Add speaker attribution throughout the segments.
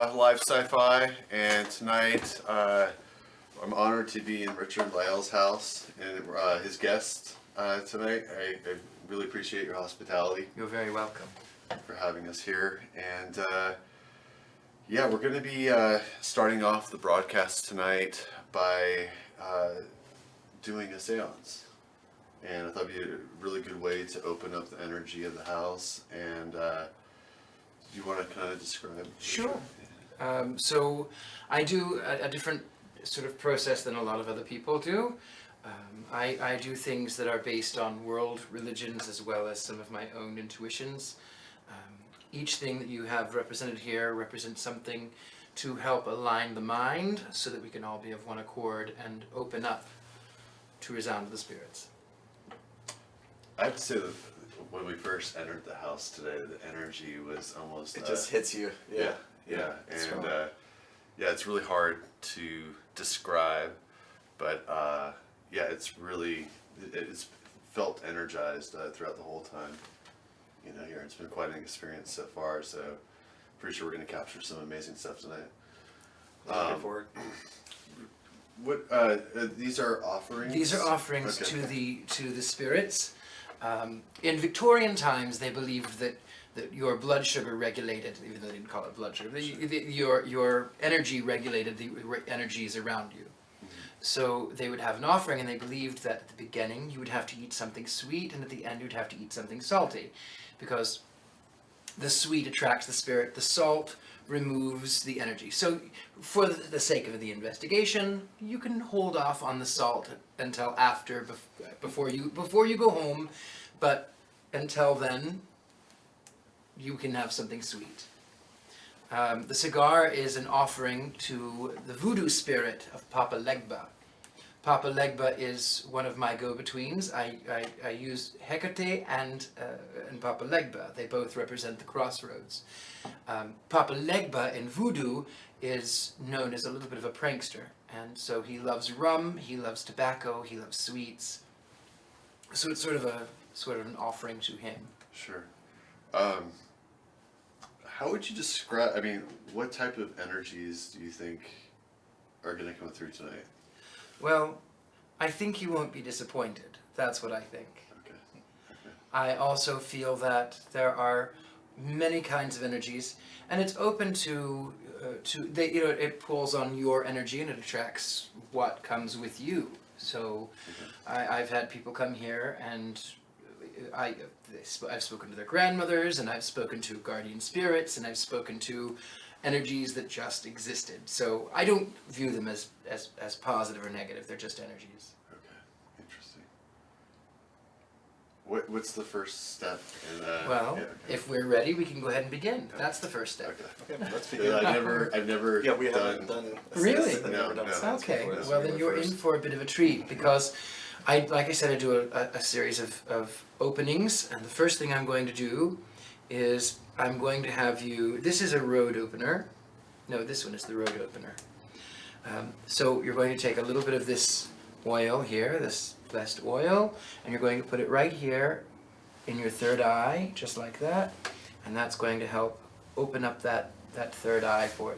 Speaker 1: Live Sci-Fi, and tonight I'm honored to be in Richard Lyle's house and his guest tonight. I really appreciate your hospitality.
Speaker 2: You're very welcome.
Speaker 1: For having us here, and yeah, we're going to be starting off the broadcast tonight by doing a séance, and I thought it'd be a really good way to open up the energy of the house. And do you want to kind of describe?
Speaker 2: Sure. So I do a different sort of process than a lot of other people do. I do things that are based on world religions as well as some of my own intuitions. Each thing that you have represented here represents something to help align the mind so that we can all be of one accord and open up to resound to the spirits.
Speaker 1: I have to say that when we first entered the house today, the energy was almost...
Speaker 3: It just hits you.
Speaker 1: Yeah. And yeah, it's really hard to describe, but yeah, it's felt energized throughout the whole time. You know, here it's been quite an experience so far. So, pretty sure we're going to capture some amazing stuff tonight.
Speaker 3: Looking forward.
Speaker 1: What these are offerings?
Speaker 2: These are offerings to the spirits. In Victorian times, they believed that your blood sugar regulated, even though they didn't call it blood sugar, your energy regulated the energies around you. So they would have an offering, and they believed that at the beginning you would have to eat something sweet, and at the end you'd have to eat something salty, because the sweet attracts the spirit, the salt removes the energy. So for the sake of the investigation, you can hold off on the salt until after, before you go home, but until then, you can have something sweet. The cigar is an offering to the voodoo spirit of Papa Legba. Papa Legba is one of my go-betweens. I use Hecate and Papa Legba. They both represent the crossroads. Papa Legba in voodoo is known as a little bit of a prankster, and so he loves rum, he loves tobacco, he loves sweets. So it's sort of an offering to him.
Speaker 1: Sure. How would you describe, I mean, what type of energies do you think are going to come through tonight?
Speaker 2: Well, I think you won't be disappointed. That's what I think.
Speaker 1: Okay.
Speaker 2: I also feel that there are many kinds of energies, and it's open to it pulls on your energy and it attracts what comes with you. So I've had people come here, and I've spoken to their grandmothers, and I've spoken to guardian spirits, and I've spoken to energies that just existed. So I don't view them as positive or negative. They're just energies.
Speaker 1: Okay, interesting. What's the first step?
Speaker 2: If we're ready, we can go ahead and begin. That's the first step.
Speaker 3: Okay, let's begin.
Speaker 1: I've never
Speaker 3: we haven't done
Speaker 2: Really?
Speaker 1: No.
Speaker 2: Okay, well then you're in for a bit of a treat, because like I said, I do a series of openings, and the first thing I'm going to do is I'm going to have you, this is a road opener. No, this one is the road opener. So you're going to take a little bit of this oil here, this blessed oil, and you're going to put it right here in your third eye, just like that, and that's going to help open up that third eye for you.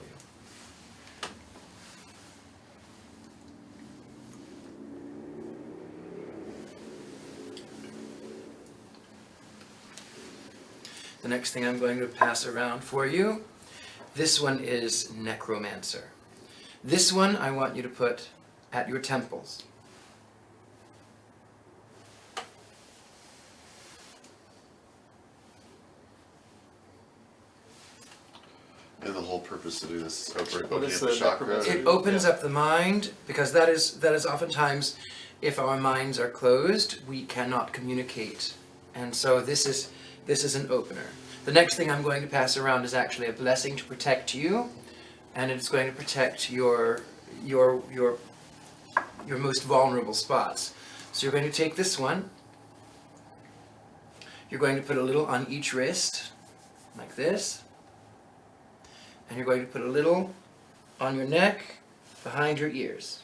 Speaker 2: The next thing I'm going to pass around for you, this one is necromancer. This one I want you to put at your temples.
Speaker 1: And the whole purpose of doing this is opening
Speaker 3: What
Speaker 1: up
Speaker 3: is
Speaker 1: the
Speaker 3: the
Speaker 1: chakra.
Speaker 3: necromancer?
Speaker 2: It opens up the mind, because that is oftentimes, if our minds are closed, we cannot communicate. And so this is an opener. The next thing I'm going to pass around is actually a blessing to protect you, and it's going to protect your most vulnerable spots. So you're going to take this one. You're going to put a little on each wrist, like this. And you're going to put a little on your neck, behind your ears.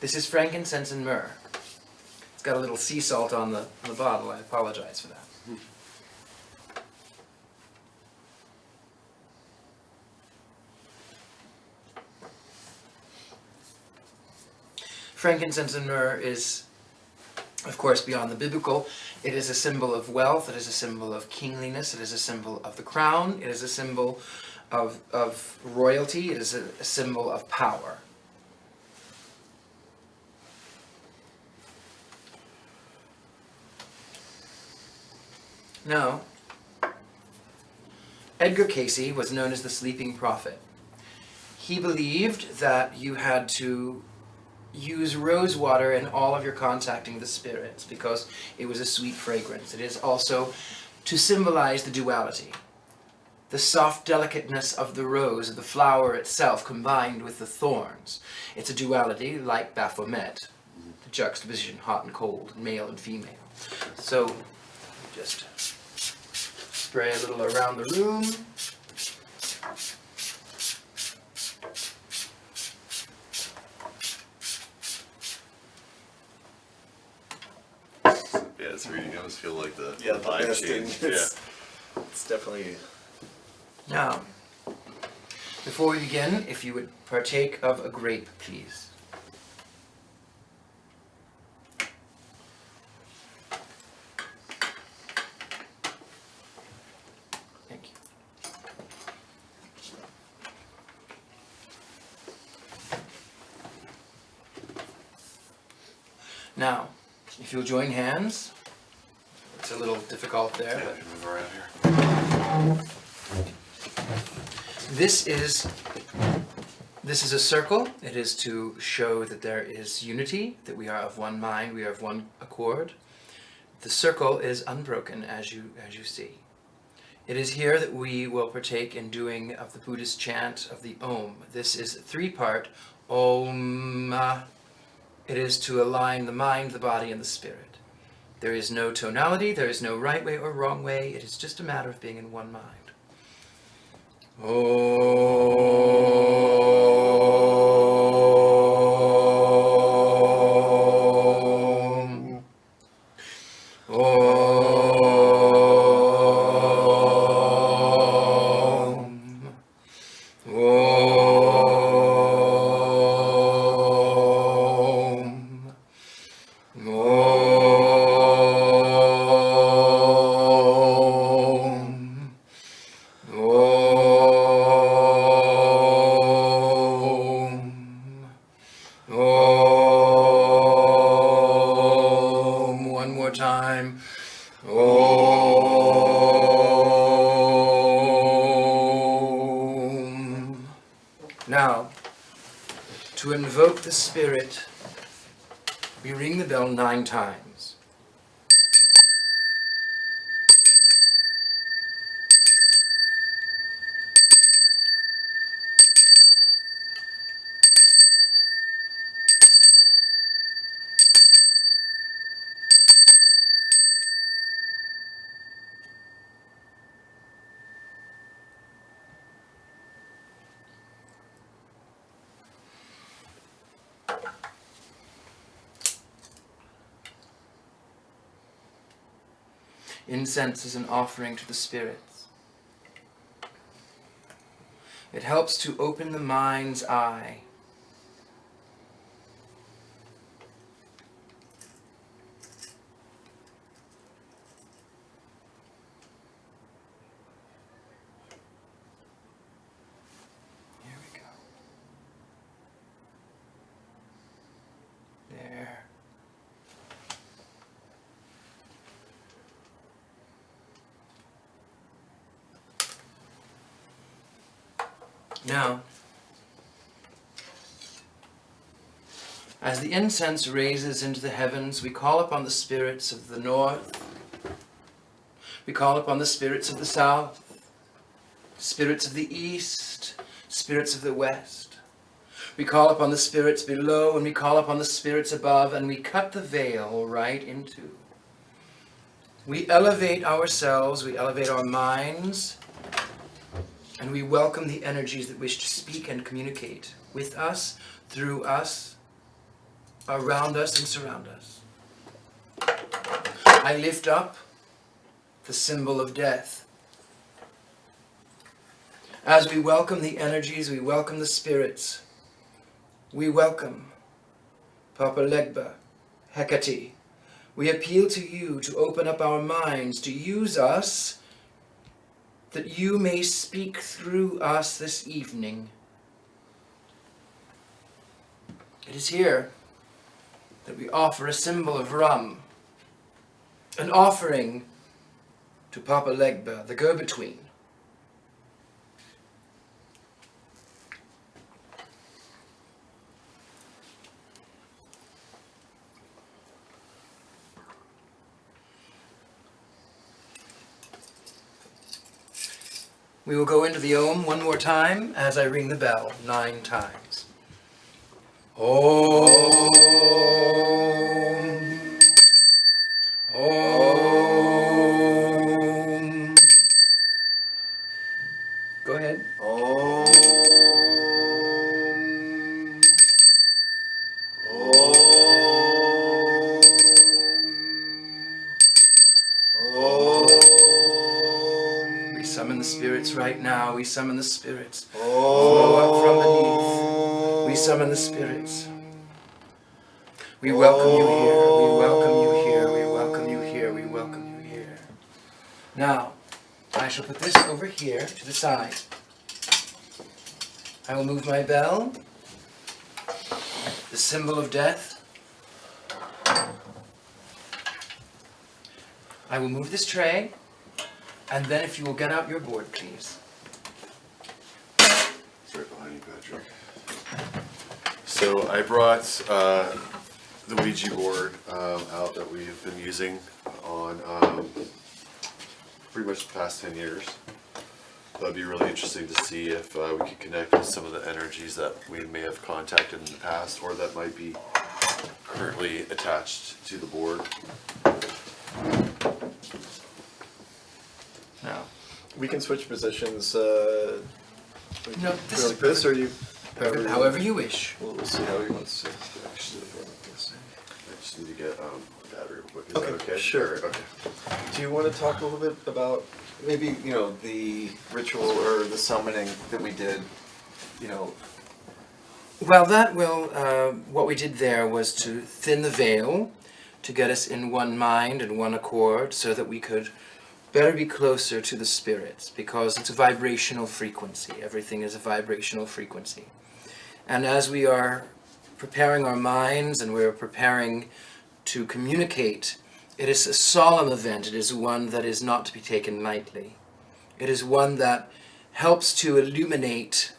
Speaker 2: This is frankincense and myrrh. It's got a little sea salt on the bottle. I apologize for that. Frankincense and myrrh is, of course, beyond the biblical. It is a symbol of wealth. It is a symbol of kingliness. It is a symbol of the crown. It is a symbol of royalty. It is a symbol of power. Now, Edgar Cayce was known as the sleeping prophet. He believed that you had to use rose water in all of your contacting the spirits because it was a sweet fragrance. It is also to symbolize the duality. The soft delicateness of the rose, of the flower itself, combined with the thorns. It's a duality like Baphomet, the juxtaposition, hot and cold, male and female. So, just spray a little around the room.
Speaker 1: Yeah, it's reading. I almost feel like the
Speaker 3: Yeah, the
Speaker 1: vibe
Speaker 3: best
Speaker 1: change.
Speaker 3: thing. It's definitely.
Speaker 2: Now, before we begin, if you would partake of a grape, please. Thank you. Now, if you'll join hands, it's a little difficult there,
Speaker 1: Yeah,
Speaker 2: but
Speaker 1: move around here.
Speaker 2: this is a circle. It is to show that there is unity, that we are of one mind, we are of one accord. The circle is unbroken, as you see. It is here that we will partake in doing of the Buddhist chant of the Om. This is a three-part Om. It is to align the mind, the body, and the spirit. There is no tonality, there is no right way or wrong way. It is just a matter of being in one mind. Om. Om. Om. Om. Om. Om. One more time. Om. Now, to invoke the spirit, we ring the bell 9 times. Incense is an offering to the spirits. It helps to open the mind's eye. Here we go. There. Now, as the incense raises into the heavens, we call upon the spirits of the north, we call upon the spirits of the south, spirits of the east, spirits of the west. We call upon the spirits below, and we call upon the spirits above, and we cut the veil right in two. We elevate ourselves, we elevate our minds, and we welcome the energies that wish to speak and communicate with us, through us, around us, and surround us. I lift up the symbol of death. As we welcome the energies, we welcome the spirits. We welcome Papa Legba, Hecate, we appeal to you to open up our minds, to use us, that you may speak through us this evening. It is here that we offer a symbol of rum, an offering to Papa Legba, the go-between. We will go into the Om one more time as I ring the bell 9 times. Om. Om. Go ahead.
Speaker 3: Om.
Speaker 2: We summon the spirits right now. We summon the spirits. Flow up from beneath. We summon the spirits. We welcome you here. We welcome you here. We welcome you here. We welcome you here. Now, I shall put this over here to the side. I will move my bell, the symbol of death. I will move this tray, and then if you will get out your board, please.
Speaker 1: It's right behind you, Patrick. So I brought the Ouija board out that we've been using on pretty much the past 10 years. That'd be really interesting to see if we could connect with some of the energies that we may have contacted in the past or that might be currently attached to the board.
Speaker 2: Now,
Speaker 3: We can switch positions.
Speaker 2: No, this is
Speaker 3: like this, or you.
Speaker 2: however you wish.
Speaker 3: We'll see how he wants to.
Speaker 1: Actually, I just need to get that real quick. Is
Speaker 3: Okay,
Speaker 1: that okay?
Speaker 3: sure.
Speaker 1: Okay.
Speaker 3: Do you want to talk a little bit about maybe the ritual or the summoning that we did?
Speaker 2: Well, that will, what we did there was to thin the veil, to get us in one mind and one accord, so that we could better be closer to the spirits, because it's a vibrational frequency. Everything is a vibrational frequency. And as we are preparing our minds and we're preparing to communicate, it is a solemn event. It is one that is not to be taken lightly. It is one that helps to illuminate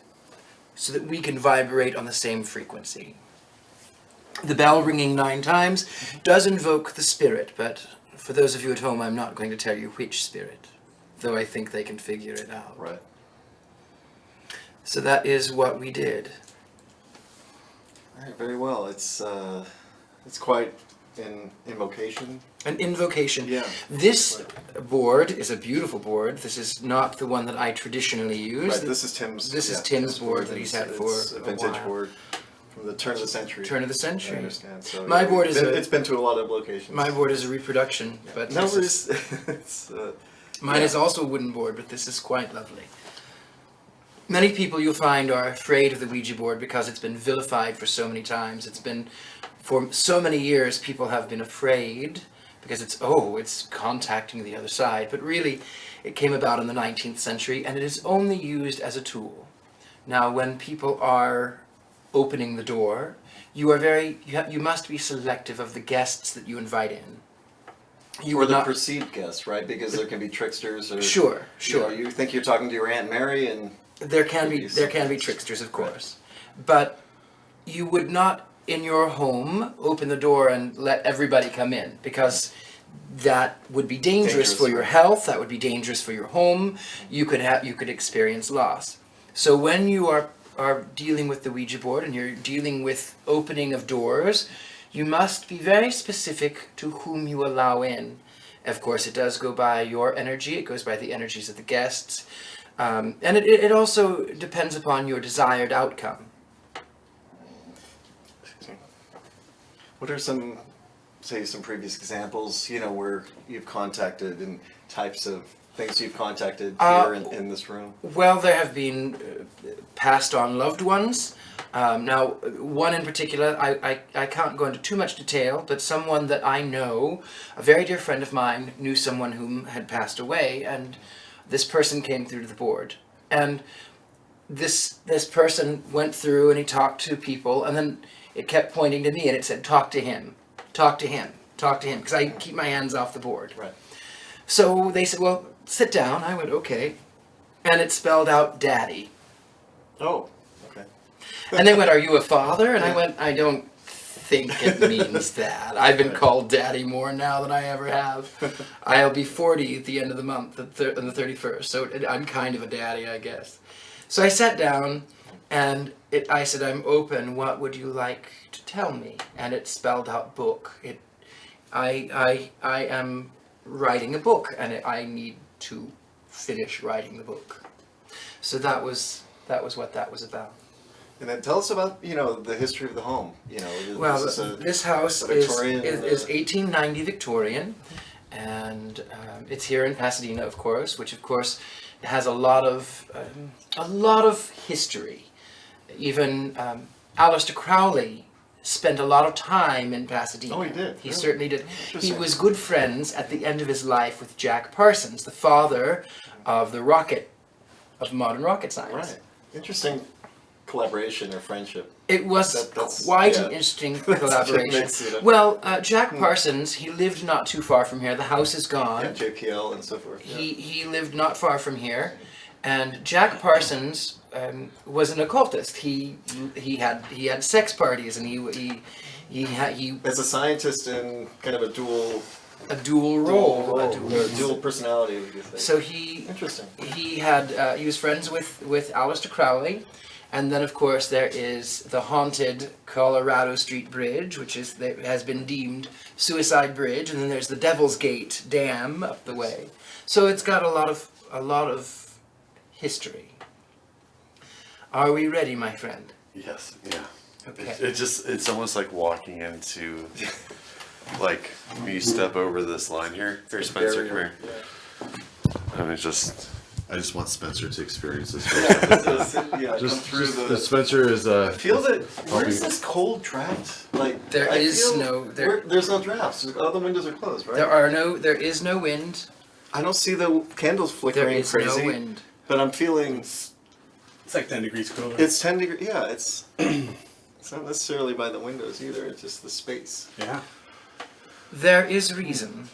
Speaker 2: so that we can vibrate on the same frequency. The bell ringing 9 times does invoke the spirit, but for those of you at home, I'm not going to tell you which spirit, though I think they can figure it out.
Speaker 3: Right.
Speaker 2: So that is what we did.
Speaker 3: All right. Very well. It's quite an invocation.
Speaker 2: An invocation.
Speaker 3: Yeah.
Speaker 2: This board is a beautiful board. This is not the one that I traditionally use.
Speaker 3: Right. This is Tim's.
Speaker 2: This is Tim's board that he's had for
Speaker 3: It's a vintage
Speaker 2: while.
Speaker 3: board from the turn of the century.
Speaker 2: Turn of the
Speaker 3: I
Speaker 2: century.
Speaker 3: understand. So
Speaker 2: My board is
Speaker 3: it's been to a lot of locations.
Speaker 2: My board is a reproduction, but
Speaker 3: No,
Speaker 2: this is,
Speaker 3: it's
Speaker 2: mine
Speaker 3: yeah.
Speaker 2: is also a wooden board, but this is quite lovely. Many people you'll find are afraid of the Ouija board because it's been vilified for so many times. It's been, for so many years, people have been afraid because it's contacting the other side. But really, it came about in the 19th century, and it is only used as a tool. Now, when people are opening the door, you must be selective of the guests that you invite in. You
Speaker 3: or
Speaker 2: would
Speaker 3: the
Speaker 2: not,
Speaker 3: perceived guests, right? Because there can be tricksters, or
Speaker 2: Sure.
Speaker 3: You think you're talking to your Aunt Mary, and
Speaker 2: There can be tricksters, of course, but you would not in your home open the door and let everybody come in, because that would be dangerous for your health. That would be dangerous for your home. You could experience loss. So when you are dealing with the Ouija board and you're dealing with opening of doors, you must be very specific to whom you allow in. Of course, it does go by your energy. It goes by the energies of the guests. And it also depends upon your desired outcome.
Speaker 3: what are some previous examples, where you've contacted and types of things you've contacted here in this room?
Speaker 2: Well, there have been passed on loved ones. Now, one in particular, I can't go into too much detail, but someone that I know, a very dear friend of mine, knew someone whom had passed away, and this person came through to the board. And this person went through and he talked to people, and then it kept pointing to me and it said, talk to him, talk to him, talk to him, because I keep my hands off the board.
Speaker 3: Right.
Speaker 2: So they said, well, sit down. I went, okay. And it spelled out daddy.
Speaker 3: Oh, okay.
Speaker 2: And they went, are you a father? And I went, I don't think it means that. I've been called daddy more now than I ever have. I'll be 40 at the end of the month, on the 31st. So I'm kind of a daddy, I guess. So I sat down and I said, I'm open. What would you like to tell me? And it spelled out book. I am writing a book, and I need to finish writing the book. So that was what that was about.
Speaker 3: And then tell us about, the history of the home.
Speaker 2: Well, this house is
Speaker 3: Victorian,
Speaker 2: 1890 Victorian, and it's here in Pasadena, of course, which of course has a lot of history. Even Aleister Crowley spent a lot of time in Pasadena.
Speaker 3: Oh, he did?
Speaker 2: He
Speaker 3: Really?
Speaker 2: certainly did. He was good friends at the end of his life with Jack Parsons, the father of the rocket, of modern rocket science.
Speaker 3: Right. Interesting collaboration or friendship.
Speaker 2: It was
Speaker 3: That's
Speaker 2: quite
Speaker 3: yeah.
Speaker 2: an interesting collaboration.
Speaker 3: Makes it a-
Speaker 2: Well, Jack Parsons, he lived not too far from here. The house is gone.
Speaker 3: Yeah, JPL and so forth. Yeah.
Speaker 2: He lived not far from here, and Jack Parsons was an occultist. He had sex parties, and he
Speaker 3: As a scientist in kind of a dual
Speaker 2: role.
Speaker 3: dual personality, would you say?
Speaker 2: So he
Speaker 3: Interesting.
Speaker 2: he was friends with Aleister Crowley, and then of course there is the haunted Colorado Street Bridge, which has been deemed suicide bridge, and then there's the Devil's Gate Dam up the way. So it's got a lot of history. Are we ready, my friend?
Speaker 1: Yes, yeah.
Speaker 2: Okay.
Speaker 1: It's almost like walking into, like, when you step over this line here. Here, Spencer, come here.
Speaker 3: Yeah.
Speaker 1: And I just want Spencer to experience this.
Speaker 3: Yeah, come through the.
Speaker 1: Spencer is.
Speaker 3: I feel that. Where's this cold draft? Like
Speaker 2: There's no
Speaker 3: drafts. All the windows are closed, right?
Speaker 2: There is no wind.
Speaker 3: I don't see the candles
Speaker 2: There
Speaker 3: flickering
Speaker 2: is
Speaker 3: crazy.
Speaker 2: no wind.
Speaker 3: But I'm feeling.
Speaker 4: It's like 10 degrees cooler.
Speaker 3: It's 10 degrees. Yeah, it's. It's not necessarily by the windows either. It's just the space.
Speaker 4: Yeah.
Speaker 2: There is reason.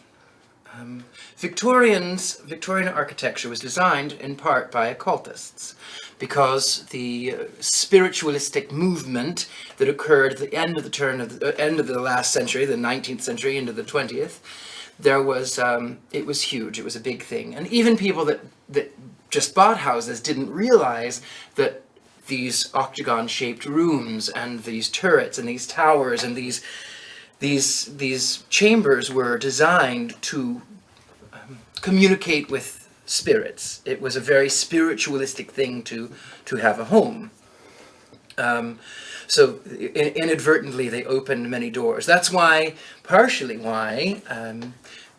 Speaker 2: Victorian architecture was designed in part by occultists, because the spiritualistic movement that occurred at the end of the last century, the 19th century into the 20th, it was huge. It was a big thing, and even people that just bought houses didn't realize that these octagon-shaped rooms and these turrets and these towers and these chambers were designed to communicate with spirits. It was a very spiritualistic thing to have a home. So inadvertently they opened many doors. That's partially why,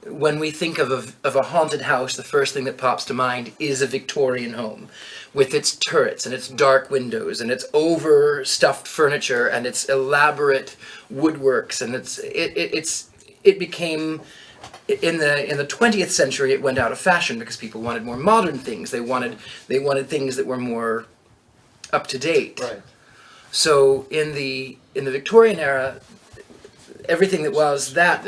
Speaker 2: when we think of a haunted house, the first thing that pops to mind is a Victorian home, with its turrets and its dark windows and its overstuffed furniture and its elaborate woodworks, and it became, in the 20th century it went out of fashion because people wanted more modern things. They wanted things that were more up to date.
Speaker 3: Right.
Speaker 2: So in the Victorian era, everything that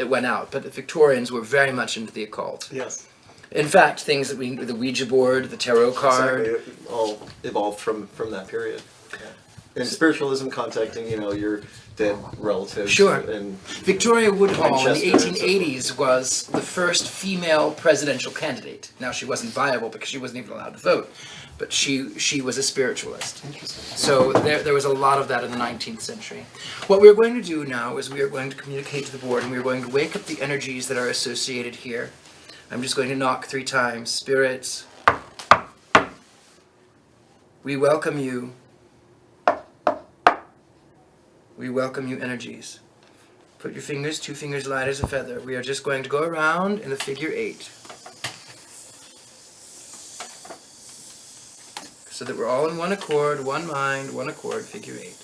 Speaker 2: went out, but the Victorians were very much into the occult.
Speaker 3: Yes.
Speaker 2: In fact, things that the Ouija board, the tarot card.
Speaker 3: Exactly. It all evolved from that period. Yeah. And spiritualism, contacting, your dead relatives.
Speaker 2: Sure.
Speaker 3: And
Speaker 2: Victoria Woodhull in the
Speaker 3: Manchester and so
Speaker 2: 1880s was the first female presidential candidate. Now, she wasn't viable because she wasn't even allowed to vote, but she was a spiritualist.
Speaker 3: Interesting.
Speaker 2: So there was a lot of that in the 19th century. What we're going to do now is we are going to communicate to the board, and we're going to wake up the energies that are associated here. I'm just going to knock 3 times. Spirits, we welcome you. We welcome you, energies. Put your fingers, 2 fingers, 2 fingers light as a feather. We are just going to go around in the figure 8. so that we're all in one accord, one mind, one accord, figure 8.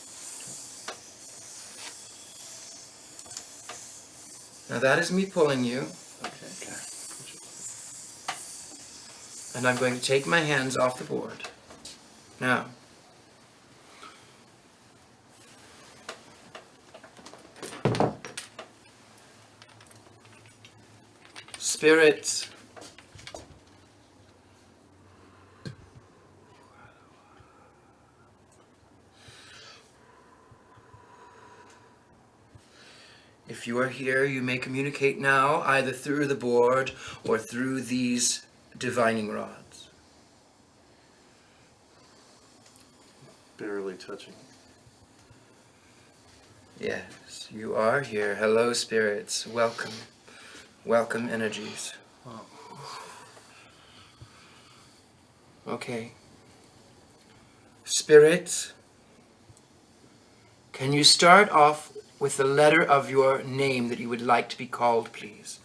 Speaker 2: Now that is me pulling you,
Speaker 3: Okay.
Speaker 2: and I'm going to take my hands off the board. Now, spirits, if you are here, you may communicate now either through the board or through these divining rods.
Speaker 3: Barely touching.
Speaker 2: Yes, you are here. Hello, spirits. Welcome. Welcome, energies. Okay. Spirits, can you start off with the letter of your name that you would like to be called, please?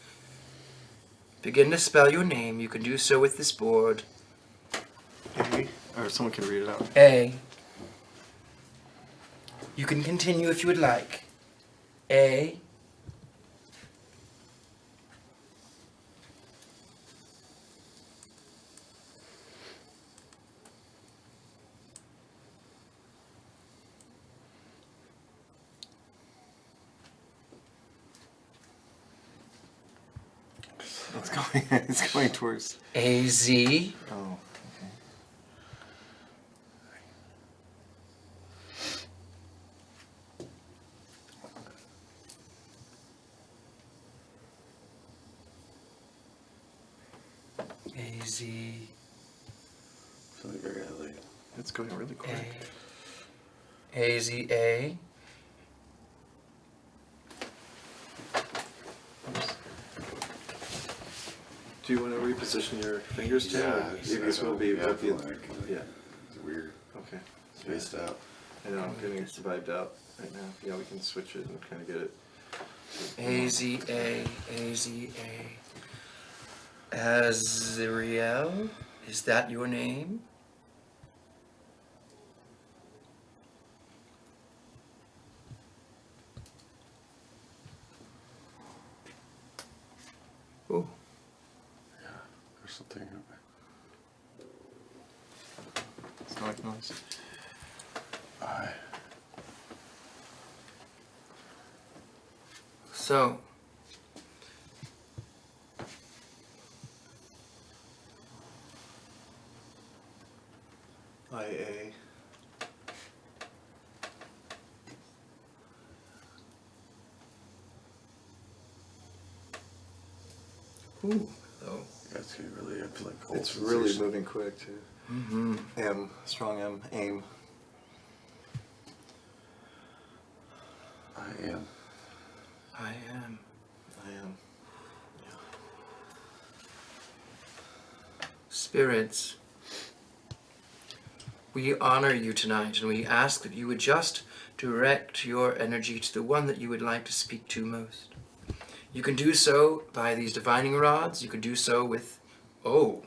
Speaker 2: Begin to spell your name. You can do so with this board.
Speaker 3: A, or someone can read it out.
Speaker 2: A. You can continue if you would like. A.
Speaker 3: It's going towards.
Speaker 2: A-Z.
Speaker 3: Oh.
Speaker 2: A-Z.
Speaker 1: Something very early.
Speaker 3: It's going really quick.
Speaker 2: A. A-Z-A.
Speaker 3: Do you want to reposition your fingers, Tim?
Speaker 1: Yeah,
Speaker 3: Because we'll be.
Speaker 1: yeah,
Speaker 3: We'll be
Speaker 1: yeah.
Speaker 3: yeah.
Speaker 1: It's weird.
Speaker 3: Okay.
Speaker 1: Spaced out.
Speaker 3: I know. I'm getting vibed out right now. Yeah, we can switch it and kind of get it.
Speaker 2: A-Z-A. A-Z-A. Azriel? Is that your name? Oh.
Speaker 1: Yeah, there's something.
Speaker 3: Stomach noise.
Speaker 1: I.
Speaker 2: So,
Speaker 3: I-A.
Speaker 2: ooh, oh.
Speaker 1: Yeah, it's getting really. I feel like cold
Speaker 3: It's really
Speaker 1: sensation.
Speaker 3: moving quick too.
Speaker 2: Mm-hmm.
Speaker 3: M, strong M, aim.
Speaker 1: I am.
Speaker 2: I am.
Speaker 3: I am.
Speaker 2: Spirits, we honor you tonight, and we ask that you would just direct your energy to the one that you would like to speak to most. You can do so by these divining rods. You can do so with, oh,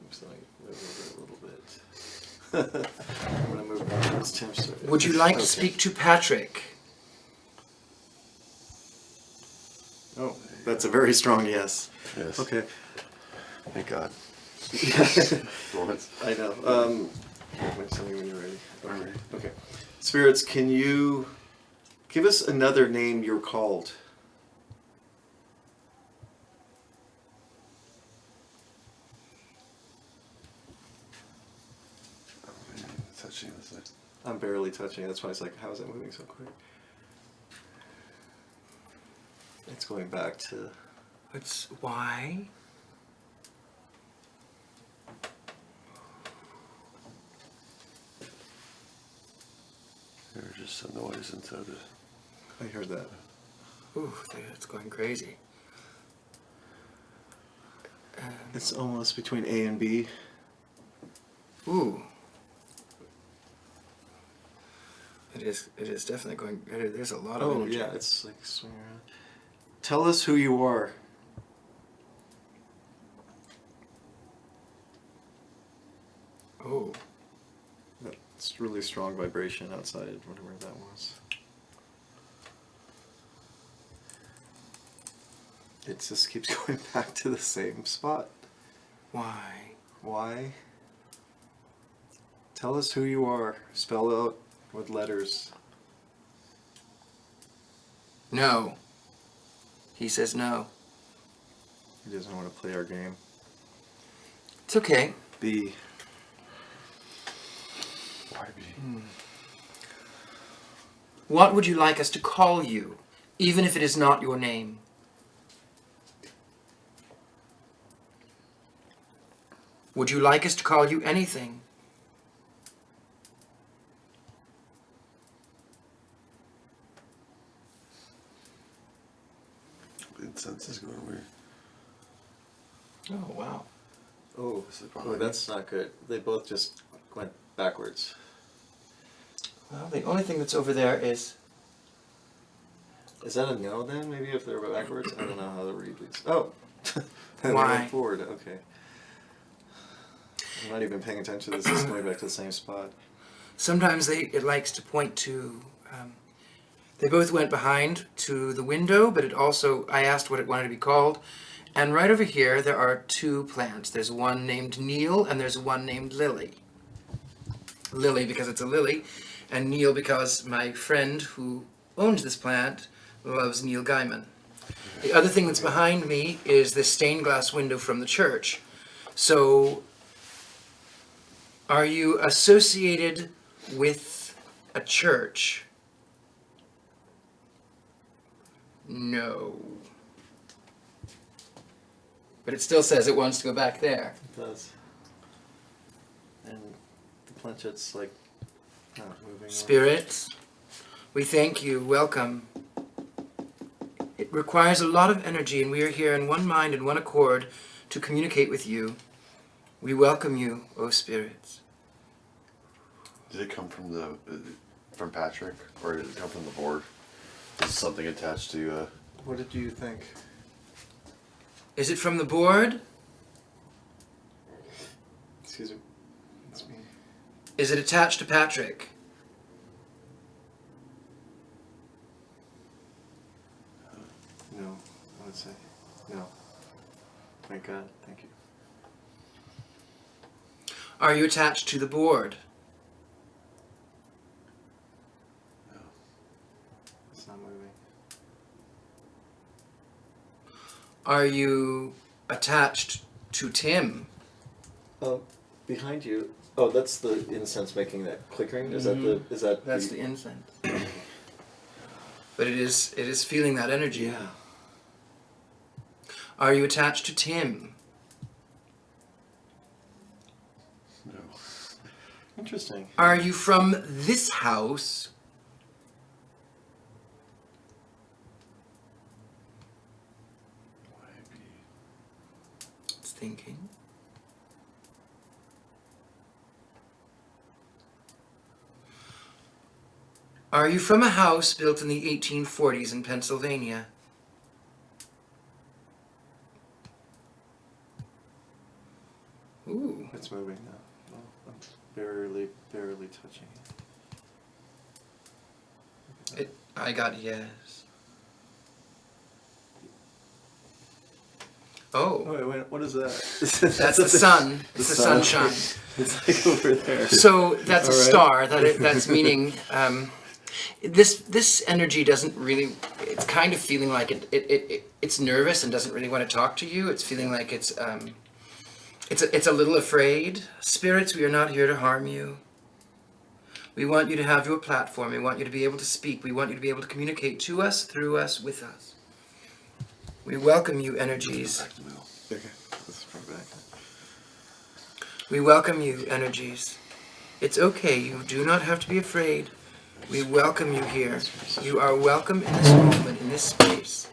Speaker 3: Oops, let me move over a little bit. I'm going to move back towards Tim. So
Speaker 2: would you like to
Speaker 3: okay.
Speaker 2: speak to Patrick?
Speaker 3: Oh, that's a very strong yes.
Speaker 1: Yes.
Speaker 3: Okay.
Speaker 1: Thank God. Florence.
Speaker 3: I know. Tell me when you're ready.
Speaker 1: I'm ready.
Speaker 3: Okay. Spirits, can you give us another name you're called?
Speaker 1: Oh, man, touching this.
Speaker 3: I'm barely touching. That's why it's like, how is that moving so quick? It's going back to.
Speaker 2: It's why?
Speaker 1: There was just some noise inside it.
Speaker 3: I heard that.
Speaker 2: Ooh, it's going crazy.
Speaker 3: It's almost between A and B.
Speaker 2: Ooh. It is definitely going, there's a lot of
Speaker 3: Oh
Speaker 2: energy.
Speaker 3: yeah, it's like swinging around. Tell us who you are.
Speaker 2: Oh.
Speaker 3: That's really strong vibration outside, whatever that was. It just keeps going back to the same spot.
Speaker 2: Why?
Speaker 3: Why? Tell us who you are. Spell out with letters.
Speaker 2: No. He says no.
Speaker 3: He doesn't want to play our game.
Speaker 2: It's okay.
Speaker 3: B.
Speaker 1: Why be?
Speaker 2: What would you like us to call you, even if it is not your name? Would you like us to call you anything?
Speaker 1: Incense is going weird.
Speaker 2: Oh, wow.
Speaker 3: Oh,
Speaker 1: Is it behind
Speaker 3: that's not good. They both just went backwards.
Speaker 2: Well, the only thing that's over there is...
Speaker 3: Is that a no then? Maybe if they're backwards? I don't know how to read these. Oh! They
Speaker 2: Why?
Speaker 3: went forward, okay. I'm not even paying attention to this. It's going back to the same spot.
Speaker 2: Sometimes it likes to point to... they both went behind to the window, but it also... I asked what it wanted to be called. And right over here, there are two plants. There's one named Neil, and there's one named Lily. Lily because it's a lily, and Neil because my friend who owns this plant loves Neil Gaiman. The other thing that's behind me is this stained glass window from the church. So, are you associated with a church? No. But it still says it wants to go back there.
Speaker 3: It does. And the planchette's like not moving.
Speaker 2: Spirits, we thank you. Welcome. It requires a lot of energy, and we are here in one mind and one accord to communicate with you. We welcome you, O spirits.
Speaker 1: Did it come from Patrick, or did it come from the board? Is something attached to?
Speaker 3: What did you think?
Speaker 2: Is it from the board?
Speaker 3: Excuse me. It's me.
Speaker 2: Is it attached to Patrick?
Speaker 3: No, I would say no. Thank God. Thank you.
Speaker 2: Are you attached to the board?
Speaker 1: No.
Speaker 3: It's not moving.
Speaker 2: Are you attached to Tim?
Speaker 3: Behind you. Oh, that's the incense making that clickering. Is that the? Is that?
Speaker 2: That's the incense. But it is feeling that energy.
Speaker 3: Yeah.
Speaker 2: Are you attached to Tim?
Speaker 1: No.
Speaker 3: Interesting.
Speaker 2: Are you from this house?
Speaker 1: Why be?
Speaker 2: It's thinking. Are you from a house built in the 1840s in Pennsylvania? Ooh.
Speaker 3: It's moving now. Well, I'm barely touching it.
Speaker 2: I got yes. Oh,
Speaker 3: Oh, wait, what is that?
Speaker 2: that's the sun. It's the
Speaker 3: sun.
Speaker 2: sunshine.
Speaker 3: It's like over there.
Speaker 2: So that's a
Speaker 3: All right.
Speaker 2: star. That's meaning this energy doesn't really. It's kind of feeling like it's nervous and doesn't really want to talk to you. It's feeling like it's a little afraid. Spirits, we are not here to harm you. We want you to have your platform. We want you to be able to speak. We want you to be able to communicate to us, through us, with us. We welcome you, energies.
Speaker 1: Back to the middle.
Speaker 3: Okay, let's bring it back.
Speaker 2: We welcome you, energies. It's okay. You do not have to be afraid. We welcome you here. You are welcome in this moment, in this space.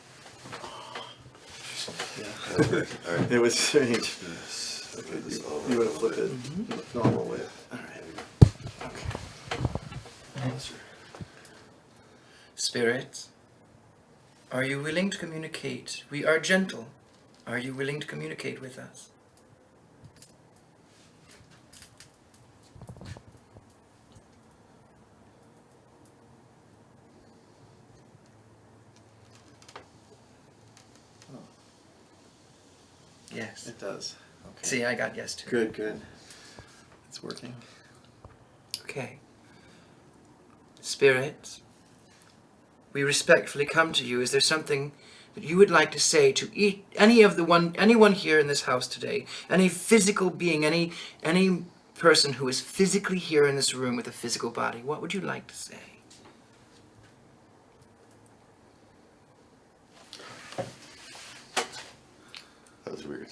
Speaker 3: Yeah.
Speaker 1: All right.
Speaker 3: It was strange.
Speaker 1: Yes. Okay, this over.
Speaker 3: You would have flipped it normal way.
Speaker 1: All right.
Speaker 2: Okay.
Speaker 1: Closer.
Speaker 2: Spirits, are you willing to communicate? We are gentle. Are you willing to communicate with us? yes.
Speaker 3: It does. Okay.
Speaker 2: See, I got yes too.
Speaker 3: Good, good. It's working.
Speaker 2: Okay. Spirits, we respectfully come to you. Is there something that you would like to say to anyone here in this house today? Any physical being, any person who is physically here in this room with a physical body? What would you like to say?
Speaker 1: That was weird.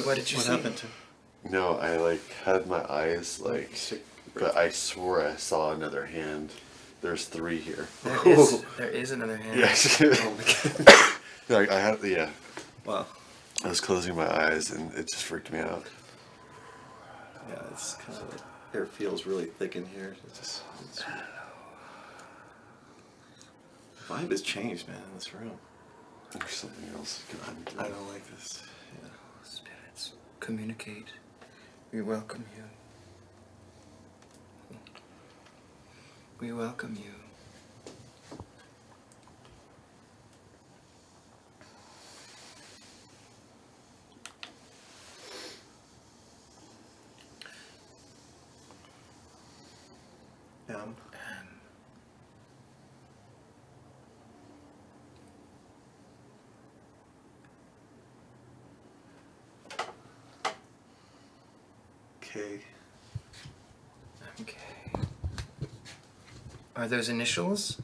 Speaker 2: What did you
Speaker 3: What
Speaker 2: say?
Speaker 3: happened to?
Speaker 1: No, I like had my eyes like, but I swore I saw another hand. There's 3 here.
Speaker 2: There is another hand.
Speaker 1: Yes.
Speaker 3: Oh my God.
Speaker 1: Like I had, yeah.
Speaker 3: Wow.
Speaker 1: I was closing my eyes and it just freaked me out.
Speaker 3: Yeah, it's kind of air feels really thick in here. It's vibe has changed, man, in this room.
Speaker 1: There's something else going on.
Speaker 3: I don't like this. Yeah.
Speaker 2: Spirits, communicate. We welcome you. We welcome you.
Speaker 3: Okay.
Speaker 2: Okay. Are those initials?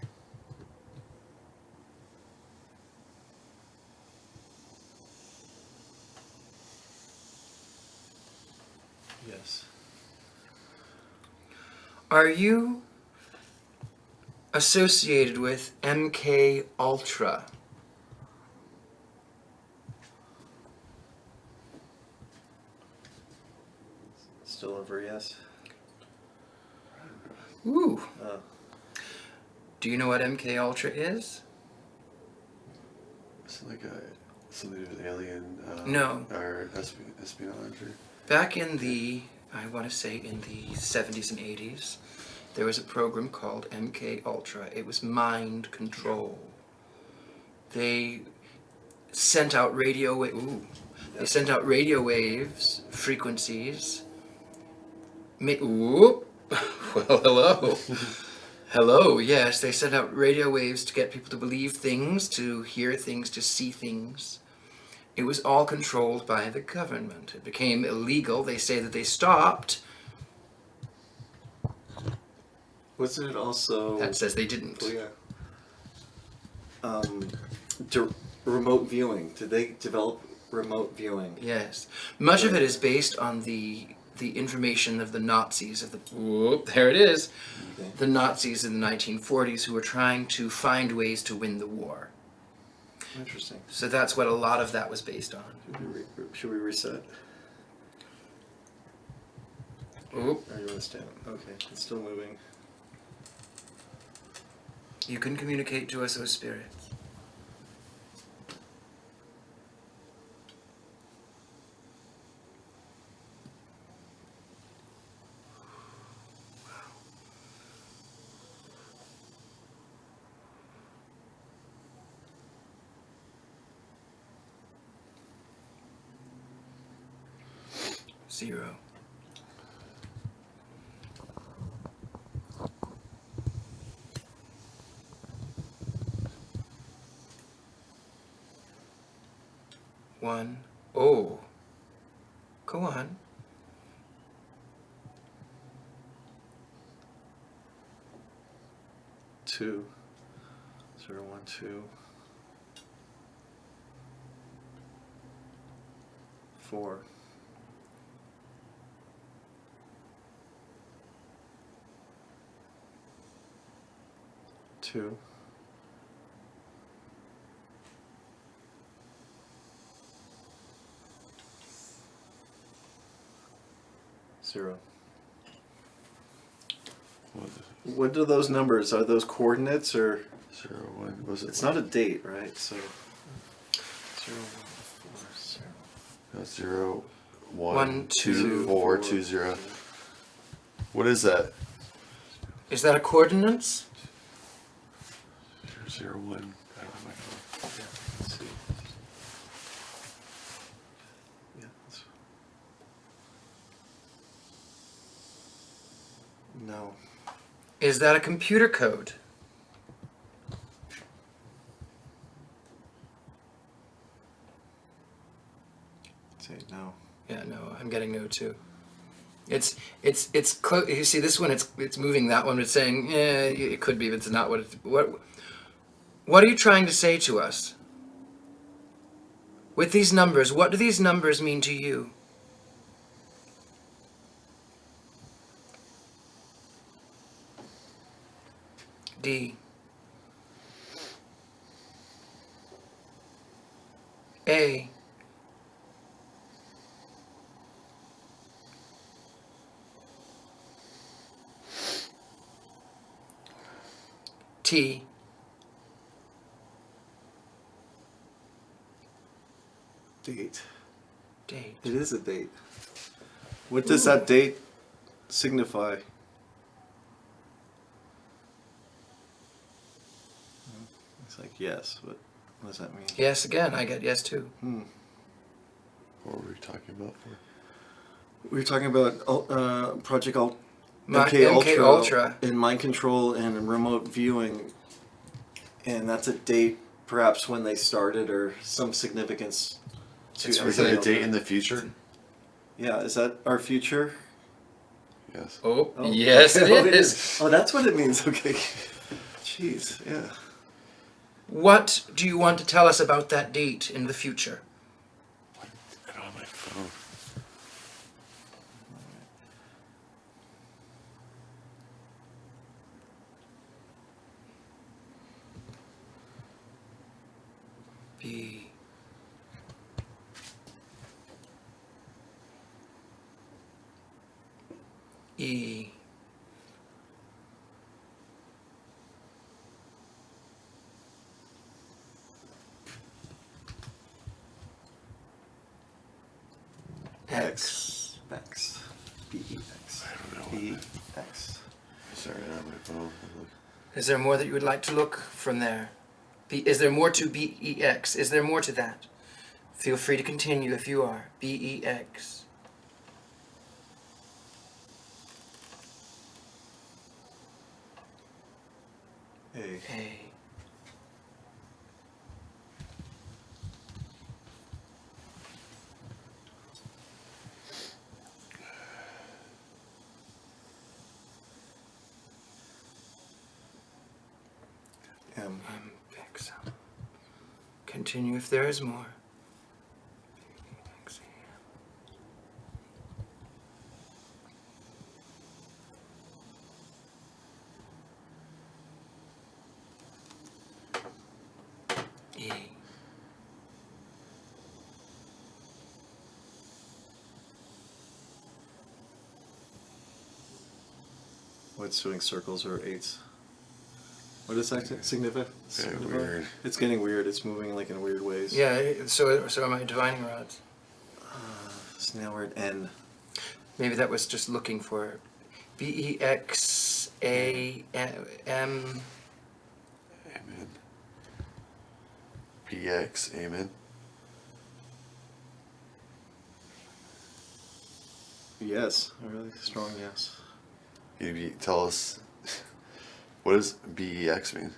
Speaker 3: Yes.
Speaker 2: Are you associated with MK Ultra?
Speaker 3: Still over yes.
Speaker 2: Ooh.
Speaker 3: Oh.
Speaker 2: Do you know what MK Ultra is?
Speaker 1: It's like something to do with alien.
Speaker 2: No.
Speaker 1: Or espionage. Or...
Speaker 2: Back in the, I want to say in the 70s and 80s, there was a program called MK Ultra. It was mind control. They sent out They sent out radio waves, frequencies. Well, hello. Hello, yes, they sent out radio waves to get people to believe things, to hear things, to see things. It was all controlled by the government. It became illegal. They say that they stopped.
Speaker 3: Wasn't it also...
Speaker 2: That says they didn't.
Speaker 3: Oh, yeah. Remote viewing. Did they develop remote viewing?
Speaker 2: Yes. Much of it is based on the information of the Nazis, there it is.
Speaker 3: Okay.
Speaker 2: The Nazis in the 1940s who were trying to find ways to win the war.
Speaker 3: Interesting.
Speaker 2: So that's what a lot of that was based on.
Speaker 3: Should we reset?
Speaker 2: Oop.
Speaker 3: Or you want to stand? Okay, it's still moving.
Speaker 2: You can communicate to us, O spirits. Zero. One. Oh. Go on.
Speaker 3: Two. 0, 1, 2. 4. 2. 0. What are those numbers? Are those coordinates or?
Speaker 1: 0, 1. Was it?
Speaker 3: It's not a date, right? So. 0, 1, 4, 0.
Speaker 1: No, 0, 1,
Speaker 2: 1,
Speaker 1: 2,
Speaker 2: 2,
Speaker 1: 4, 2, 0. What is that?
Speaker 2: Is that a coordinates?
Speaker 1: 0, 1. I don't know.
Speaker 3: Let's see. No.
Speaker 2: Is that a computer code?
Speaker 3: Say no.
Speaker 2: Yeah, no, I'm getting no too. It's close. You see, this one, it's moving that one. It's saying, yeah, it could be, but it's not what it's. What are you trying to say to us? With these numbers, what do these numbers mean to you? D. A. T.
Speaker 3: Date.
Speaker 2: Date.
Speaker 3: It is a date. What does that date signify? It's like yes, but what does that mean?
Speaker 2: Yes, again, I get yes too.
Speaker 1: What were we talking about for?
Speaker 3: We were talking about Project
Speaker 2: MK Ultra.
Speaker 3: and mind control and remote viewing, and that's a date, perhaps when they started or some significance.
Speaker 2: It's
Speaker 1: Is it a date in the future?
Speaker 3: Yeah, is that our future?
Speaker 1: Yes.
Speaker 2: Oh, yes,
Speaker 3: okay.
Speaker 2: it is.
Speaker 3: Oh, that's what it means. Okay. Jeez, yeah.
Speaker 2: What do you want to tell us about that date in the future?
Speaker 1: Get on my phone.
Speaker 2: B. E. X.
Speaker 3: X. B-E-X.
Speaker 1: I don't know.
Speaker 3: B-X.
Speaker 1: Sorry, I don't have my phone.
Speaker 2: Is there more that you would like to look from there? Is there more to BEX? Is there more to that? Feel free to continue if you are. BEX.
Speaker 3: A.
Speaker 2: A.
Speaker 3: M.
Speaker 2: X. Continue if there is more. BEX. E.
Speaker 3: What's doing circles or eights? What does that signify?
Speaker 1: Very weird.
Speaker 3: It's getting weird. It's moving like in weird ways.
Speaker 2: Yeah, so are my divining rods.
Speaker 3: So now we're at N.
Speaker 2: Maybe that was just looking for BEX A M.
Speaker 1: Amen. PX, amen.
Speaker 3: Yes, a really strong yes.
Speaker 1: Can you tell us what does BEX mean?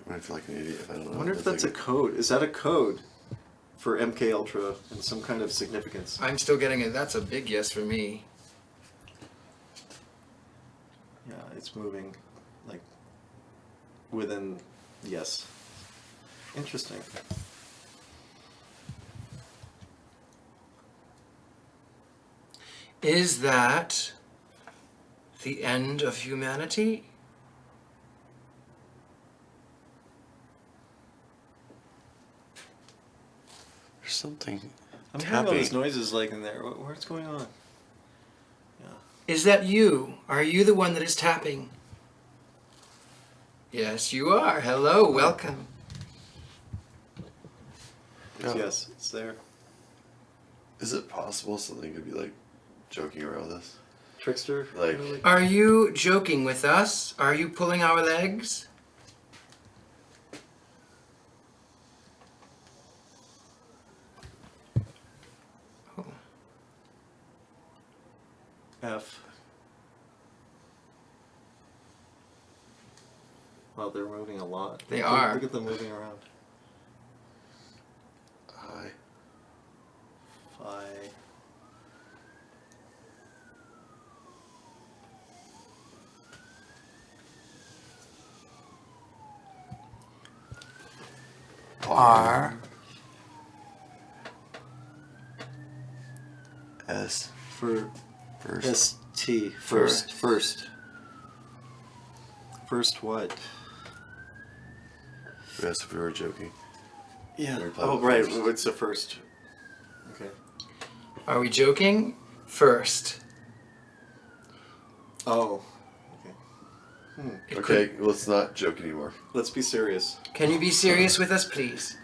Speaker 1: I feel like an idiot if I don't know.
Speaker 3: I wonder if that's a code. Is that a code for MK Ultra and some kind of significance?
Speaker 2: I'm still getting it. That's a big yes for me.
Speaker 3: Yeah, it's moving like within yes. Interesting.
Speaker 2: Is that the end of humanity?
Speaker 1: There's something
Speaker 3: I'm hearing all these
Speaker 1: tapping.
Speaker 3: noises like in there. What's going on? Yeah.
Speaker 2: Is that you? Are you the one that is tapping? Yes, you are. Hello, welcome.
Speaker 1: Yeah.
Speaker 3: Yes, it's there.
Speaker 1: Is it possible something could be like joking around this?
Speaker 3: Trickster?
Speaker 1: Like-
Speaker 3: really?
Speaker 2: Are you joking with us? Are you pulling our legs? Oh.
Speaker 3: F. Wow, they're moving a lot.
Speaker 2: They are.
Speaker 3: Look at them moving around.
Speaker 1: Hi.
Speaker 3: Phi.
Speaker 2: R.
Speaker 1: S.
Speaker 3: For
Speaker 1: First.
Speaker 3: ST. First. First. First what?
Speaker 1: Yes, if we were joking.
Speaker 3: Yeah.
Speaker 1: We're
Speaker 3: Oh,
Speaker 1: playing
Speaker 3: right.
Speaker 1: first.
Speaker 3: What's the first? Okay.
Speaker 2: Are we joking? First.
Speaker 3: Oh. Okay.
Speaker 2: It
Speaker 1: Okay, let's not joke anymore.
Speaker 3: Let's be serious.
Speaker 2: Can you be serious with us, please?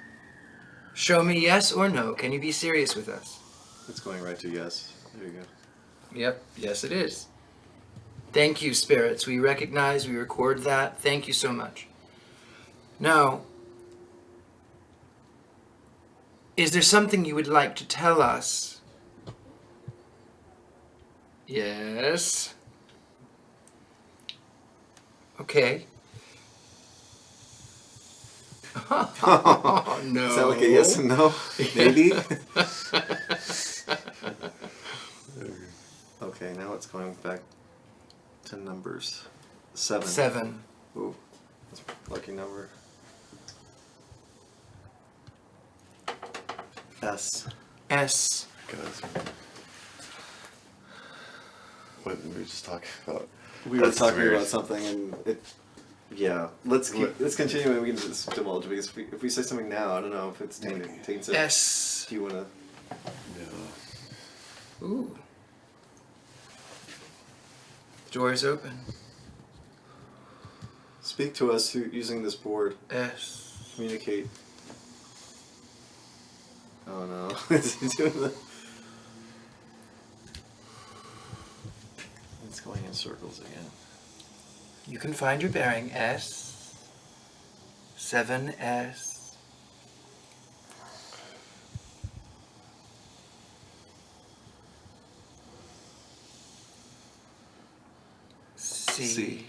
Speaker 2: Show me yes or no. Can you be serious with us?
Speaker 3: It's going right to yes. There you go.
Speaker 2: Yep. Yes, it is. Thank you, spirits. We recognize, we record that. Thank you so much. Now, is there something you would like to tell us? Yes. Okay. Oh, no.
Speaker 3: Is that like a yes and no? Maybe? Okay, now it's going back to numbers. 7.
Speaker 2: 7.
Speaker 3: Ooh, that's a lucky number. S.
Speaker 2: S.
Speaker 1: Guys. What were we just talking about?
Speaker 3: We were
Speaker 1: That's
Speaker 3: talking
Speaker 1: weird.
Speaker 3: about something and it. Yeah, let's continue and we can just divulge because if we say something now, I don't know if it's taints it.
Speaker 2: S.
Speaker 3: Do you want to?
Speaker 1: No.
Speaker 2: Ooh. Door is open.
Speaker 3: Speak to us through using this board.
Speaker 2: S.
Speaker 3: Communicate. Oh no. Is he doing the... It's going in circles again.
Speaker 2: You can find your bearing. S. 7S. C.
Speaker 3: C.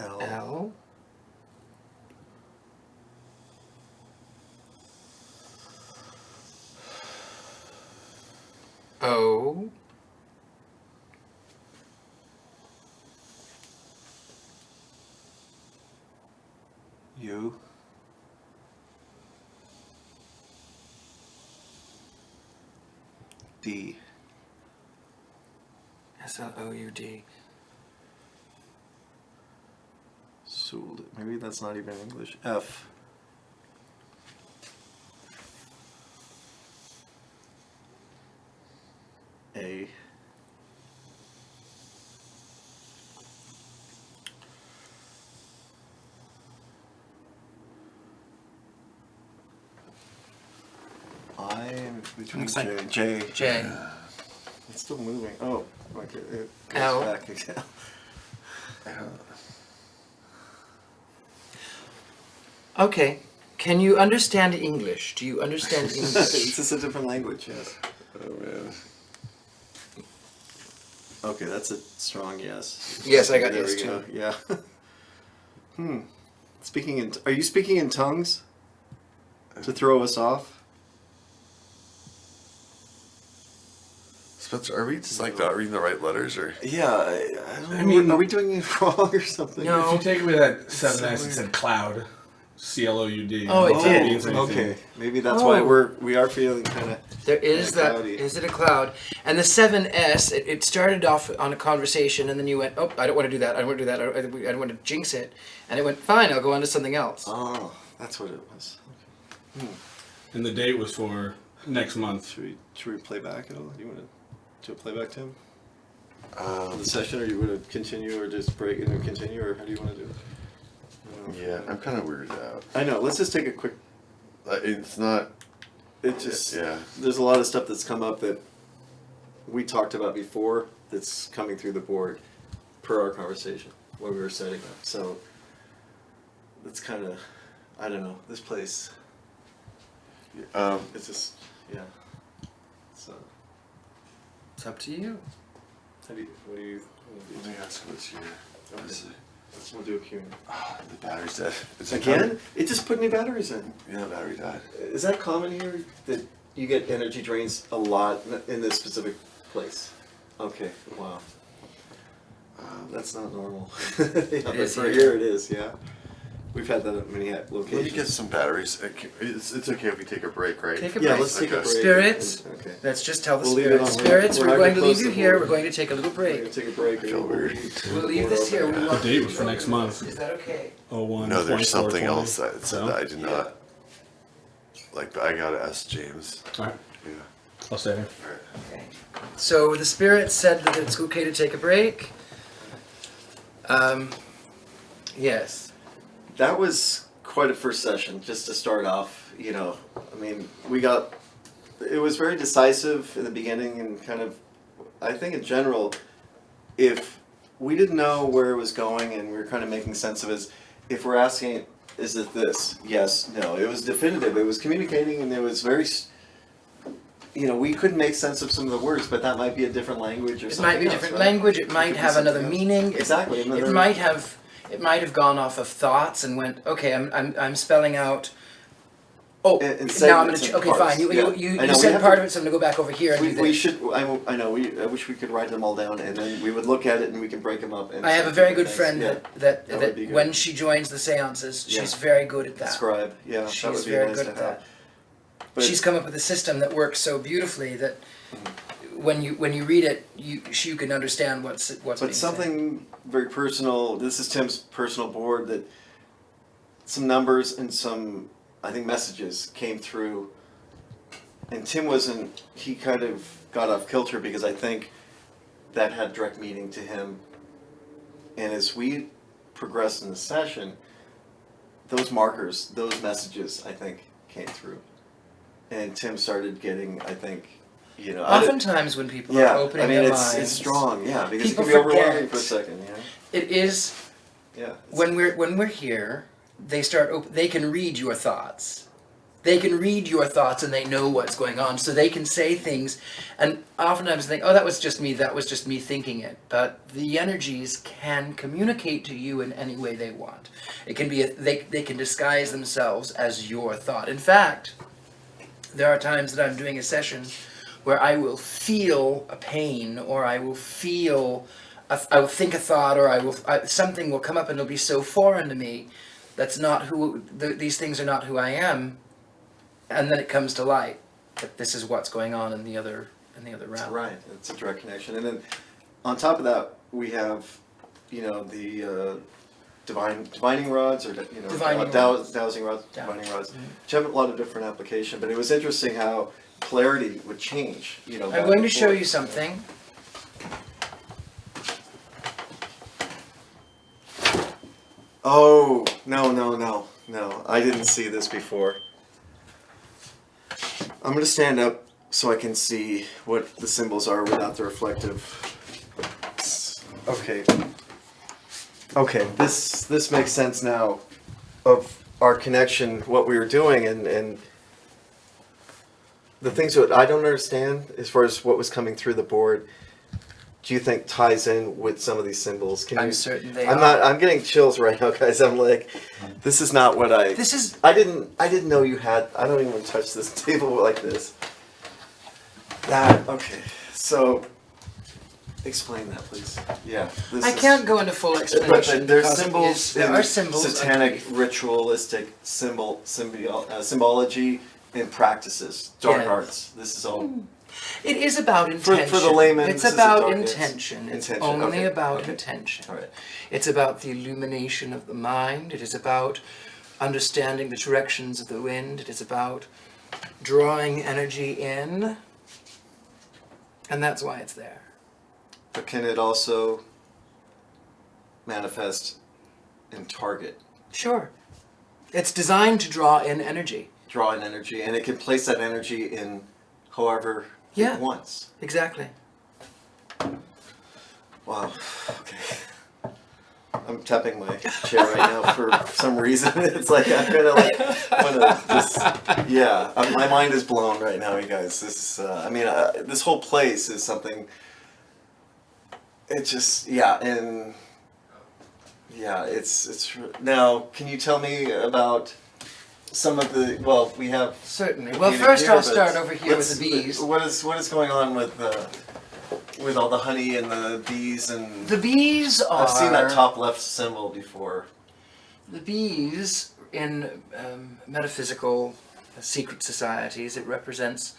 Speaker 3: L.
Speaker 2: L. O.
Speaker 3: U. D.
Speaker 2: SLOUD.
Speaker 3: Sold. Maybe that's not even English. F. A. I am between
Speaker 2: Looks
Speaker 3: J.
Speaker 2: like
Speaker 3: J.
Speaker 2: J.
Speaker 3: It's still moving. Oh, okay. It goes
Speaker 2: L.
Speaker 3: back again.
Speaker 2: Okay. Can you understand English? Do you understand English?
Speaker 3: It's just a different language, yes.
Speaker 1: Oh man.
Speaker 3: Okay, that's a strong yes.
Speaker 2: Yes, I got
Speaker 3: There
Speaker 2: yes
Speaker 3: we go.
Speaker 2: too.
Speaker 3: Yeah. Speaking in. Are you speaking in tongues? To throw us off?
Speaker 1: Spencer, are we just like not reading the right letters or?
Speaker 3: Yeah, I don't know.
Speaker 4: I mean-
Speaker 3: are we doing it wrong or something?
Speaker 2: No.
Speaker 4: If you take away that 7S,
Speaker 3: so
Speaker 4: it said cloud. CLOUD.
Speaker 2: Oh, it did.
Speaker 4: Means anything.
Speaker 3: Okay, maybe that's why
Speaker 2: Oh.
Speaker 3: we are feeling kind of.
Speaker 2: There is
Speaker 3: Yeah,
Speaker 2: that.
Speaker 3: cloudy.
Speaker 2: Is it a cloud? And the 7S, it started off on a conversation, and then you went, oh, I don't want to do that. I don't want to do that. I don't want to jinx it. And it went, fine, I'll go on to something else.
Speaker 3: Oh, that's what it was. Okay.
Speaker 4: And the date was for next month.
Speaker 3: Should we play back at all? Do you want to do a playback, Tim?
Speaker 1: Um,
Speaker 3: The session, or you want to continue, or just break and then continue, or how do you want to do it? I don't know if-
Speaker 1: yeah, I'm kind of weirded out.
Speaker 3: I know. Let's just take a quick.
Speaker 1: It's not.
Speaker 3: It just.
Speaker 1: Yeah.
Speaker 3: There's a lot of stuff that's come up that we talked about before that's coming through the board per our conversation when we were setting up. So it's kind of, I don't know, this place,
Speaker 1: Um,
Speaker 3: it's just, yeah. So
Speaker 2: It's up to you.
Speaker 3: What do you
Speaker 1: Let me ask what's here. What is it?
Speaker 3: We'll do a Q&A.
Speaker 1: The battery's dead. It's
Speaker 3: Again? It just put new batteries in.
Speaker 1: Yeah, battery died.
Speaker 3: Is that common here, that you get energy drains a lot in this specific place? Okay, wow. That's not normal. Yeah, but
Speaker 2: is
Speaker 3: for
Speaker 2: here.
Speaker 3: here it is, yeah. We've had that at many locations.
Speaker 1: Let me get some batteries. It's okay if we take a break, right?
Speaker 2: Take a
Speaker 3: Yeah,
Speaker 2: break.
Speaker 3: let's take a
Speaker 1: Okay.
Speaker 3: break.
Speaker 2: Spirits.
Speaker 3: Okay.
Speaker 2: Let's just tell the
Speaker 3: We'll leave it
Speaker 2: spirits.
Speaker 3: on.
Speaker 2: Spirits,
Speaker 3: We're
Speaker 2: we're
Speaker 3: not
Speaker 2: going
Speaker 3: gonna
Speaker 2: to leave
Speaker 3: close
Speaker 2: you
Speaker 3: the
Speaker 2: here.
Speaker 3: board.
Speaker 2: We're going to take a little
Speaker 3: We're gonna
Speaker 2: break.
Speaker 3: take a break.
Speaker 1: I feel weird.
Speaker 2: We'll leave this here. We
Speaker 4: The
Speaker 2: want
Speaker 4: date was for next month.
Speaker 2: Is that okay?
Speaker 4: 01,
Speaker 1: No, there's
Speaker 4: 24,
Speaker 1: something
Speaker 4: 20.
Speaker 1: else that said
Speaker 4: No?
Speaker 1: that I did not. Like, I gotta ask James.
Speaker 4: Alright,
Speaker 1: Yeah.
Speaker 4: I'll stay here.
Speaker 1: Alright.
Speaker 2: Okay. So the spirits said that it's okay to take a break. Yes.
Speaker 3: That was quite a first session, just to start off, you know. I mean, it was very decisive in the beginning and kind of, I think in general, if we didn't know where it was going and we were kind of making sense of it, if we're asking, is it this? Yes, no. It was definitive. It was communicating and it was very, you know, we couldn't make sense of some of the words, but that might be a different language or
Speaker 2: It
Speaker 3: something
Speaker 2: might be a
Speaker 3: else,
Speaker 2: different
Speaker 3: right?
Speaker 2: language. It might
Speaker 3: could be
Speaker 2: have another
Speaker 3: something else.
Speaker 2: meaning.
Speaker 3: Exactly.
Speaker 2: It
Speaker 3: another-
Speaker 2: might have. It might have gone off of thoughts and went. Okay, I'm spelling out. Oh,
Speaker 3: And
Speaker 2: now I'm
Speaker 3: segments
Speaker 2: gonna.
Speaker 3: and
Speaker 2: Okay,
Speaker 3: parts,
Speaker 2: fine. You
Speaker 3: yeah. I
Speaker 2: you
Speaker 3: know, we
Speaker 2: said
Speaker 3: have
Speaker 2: part
Speaker 3: to-
Speaker 2: of it, so I'm gonna go back over here and do this.
Speaker 3: We should. I know. I wish we could write them all down, and then we would look at it, and we can break them up. And
Speaker 2: I have a
Speaker 3: say
Speaker 2: very
Speaker 3: different
Speaker 2: good
Speaker 3: things.
Speaker 2: friend
Speaker 3: Yeah.
Speaker 2: that
Speaker 3: That would be good.
Speaker 2: when she joins the seances,
Speaker 3: Yeah.
Speaker 2: she's very good at that.
Speaker 3: Scribe. Yeah, that
Speaker 2: She's
Speaker 3: would be
Speaker 2: very
Speaker 3: nice
Speaker 2: good
Speaker 3: to
Speaker 2: at
Speaker 3: have.
Speaker 2: that.
Speaker 3: But
Speaker 2: She's come up with a system that works so beautifully that when you read it, you can understand what's being
Speaker 3: but something very personal. This is Tim's personal board. That some numbers and some, I think, messages came through. And Tim wasn't. He kind of got off kilter because I think that had direct meaning to him. And as we progressed in the session, those markers, those messages, I think, came through. And Tim started getting, I think, you know,
Speaker 2: Oftentimes when people
Speaker 3: yeah,
Speaker 2: are opening
Speaker 3: I mean,
Speaker 2: their
Speaker 3: it's
Speaker 2: minds,
Speaker 3: strong, yeah, because
Speaker 2: people
Speaker 3: it can be overwhelming
Speaker 2: forget.
Speaker 3: for a second, you know.
Speaker 2: it is
Speaker 3: Yeah.
Speaker 2: when we're here, they they can read your thoughts. They can read your thoughts and they know what's going on, so they can say things, and oftentimes they think, "Oh, that was just me thinking it." But the energies can communicate to you in any way they want. It can be they can disguise themselves as your thought. In fact, there are times that I'm doing a session where I will feel a pain, or I will feel, I will think a thought, or something will come up and it'll be so foreign to me. That's not who these things are not who I am. And then it comes to light that this is what's going on in the other realm.
Speaker 3: Right, it's a direct connection. And then on top of that, we have, you know, the divining rods, or, you know,
Speaker 2: Divining rods.
Speaker 3: dowsing rods,
Speaker 2: Yeah.
Speaker 3: divining rods, which have a lot of different application. But it was interesting how clarity would change, you know.
Speaker 2: I'm
Speaker 3: back
Speaker 2: going to
Speaker 3: and
Speaker 2: show
Speaker 3: forth.
Speaker 2: you something.
Speaker 3: Oh, no, I didn't see this before. I'm gonna stand up so I can see what the symbols are without the reflective. Okay. Okay, this makes sense now of our connection, what we were doing, and the things that I don't understand as far as what was coming through the board. Do you think ties in with some of these symbols? Can
Speaker 2: I'm
Speaker 3: you,
Speaker 2: certain they
Speaker 3: I'm
Speaker 2: are.
Speaker 3: not. I'm getting chills right now, guys. I'm like, this is not what I.
Speaker 2: This is
Speaker 3: I didn't know you had. I don't even touch this table like this. That okay. So, explain that, please. Yeah. This
Speaker 2: I
Speaker 3: is-
Speaker 2: can't go into full explanation.
Speaker 3: There's
Speaker 2: because it
Speaker 3: symbols.
Speaker 2: is- there
Speaker 3: in
Speaker 2: are symbols.
Speaker 3: Satanic, ritualistic symbology and practices. Dark
Speaker 2: Yeah.
Speaker 3: arts. This is all.
Speaker 2: It is about intention.
Speaker 3: For the layman,
Speaker 2: it's
Speaker 3: this is
Speaker 2: about
Speaker 3: a dark- yes.
Speaker 2: intention. It's
Speaker 3: Intention,
Speaker 2: only
Speaker 3: okay,
Speaker 2: about
Speaker 3: okay.
Speaker 2: intention.
Speaker 3: All right.
Speaker 2: It's about the illumination of the mind. It is about understanding the directions of the wind. It is about drawing energy in, and that's why it's there.
Speaker 3: But can it also manifest and target,
Speaker 2: Sure. It's designed to draw in energy.
Speaker 3: draw in energy, and it can place that energy in however
Speaker 2: Yeah.
Speaker 3: it wants?
Speaker 2: Exactly.
Speaker 3: Wow. Okay. I'm tapping my chair right now for some reason. It's like I'm gonna like wanna just my mind is blown right now, you guys. This is this whole place is something. It just it's now. Can you tell me about some of the we have
Speaker 2: Certainly. Well,
Speaker 3: Peter
Speaker 2: first
Speaker 3: here,
Speaker 2: I'll
Speaker 3: but
Speaker 2: start over here with
Speaker 3: let's-
Speaker 2: the bees.
Speaker 3: What is going on with all the honey and the bees and
Speaker 2: The bees are.
Speaker 3: I've seen that top left symbol before.
Speaker 2: The bees in metaphysical secret societies, it represents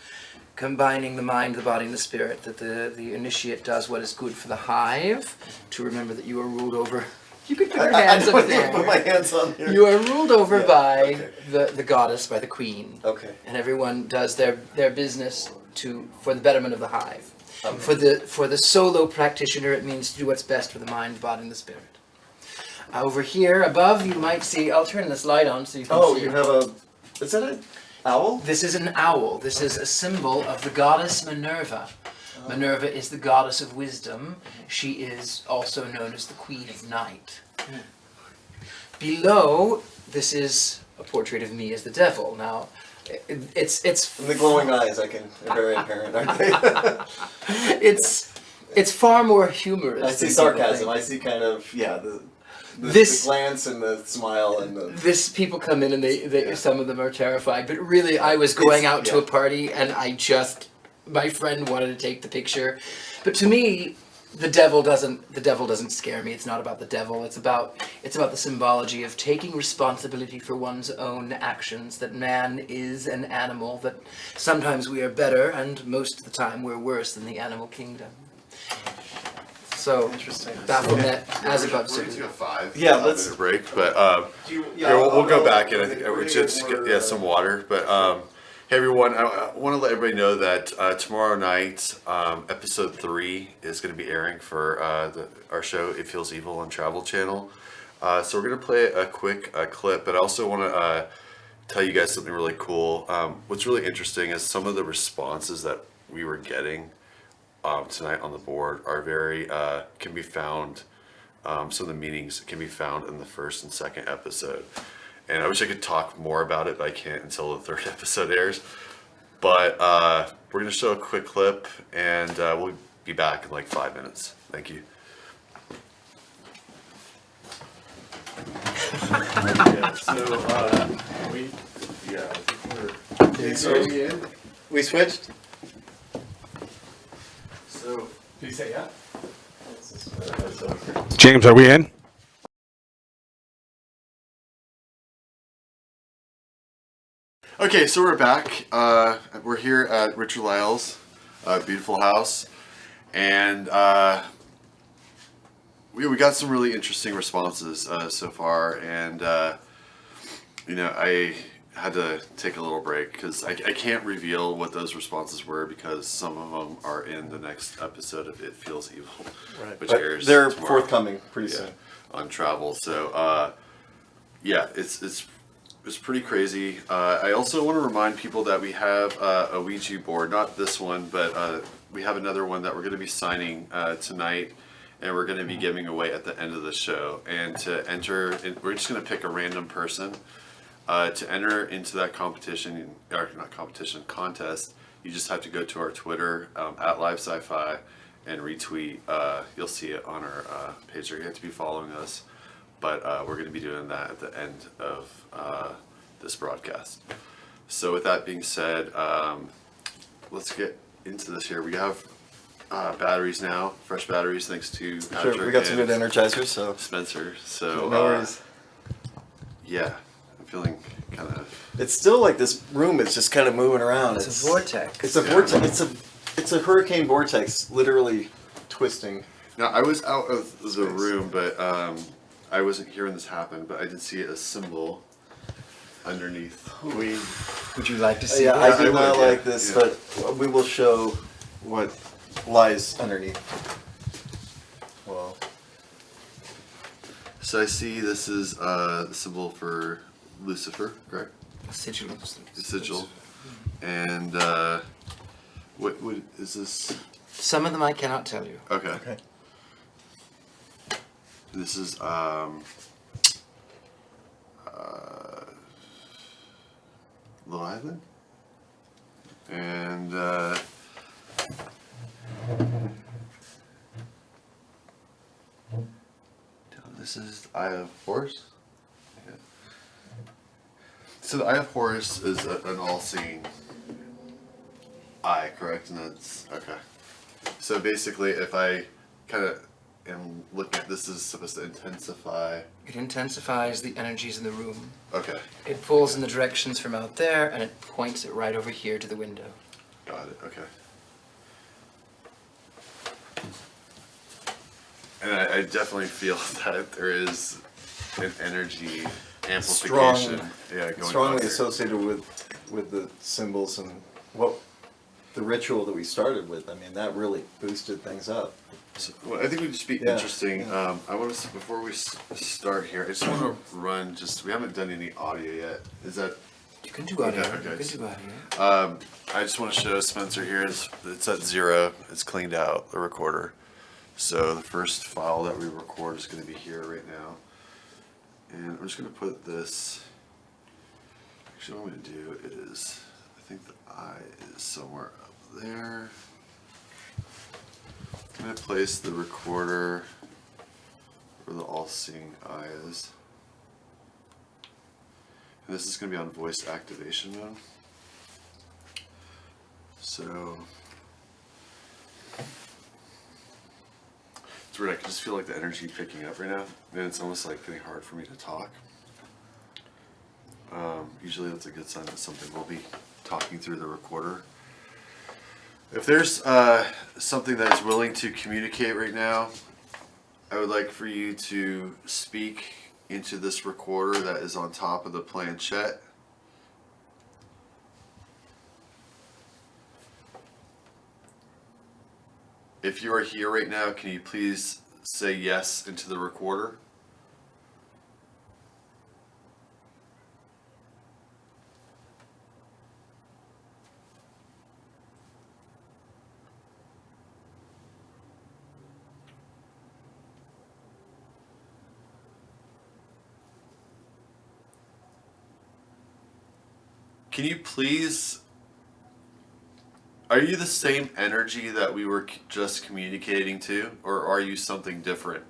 Speaker 2: combining the mind, the body, and the spirit. That the initiate does what is good for the hive. To remember that you are ruled over. You can put your hands
Speaker 3: I
Speaker 2: up
Speaker 3: don't
Speaker 2: there.
Speaker 3: put my hands on here.
Speaker 2: You are ruled over
Speaker 3: Yeah,
Speaker 2: by
Speaker 3: okay.
Speaker 2: the goddess, by the queen.
Speaker 3: Okay.
Speaker 2: And everyone does their business for the betterment of the hive.
Speaker 3: Okay.
Speaker 2: For the solo practitioner, it means to do what's best for the mind, the body, and the spirit. Over here, above, you might see. I'll turn this light on so you can see.
Speaker 3: Oh, you have a. Is that an owl?
Speaker 2: This is an owl. This is a symbol of the goddess Minerva. Minerva is the goddess of wisdom. She is also known as the Queen of Night. Below, this is a portrait of me as the devil. Now, it's
Speaker 3: And the glowing eyes, are very apparent, aren't they?
Speaker 2: it's far more humorous.
Speaker 3: I see
Speaker 2: than people
Speaker 3: sarcasm.
Speaker 2: think.
Speaker 3: I see kind of the
Speaker 2: This-
Speaker 3: glance and the smile and the.
Speaker 2: This people come in and they
Speaker 3: Yeah.
Speaker 2: some of them are terrified, but really I was going out to
Speaker 3: yeah.
Speaker 2: a party and my friend wanted to take the picture, but to me the devil doesn't scare me. It's not about the devil. It's about the symbology of taking responsibility for one's own actions. That man is an animal. That sometimes we are better, and most of the time we're worse than the animal kingdom. So
Speaker 3: Interesting.
Speaker 2: Baphomet, as above, so
Speaker 1: We're going to
Speaker 2: below.
Speaker 1: take a 5
Speaker 3: Yeah, let's-
Speaker 1: minute break, but we'll go back and I think we just get some water. But hey everyone, I want to let everybody know that tomorrow night, episode 3 is going to be airing for our show It Feels Evil on Travel Channel. So we're going to play a quick clip, but I also want to tell you guys something really cool. What's really interesting is some of the responses that we were getting tonight on the board are very can be found. Some of the meanings can be found in the first and second episode. And I wish I could talk more about it, but I can't until the third episode airs. But we're going to show a quick clip, and we'll be back in like 5 minutes. Thank you.
Speaker 3: We switched.
Speaker 1: So,
Speaker 4: Did you say yeah?
Speaker 5: James, are we in?
Speaker 1: okay, so we're back. We're here at Richard Lyle's beautiful house, and we got some really interesting responses so far, and I had to take a little break because I can't reveal what those responses were because some of them are in the next episode of It Feels Evil, which
Speaker 3: But
Speaker 1: airs
Speaker 3: they're
Speaker 1: tomorrow.
Speaker 3: forthcoming pretty soon.
Speaker 1: On travel. So it's pretty crazy. I also want to remind people that we have a Ouija board, not this one, but we have another one that we're going to be signing tonight, and we're going to be giving away at the end of the show. And to enter, we're just going to pick a random person to enter into that competition, or not competition, contest. You just have to go to our Twitter at LiveSci-Fi and retweet. You'll see it on our page there. You have to be following us, but we're going to be doing that at the end of this broadcast. So with that being said, let's get into this here. We have batteries now, fresh batteries, thanks to
Speaker 3: Sure,
Speaker 1: Patrick
Speaker 3: we got some
Speaker 1: and
Speaker 3: good energizers, so
Speaker 1: Spencer. So
Speaker 3: no worries.
Speaker 1: yeah, I'm feeling kind of.
Speaker 3: It's still like this room is just kind of moving around.
Speaker 2: It's a vortex.
Speaker 3: It's a vortex. It's a hurricane vortex, literally twisting.
Speaker 1: Now I was out of the room, but I wasn't hearing this happen. But I did see a symbol underneath.
Speaker 2: Would you like to see
Speaker 3: Yeah,
Speaker 2: it?
Speaker 3: I do
Speaker 1: would,
Speaker 3: not
Speaker 1: yeah,
Speaker 3: like this,
Speaker 1: yeah.
Speaker 3: but we will show what lies underneath. Well,
Speaker 1: So I see this is the symbol for Lucifer, correct?
Speaker 2: Sigil.
Speaker 1: The sigil. And what is this?
Speaker 2: Some of them I cannot tell you.
Speaker 1: Okay.
Speaker 3: okay.
Speaker 1: This is Little Island, and this is Eye of Horus. Yeah. So the Eye of Horus is an all-seeing eye, correct? And that's okay. So basically, if I kind of am looking at this, is supposed to intensify.
Speaker 2: It intensifies the energies in the room.
Speaker 1: Okay,
Speaker 2: It pulls in the directions from out there, and it points it right over here to the window.
Speaker 1: got it. Okay. And I definitely feel that there is an energy amplification. Yeah, going on
Speaker 3: strongly
Speaker 1: there.
Speaker 3: associated with the symbols and what the ritual that we started with. I mean, that really boosted things up.
Speaker 1: So, well, I think it would just be
Speaker 3: Yeah,
Speaker 1: interesting.
Speaker 3: yeah.
Speaker 1: I want to, before we start here, I just want to run. We haven't done any audio yet. Is that?
Speaker 2: You can do audio.
Speaker 1: Okay, okay.
Speaker 2: You can do audio.
Speaker 1: I just want to show Spencer here. It's at 0. It's cleaned out the recorder. So the first file that we record is going to be here right now. And I'm just going to put this. Actually, what I'm going to do is, I think the eye is somewhere up there. I'm going to place the recorder where the all-seeing eye is. And this is going to be on voice activation mode. So it's weird, I can just feel like the energy picking up right now, and it's almost like getting hard for me to talk. Usually that's a good sign that something will be talking through the recorder. If there's something that is willing to communicate right now, I would like for you to speak into this recorder that is on top of the planchette. If you are here right now, can you please say yes into the recorder? Can you please, are you the same energy that we were just communicating to, or are you something different?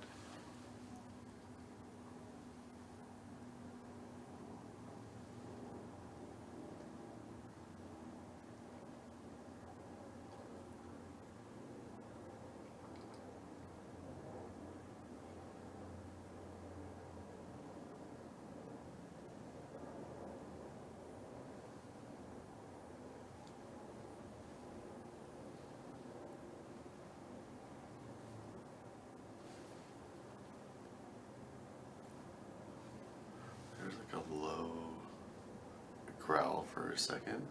Speaker 1: There's like a low growl for a second.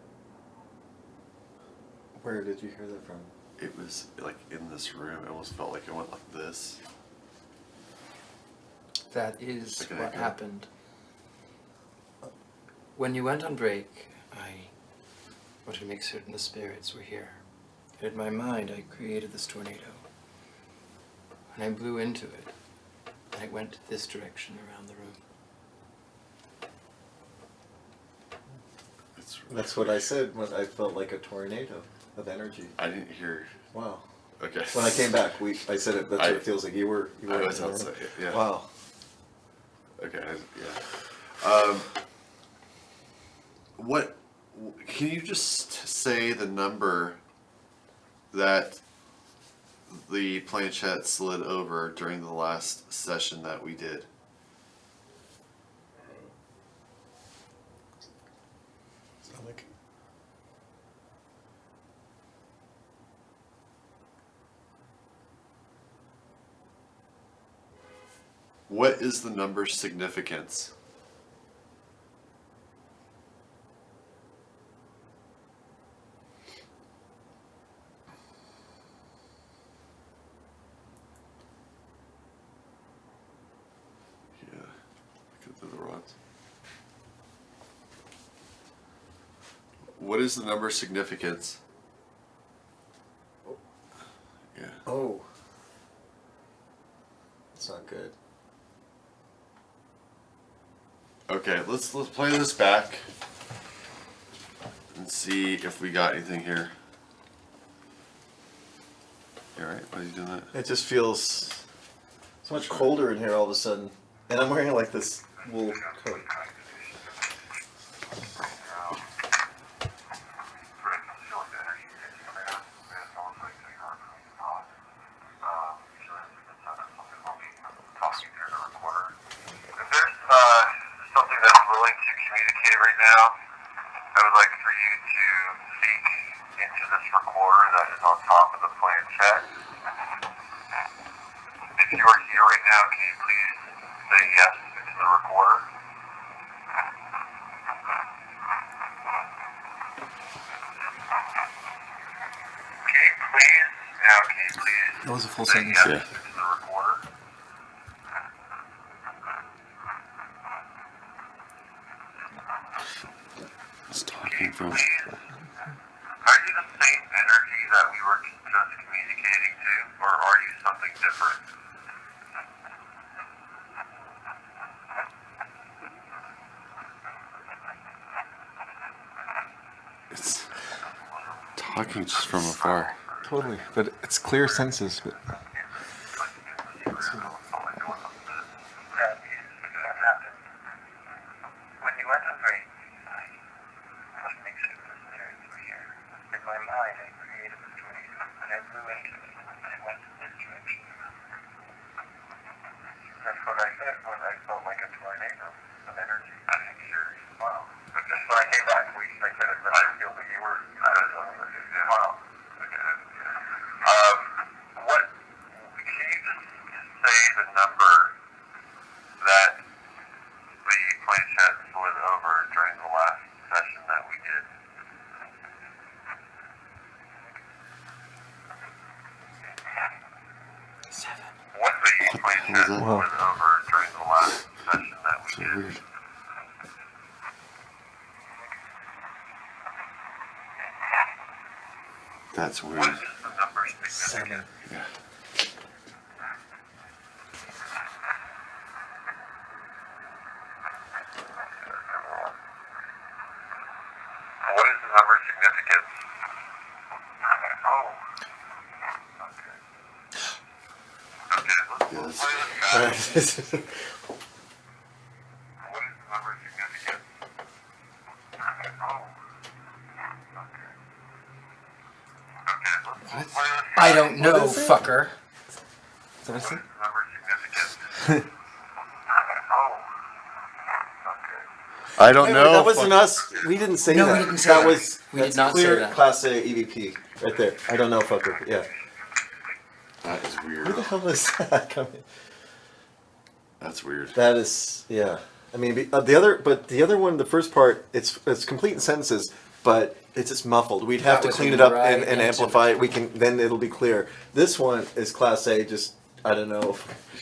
Speaker 3: Where did you hear that from?
Speaker 1: It was like in this room. It almost felt like it went like this.
Speaker 2: That is
Speaker 1: Okay,
Speaker 2: what
Speaker 1: good.
Speaker 2: happened. When you went on break, I wanted to make certain the spirits were here. And in my mind, I created this tornado. And I blew into it. And it went this direction around the room.
Speaker 3: That's what I said when I felt like a tornado of energy.
Speaker 1: I didn't hear.
Speaker 3: Wow.
Speaker 1: Okay.
Speaker 3: When I came back, I said it. That's what
Speaker 1: I-
Speaker 3: it feels like. You were
Speaker 1: I
Speaker 3: in
Speaker 1: was
Speaker 3: the room.
Speaker 1: outside. Yeah.
Speaker 3: Wow.
Speaker 1: Okay. Yeah. What? Can you just say the number that the planchette slid over during the last session that we did? What is the number's significance? Yeah, look at the rods. What is the number's significance? Yeah.
Speaker 3: Oh. That's not good.
Speaker 1: Okay, let's play this back and see if we got anything here. You alright? Why are you doing that?
Speaker 3: It just feels so much colder in here all of a sudden. And I'm wearing like this wool coat.
Speaker 5: If you are here right now, can you please say yes into the recorder? Can you please
Speaker 3: That was a full
Speaker 5: say
Speaker 3: sentence.
Speaker 5: yes
Speaker 1: Yeah.
Speaker 5: into the recorder?
Speaker 1: It's talking from.
Speaker 5: Are you the same energy that we were just communicating to, or are you something different?
Speaker 1: It's talking just from afar.
Speaker 3: Totally. But it's clear senses. But
Speaker 5: When you went over it, what makes it necessary to hear? In my mind, I created a story, and I grew into it, and I went in this direction. That's what I said when I felt like a tornado of energy. I'm curious. Wow. But just when I came back, I said it, but I feel that you were kind of wow. What, can you just say the number that the planchette slid over during the last session that we did? What the planchette slid
Speaker 1: Wow.
Speaker 5: over during the last session that we
Speaker 1: So
Speaker 5: did?
Speaker 1: weird. That's
Speaker 5: What
Speaker 1: weird.
Speaker 5: is the number significant?
Speaker 1: Yeah.
Speaker 5: What is the number significant? Oh. Okay. Okay, let's play this back. What is the number significant? Oh. Okay. Okay, let's play this back.
Speaker 2: I don't know,
Speaker 3: What is it?
Speaker 2: fucker.
Speaker 3: Is that what I
Speaker 5: What
Speaker 3: said?
Speaker 5: is the number significant? Oh. Okay.
Speaker 1: I don't
Speaker 3: Wait,
Speaker 1: know.
Speaker 3: that wasn't us. We didn't say
Speaker 2: No,
Speaker 3: that.
Speaker 2: we didn't say
Speaker 3: that
Speaker 2: that.
Speaker 3: was
Speaker 2: We did
Speaker 3: that's
Speaker 2: not say
Speaker 3: clear
Speaker 2: that.
Speaker 3: Class A EVP right there. I don't know, fucker. Yeah.
Speaker 1: That is weird.
Speaker 3: Where the hell is that coming?
Speaker 1: That's weird.
Speaker 3: That is, yeah. I mean, the other one, the first part, it's complete in sentences, but it's just muffled. We'd have
Speaker 2: That
Speaker 3: to
Speaker 2: was
Speaker 3: clean
Speaker 2: the
Speaker 3: it up
Speaker 2: right
Speaker 3: and
Speaker 2: answer.
Speaker 3: amplify it. Then it'll be clear. This one is Class A. Just I don't know.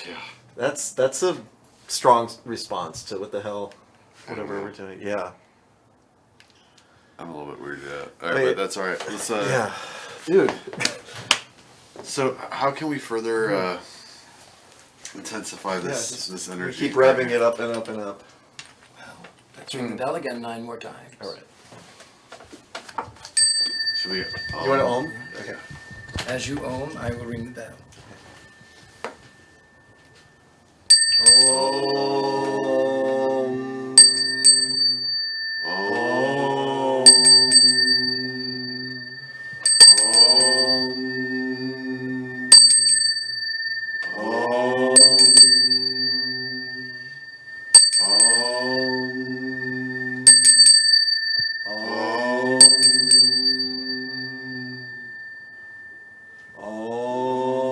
Speaker 1: Yeah.
Speaker 3: That's a strong response to what the hell, whatever we're doing. Yeah.
Speaker 1: I'm a little bit weirded out. All right,
Speaker 3: Wait.
Speaker 1: but that's all right. Let's.
Speaker 3: Yeah, dude.
Speaker 1: So, how can we further intensify this
Speaker 3: just-
Speaker 1: this
Speaker 3: We
Speaker 1: energy?
Speaker 3: keep revving it up and up and up.
Speaker 2: Let's ring the bell again 9 more times.
Speaker 3: All right.
Speaker 1: Should we?
Speaker 3: You want to ohm? Okay.
Speaker 2: As you ohm, I will ring the bell.
Speaker 3: Om.
Speaker 1: Oh.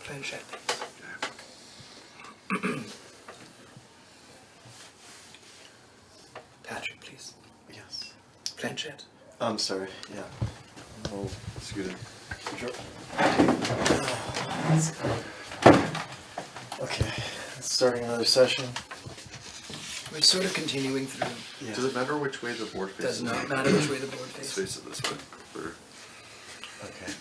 Speaker 2: Planchette. Patrick, please.
Speaker 3: Yes. I'm sorry. Yeah. Oh,
Speaker 1: Scooter.
Speaker 3: okay. Starting another session.
Speaker 2: We're sort of continuing through.
Speaker 3: Yeah.
Speaker 1: Does it matter which way the board faces?
Speaker 2: Does not matter which way the board
Speaker 1: Let's
Speaker 2: faces.
Speaker 1: face it this way. Or-
Speaker 3: Okay.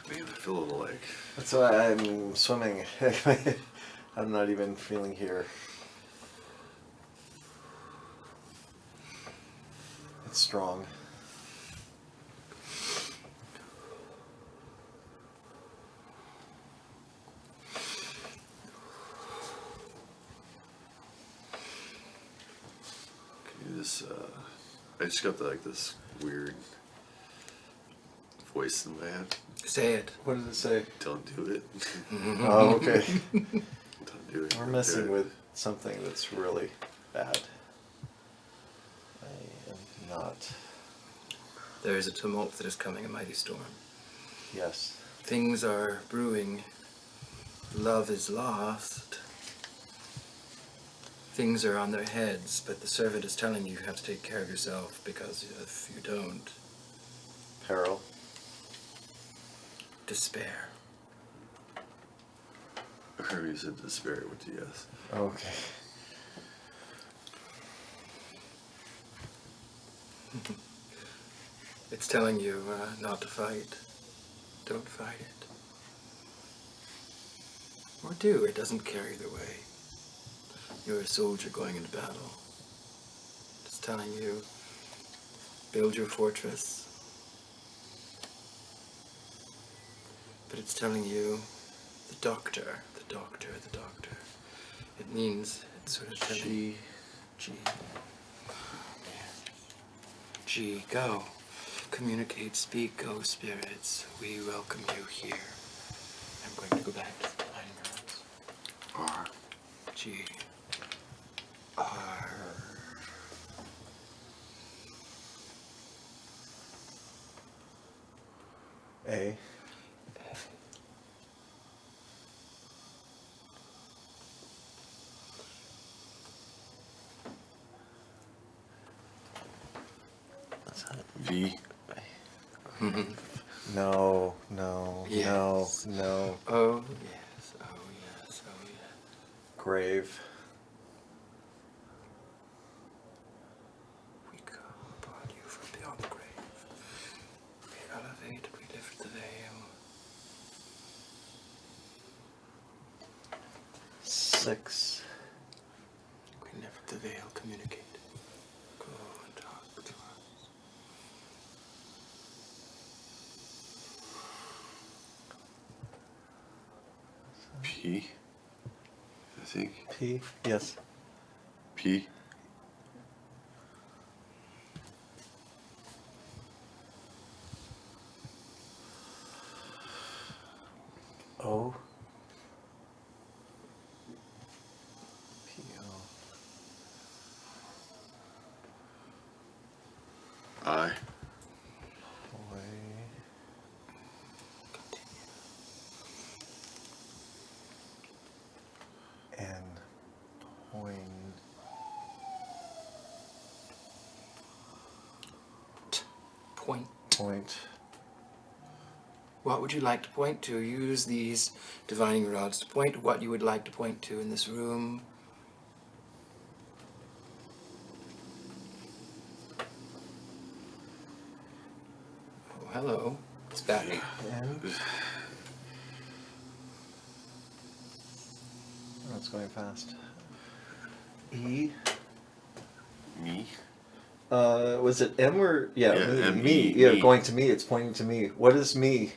Speaker 1: Man, I feel a little like
Speaker 3: That's why I'm swimming. I'm not even feeling here. It's strong.
Speaker 1: can you just I just got this weird voice in my head.
Speaker 2: Say it.
Speaker 3: What does it say?
Speaker 1: Don't do it.
Speaker 3: Oh, okay.
Speaker 1: Don't do it.
Speaker 3: We're
Speaker 1: Don't
Speaker 3: messing
Speaker 1: do it.
Speaker 3: with something that's really bad. I am not.
Speaker 2: There is a tumult that is coming, a mighty storm.
Speaker 3: Yes.
Speaker 2: Things are brewing. Love is lost. Things are on their heads, but the servant is telling you have to take care of yourself, because if you don't,
Speaker 3: Peril.
Speaker 2: despair.
Speaker 1: I heard you said despair with yes.
Speaker 3: Okay.
Speaker 2: It's telling you not to fight. Don't fight it. Or do. It doesn't care either way. You're a soldier going into battle. It's telling you, build your fortress. But it's telling you, the doctor. It means, it's sort of telling you, G, go. Communicate, speak, go, spirits. We welcome you here. I'm going to go back to the divining rods.
Speaker 1: R.
Speaker 2: G. R.
Speaker 3: A.
Speaker 1: V.
Speaker 3: No, no,
Speaker 2: Yes.
Speaker 3: no, no.
Speaker 2: Oh, yes, oh, yes, oh, yes.
Speaker 3: Grave.
Speaker 2: We come upon you from beyond the grave. We elevate, we lift the veil.
Speaker 3: 6.
Speaker 2: We lift the veil, communicate. Go and talk to us.
Speaker 1: P. I think.
Speaker 3: P. Yes.
Speaker 1: P.
Speaker 3: O. P. O.
Speaker 1: I.
Speaker 3: Away. N. Point.
Speaker 2: Point.
Speaker 3: Point.
Speaker 2: What would you like to point to? Use these divining rods to point to what you would like to point to in this room. Oh, hello. It's back.
Speaker 3: N. Oh, it's going fast. E.
Speaker 1: Me.
Speaker 3: Was it M or yeah,
Speaker 1: Yeah,
Speaker 3: me?
Speaker 1: M,
Speaker 3: Me.
Speaker 1: E,
Speaker 3: Yeah,
Speaker 1: me.
Speaker 3: going to me. It's pointing to me. What is me?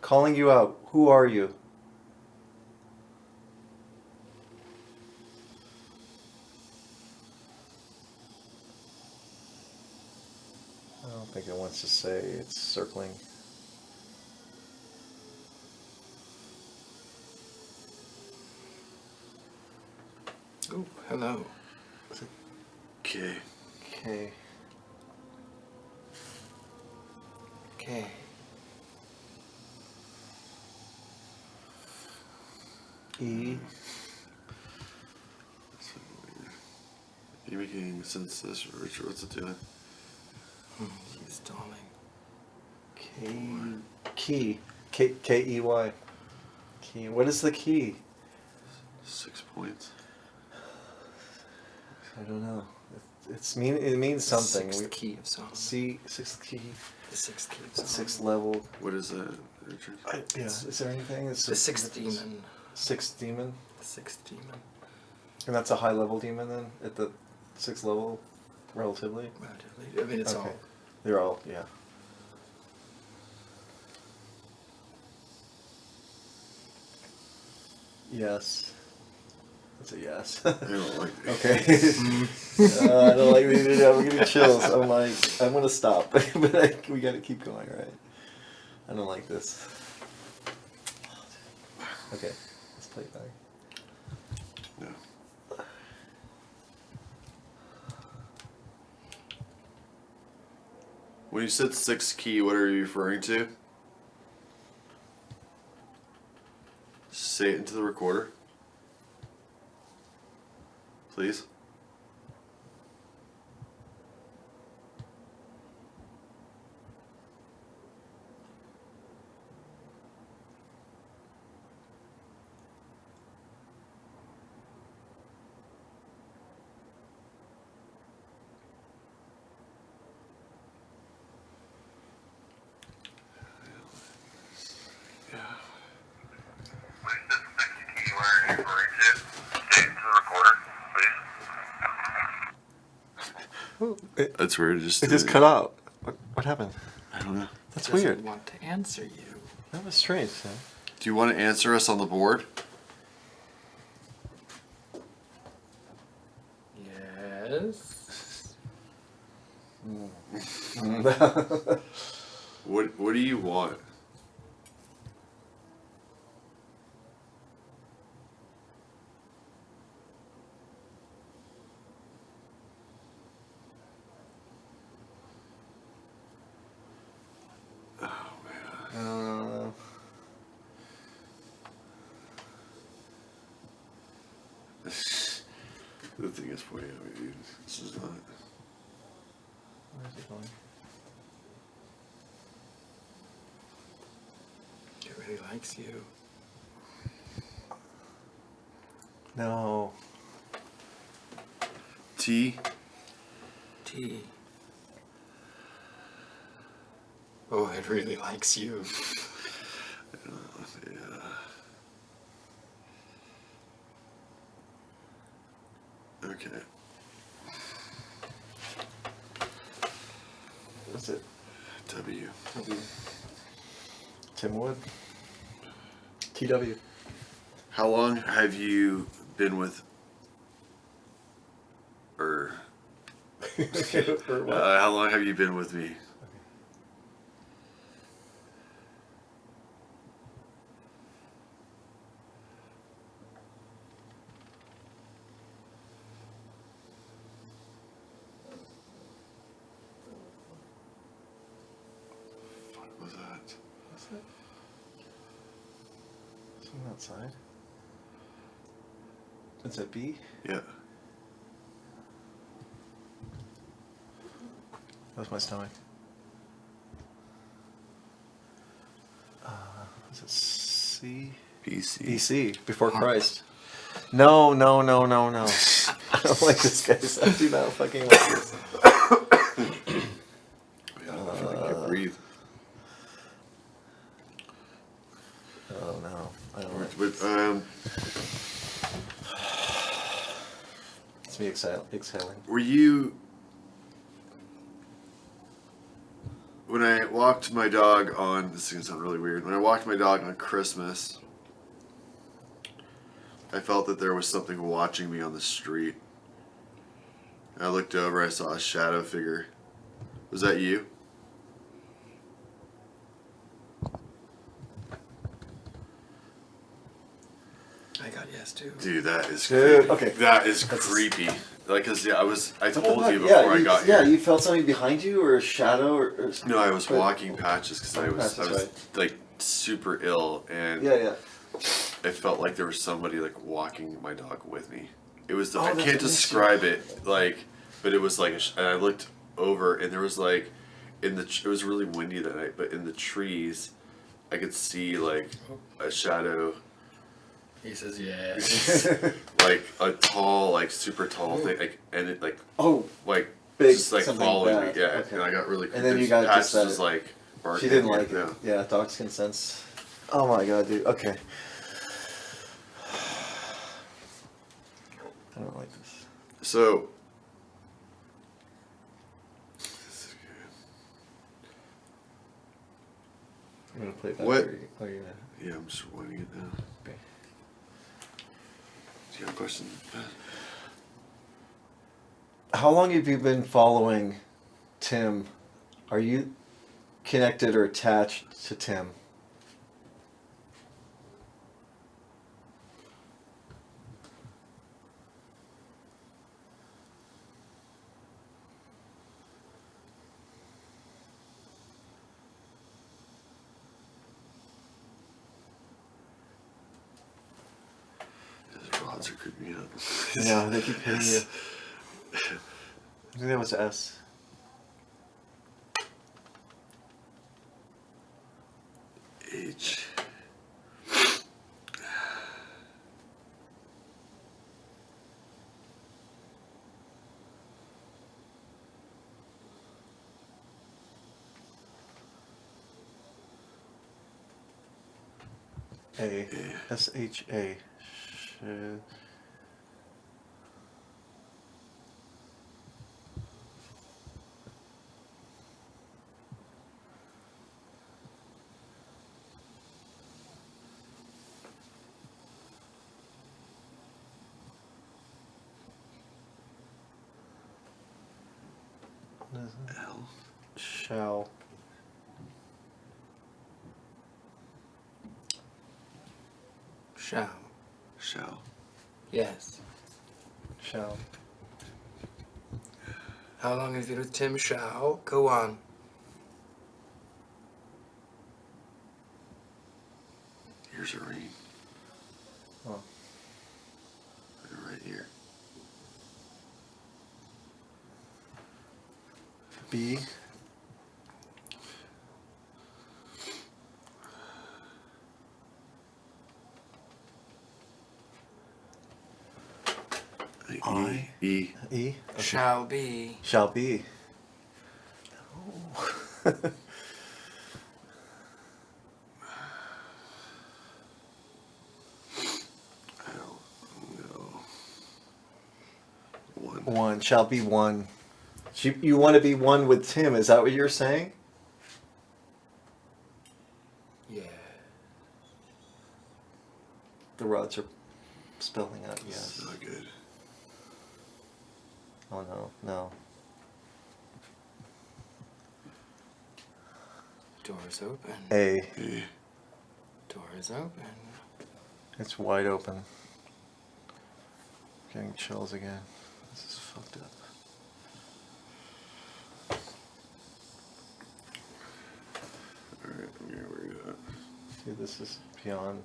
Speaker 3: Calling you out. Who are you? I don't think it wants to say. It's circling.
Speaker 2: Oh, hello.
Speaker 1: K.
Speaker 3: Okay.
Speaker 2: Okay.
Speaker 3: E.
Speaker 1: Are you making sense of this, Richard? What's it doing?
Speaker 2: He's stalling.
Speaker 3: Key. K-E-Y. Key. What is the key?
Speaker 1: 6 points.
Speaker 3: I don't know. It means something.
Speaker 2: Sixth key of song.
Speaker 3: C, sixth key.
Speaker 2: The sixth key of song.
Speaker 3: Sixth level.
Speaker 1: What is that, Richard?
Speaker 3: Yeah. Is there anything?
Speaker 2: The sixth demon.
Speaker 3: Sixth demon.
Speaker 2: The sixth demon.
Speaker 3: And that's a high level demon then? At the sixth level? Relatively?
Speaker 2: Relatively. I mean, it's all.
Speaker 3: They're all, yeah. Yes. That's a yes.
Speaker 1: I don't like it.
Speaker 3: Okay. I don't like these. I'm getting chills. I'm like, I'm gonna stop, but we gotta keep going, right? I don't like this. Okay, let's play it back.
Speaker 1: No. When you said 6th key, what are you referring to? Say it into the recorder. Please.
Speaker 5: When you said 6th key, what are you referring to? Say it into the recorder, please.
Speaker 3: It
Speaker 1: That's weird. It
Speaker 3: just cut out. What happened?
Speaker 1: I don't know.
Speaker 3: That's
Speaker 2: Doesn't
Speaker 3: weird.
Speaker 2: want to answer you.
Speaker 3: That was strange. Huh?
Speaker 1: Do you want to answer us on the board?
Speaker 2: Yes.
Speaker 1: What do you want? The thing is pointing at me, dude. This is not.
Speaker 3: Where's it going?
Speaker 2: It really likes you.
Speaker 3: No.
Speaker 1: T.
Speaker 2: T. Oh, it really likes you.
Speaker 1: Yeah. Okay.
Speaker 3: What's it?
Speaker 1: W.
Speaker 3: Tim Wood. TW.
Speaker 1: How long have you been with? Or
Speaker 3: Or what?
Speaker 1: how long have you been with me? What was that?
Speaker 3: What's that? Something outside? Is that B?
Speaker 1: Yeah.
Speaker 3: That was my stomach. Is it C?
Speaker 1: BC.
Speaker 3: BC, before Christ. No. I don't like this, guys. I do not fucking like this.
Speaker 1: Yeah, I feel like I can breathe.
Speaker 3: Oh no. I don't like
Speaker 1: But,
Speaker 3: It's me exhaling.
Speaker 1: were you, when I walked my dog on, this is going to sound really weird, when I walked my dog on Christmas, I felt that there was something watching me on the street. I looked over, I saw a shadow figure. Was that you?
Speaker 2: I got yes too.
Speaker 1: Dude, that is
Speaker 3: Dude,
Speaker 1: creepy.
Speaker 3: okay.
Speaker 1: That is creepy. Like, cause yeah, I
Speaker 3: What the
Speaker 1: told
Speaker 3: fuck?
Speaker 1: you before I
Speaker 3: you,
Speaker 1: got
Speaker 3: yeah,
Speaker 1: here.
Speaker 3: you felt something behind you or a shadow or
Speaker 1: No, I was
Speaker 3: but-
Speaker 1: walking patches because I was
Speaker 3: Patches,
Speaker 1: like super ill, and
Speaker 3: Yeah.
Speaker 1: it felt like there was somebody like walking my dog with me. It was
Speaker 3: Oh,
Speaker 1: I
Speaker 3: that's
Speaker 1: can't
Speaker 3: what makes
Speaker 1: describe it like, but it was like and I looked over and there was like it was really windy that night, but in the trees I could see like a shadow,
Speaker 2: He says, yeah.
Speaker 1: like a tall, like super tall thing, like, and it like
Speaker 3: Oh,
Speaker 1: big, just like
Speaker 3: something
Speaker 1: following
Speaker 3: bad.
Speaker 1: me, yeah.
Speaker 3: Okay.
Speaker 1: And I got really.
Speaker 3: And then you
Speaker 1: convinced.
Speaker 3: got
Speaker 1: Patches
Speaker 3: just
Speaker 1: was like barking.
Speaker 3: she didn't
Speaker 1: at me,
Speaker 3: like it. Yeah, dog's consents. Oh my god, dude. Okay. I don't like this.
Speaker 1: So. This is
Speaker 3: I'm gonna play it back.
Speaker 1: What-
Speaker 3: Or you gonna...
Speaker 1: good. Yeah, I'm just wanting it now.
Speaker 3: Okay.
Speaker 1: Do you have a question?
Speaker 3: How long have you been following Tim? Are you connected or attached to Tim?
Speaker 1: These rods are creeping me out.
Speaker 3: Yeah, they keep hitting you. I think that was S.
Speaker 1: H.
Speaker 3: A. S-H-A.
Speaker 1: L.
Speaker 3: Shall.
Speaker 2: Shall.
Speaker 1: Shall.
Speaker 2: Yes.
Speaker 3: Shall.
Speaker 2: How long have you been with Tim? Shall. Go on.
Speaker 1: Here's a ring.
Speaker 3: Oh.
Speaker 1: Right here.
Speaker 3: B. I.
Speaker 1: E.
Speaker 3: E. Okay.
Speaker 2: Shall be.
Speaker 3: Shall be. No.
Speaker 1: L. No. One.
Speaker 3: One. Shall be one. You want to be one with Tim, is that what you're saying?
Speaker 2: Yeah.
Speaker 3: The rods are spelling out yes.
Speaker 1: So good.
Speaker 3: Oh no, no.
Speaker 2: Door's open.
Speaker 3: A.
Speaker 1: E.
Speaker 2: Door is open.
Speaker 3: It's wide open. Getting chills again. This is fucked up.
Speaker 1: Alright, I'm gonna read that.
Speaker 3: Dude, this is beyond.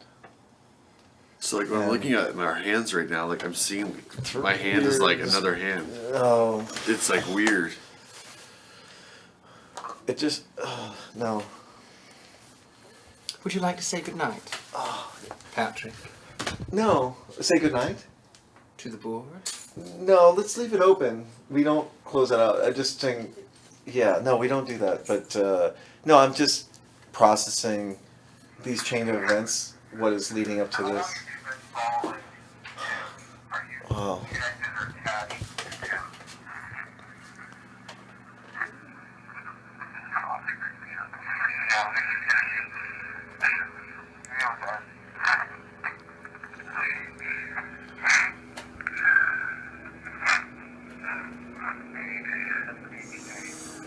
Speaker 1: So like when I'm
Speaker 3: Yeah.
Speaker 1: looking at our hands right now, like I'm seeing my hand is like another hand.
Speaker 3: Oh,
Speaker 1: It's like weird.
Speaker 3: it just. No.
Speaker 2: Would you like to say goodnight, Patrick,
Speaker 3: No. Say goodnight?
Speaker 2: to the board?
Speaker 3: No, let's leave it open. We don't close it out. I just think. Yeah, no, we don't do that. But, no, I'm just processing these chain of events, what is leading up to
Speaker 5: How long
Speaker 3: this.
Speaker 5: have you been following? Are you
Speaker 3: Oh.
Speaker 5: connected or attached to him?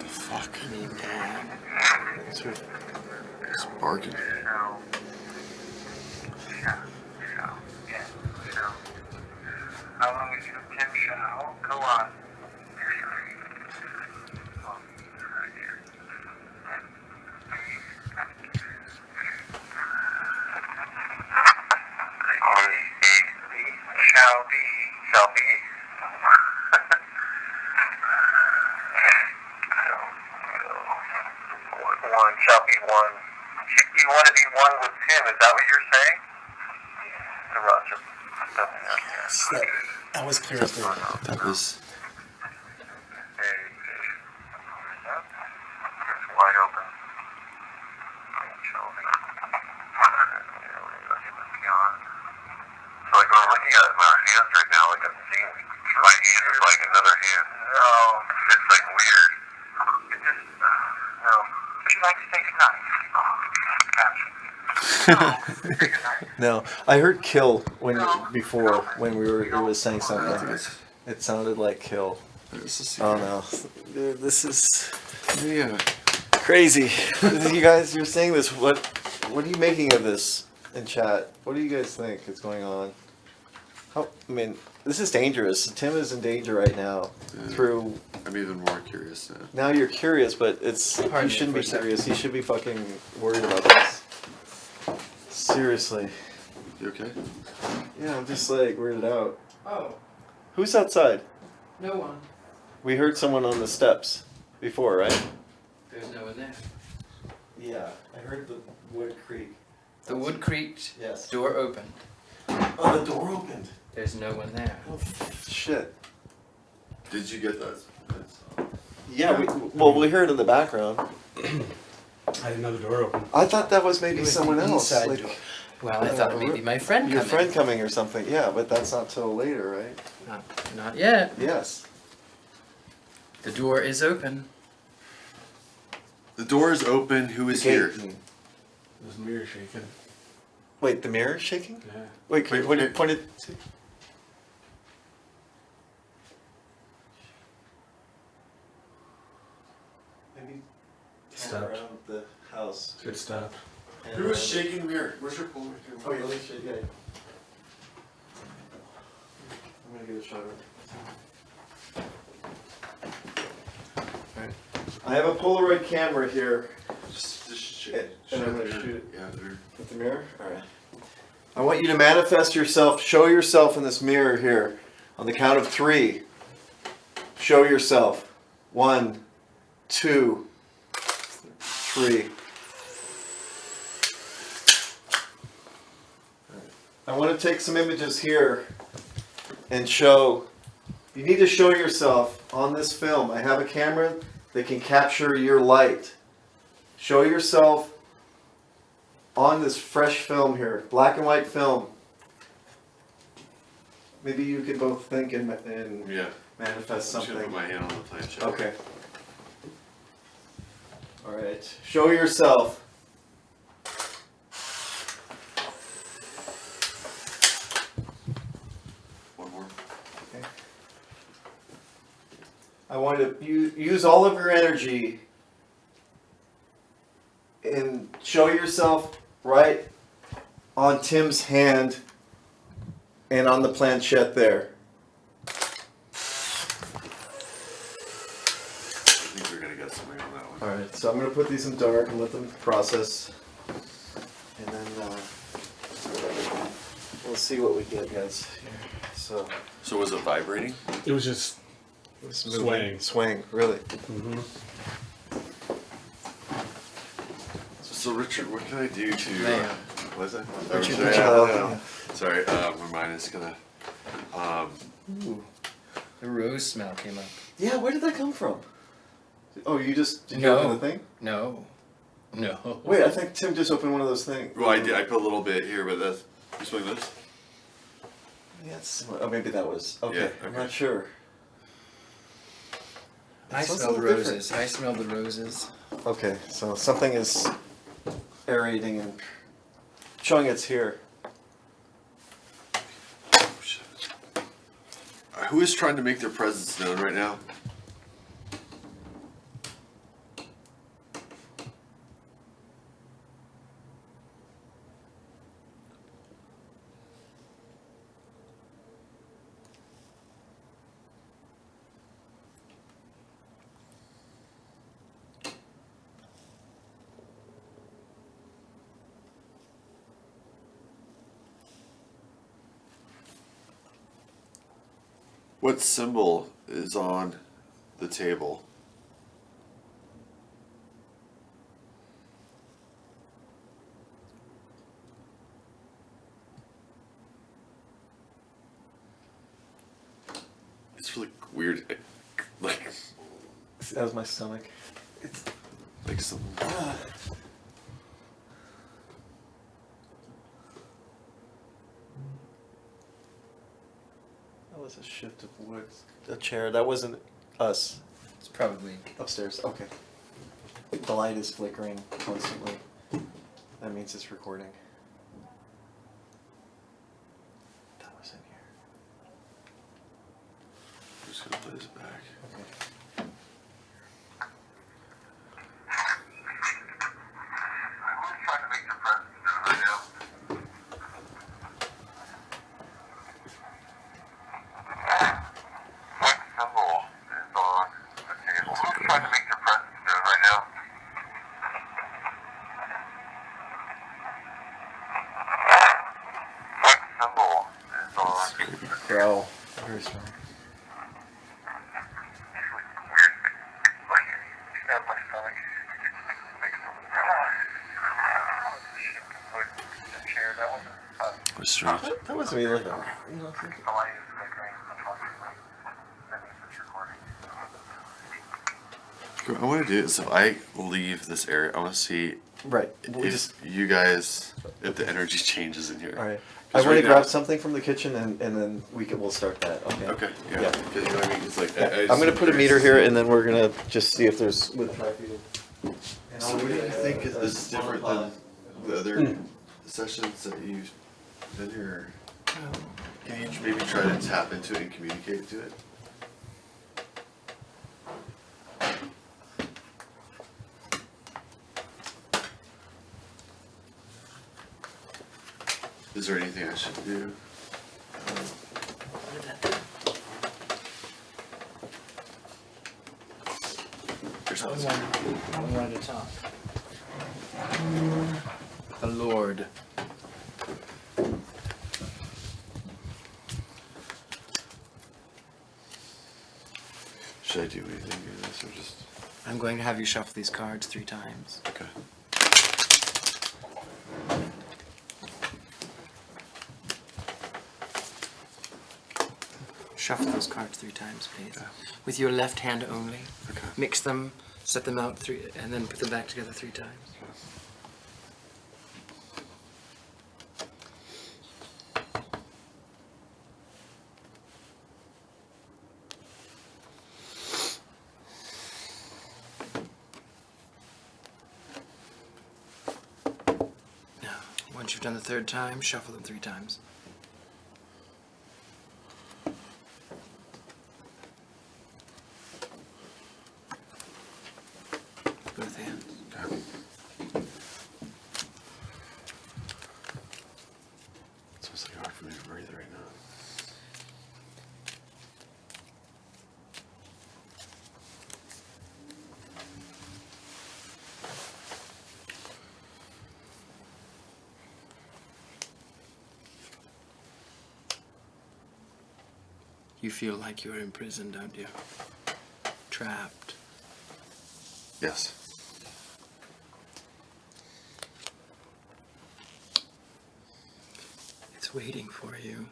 Speaker 1: Fuck.
Speaker 3: It's weird.
Speaker 1: It's barking.
Speaker 5: How long have you been Tim Shao? Go on. not be one. You want to be one with Tim, is that what you're saying? The rods are stepping out here.
Speaker 3: That was clear as day.
Speaker 1: That was.
Speaker 5: It's wide open. So like I'm looking at my hands right now, like I'm seeing my hand is like another hand. No. It's like weird. It just, no. Would you like to say goodnight?
Speaker 3: No, I heard kill before when it was saying something. It sounded like kill. Oh no, dude, this is
Speaker 1: Yeah.
Speaker 3: crazy. You guys, you're saying this. What are you making of this in chat? What do you guys think is going on? I mean, this is dangerous. Tim is in danger right now.
Speaker 1: Yeah. I'm even more curious now.
Speaker 3: Now you're curious, but it's
Speaker 2: Pardon
Speaker 3: you
Speaker 2: me
Speaker 3: shouldn't
Speaker 2: for
Speaker 3: be
Speaker 2: a second.
Speaker 3: curious. You should be fucking worried about this. Seriously.
Speaker 1: You okay?
Speaker 3: Yeah, I'm just like weirded out.
Speaker 2: Oh,
Speaker 3: Who's outside?
Speaker 2: no one.
Speaker 3: We heard someone on the steps before, right?
Speaker 2: There's no one there.
Speaker 3: Yeah, I heard the wood creak.
Speaker 2: The wood creaked.
Speaker 3: Yes.
Speaker 2: Door opened.
Speaker 3: Oh, the door opened.
Speaker 2: There's no one there.
Speaker 3: Oh, shit.
Speaker 1: Did you get that?
Speaker 3: Yeah, we heard it in the background.
Speaker 4: I didn't know the door open.
Speaker 3: I thought that was maybe
Speaker 2: It was
Speaker 3: someone
Speaker 2: the
Speaker 3: else.
Speaker 2: inside
Speaker 3: Like
Speaker 2: door. Well, I thought maybe my friend
Speaker 3: your
Speaker 2: coming.
Speaker 3: friend coming or something. Yeah, but that's not till later, right?
Speaker 2: Not yet.
Speaker 3: Yes.
Speaker 2: The door is open.
Speaker 1: The door is open. Who is here?
Speaker 4: There's a mirror shaking.
Speaker 3: Wait, the mirror's shaking?
Speaker 4: Yeah.
Speaker 3: Wait, can you point it to? Maybe
Speaker 4: Stop.
Speaker 3: around the house.
Speaker 4: Good stop.
Speaker 1: Who is shaking the mirror? Where's your Polaroid camera?
Speaker 3: Oh, yeah, let me show you. I'm gonna get a shot of it. Alright. I have a Polaroid camera here.
Speaker 1: Just shake
Speaker 3: Yeah,
Speaker 1: it.
Speaker 3: and I'm
Speaker 1: the
Speaker 3: gonna
Speaker 1: mirror.
Speaker 3: shoot it.
Speaker 1: Yeah, there.
Speaker 3: With the mirror? Alright. I want you to manifest yourself, show yourself in this mirror here. On the count of 3. Show yourself. 1, 2, 3. I want to take some images here and show. You need to show yourself on this film. I have a camera that can capture your light. Show yourself on this fresh film here, black and white film. Maybe you could both think and
Speaker 1: Yeah.
Speaker 3: manifest
Speaker 1: I'm just gonna
Speaker 3: something.
Speaker 1: put my hand on the planchette.
Speaker 3: Okay. All right. Show yourself.
Speaker 1: One more.
Speaker 3: Okay. I want to use all of your energy and show yourself right on Tim's hand and on the planchette there.
Speaker 1: I think we're gonna get something on that one.
Speaker 3: All right, so I'm gonna put these in dark and let them process, and then we'll see what we get, guys. Here. So
Speaker 1: So was it vibrating?
Speaker 4: It was just.
Speaker 3: it's
Speaker 4: Swaying.
Speaker 3: swaying, really.
Speaker 4: Mm-hmm.
Speaker 1: So Richard, what can I do to?
Speaker 2: There.
Speaker 1: Was it?
Speaker 3: Richard,
Speaker 1: Sorry,
Speaker 3: Richard,
Speaker 1: yeah. Sorry, my mind is gonna.
Speaker 3: Ooh.
Speaker 2: The rose smell came up.
Speaker 3: Yeah, where did that come from? Oh, did you
Speaker 2: No.
Speaker 3: open the thing?
Speaker 2: No. No.
Speaker 3: Wait, I think Tim just opened one of those things.
Speaker 1: Well, I did. I put a little bit here, but that's. You swing this.
Speaker 3: Yeah, it's similar. Oh, maybe that was. Okay,
Speaker 1: Yeah,
Speaker 3: I'm
Speaker 1: okay.
Speaker 3: not sure.
Speaker 2: I
Speaker 3: It smells a
Speaker 2: smelled
Speaker 3: little
Speaker 2: roses. I smelled the roses.
Speaker 3: Okay, so something is aerating and showing it's here.
Speaker 1: Oh, shit. Who is trying to make their presence known right now? What symbol is on the table? It's really weird. Like
Speaker 3: That was my stomach.
Speaker 1: like some.
Speaker 3: That was a shift of wood. A chair. That wasn't us
Speaker 2: It's probably.
Speaker 3: upstairs. Okay. The light is flickering constantly. That means it's recording. That was in here.
Speaker 1: I'm just gonna play this back.
Speaker 3: Okay.
Speaker 5: I'm trying to make your presence known right now. What symbol is on the table? I'm trying to make your presence known right now. What symbol is on the table?
Speaker 3: Growl. Very strong.
Speaker 5: Weird. Like, you got my stomach. Like, the chair, that wasn't us.
Speaker 1: What's strange?
Speaker 3: That wasn't me like that. You know,
Speaker 5: The light is flickering. That means it's recording.
Speaker 1: What I want to do is, if I leave this area, I want to see
Speaker 3: right. We
Speaker 1: if
Speaker 3: just.
Speaker 1: you guys, if the energy changes in here.
Speaker 3: All right.
Speaker 1: 'Cause
Speaker 3: I want
Speaker 1: right
Speaker 3: to
Speaker 1: now-
Speaker 3: grab something from the kitchen and then we'll start that. Okay.
Speaker 1: Okay. Yeah.
Speaker 3: Yeah.
Speaker 1: Because you know what I mean. It's like
Speaker 3: Yeah.
Speaker 1: I just
Speaker 3: I'm gonna
Speaker 1: am
Speaker 3: put a
Speaker 1: curious
Speaker 3: meter
Speaker 1: to
Speaker 3: here
Speaker 1: see-
Speaker 3: and then we're gonna just see if there's with tri-feed.
Speaker 1: So what do you think is this is different than the other sessions that you've been here? Can you maybe try to tap into it and communicate to it? Is there anything I should do? Here's how it's
Speaker 2: I wanted to talk. The Lord.
Speaker 1: Should I do anything in this or just
Speaker 2: I'm going to have you shuffle these cards 3 times.
Speaker 1: okay?
Speaker 2: Shuffle those cards 3 times, please.
Speaker 1: Okay.
Speaker 2: With your left hand only.
Speaker 1: Okay.
Speaker 2: Mix them, set them out 3, and then put them back together 3 times. Now, once you've done the 3rd time, shuffle them 3 times. Both hands.
Speaker 1: Okay. It's almost like hard for me to breathe right now.
Speaker 2: You feel like you're in prison, don't you? Trapped.
Speaker 1: Yes.
Speaker 2: It's waiting for you.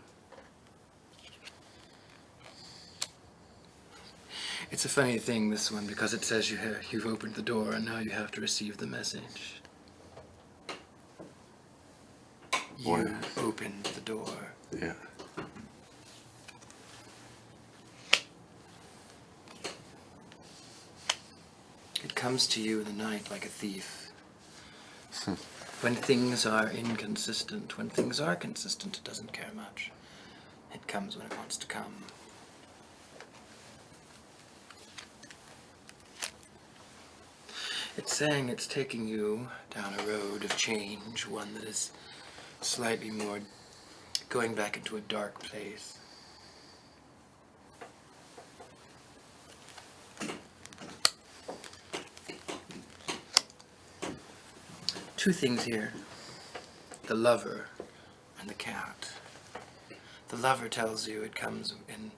Speaker 2: It's a funny thing, this one, because it says you've opened the door and now you have to receive the message. You
Speaker 1: What?
Speaker 2: opened the door.
Speaker 1: Yeah.
Speaker 2: It comes to you in the night like a thief. When things are inconsistent, when things are consistent, it doesn't care much. It comes when it wants to come. It's saying it's taking you down a road of change, one that is slightly more going back into a dark place. Two things here. The lover and the cat. The lover tells you it comes in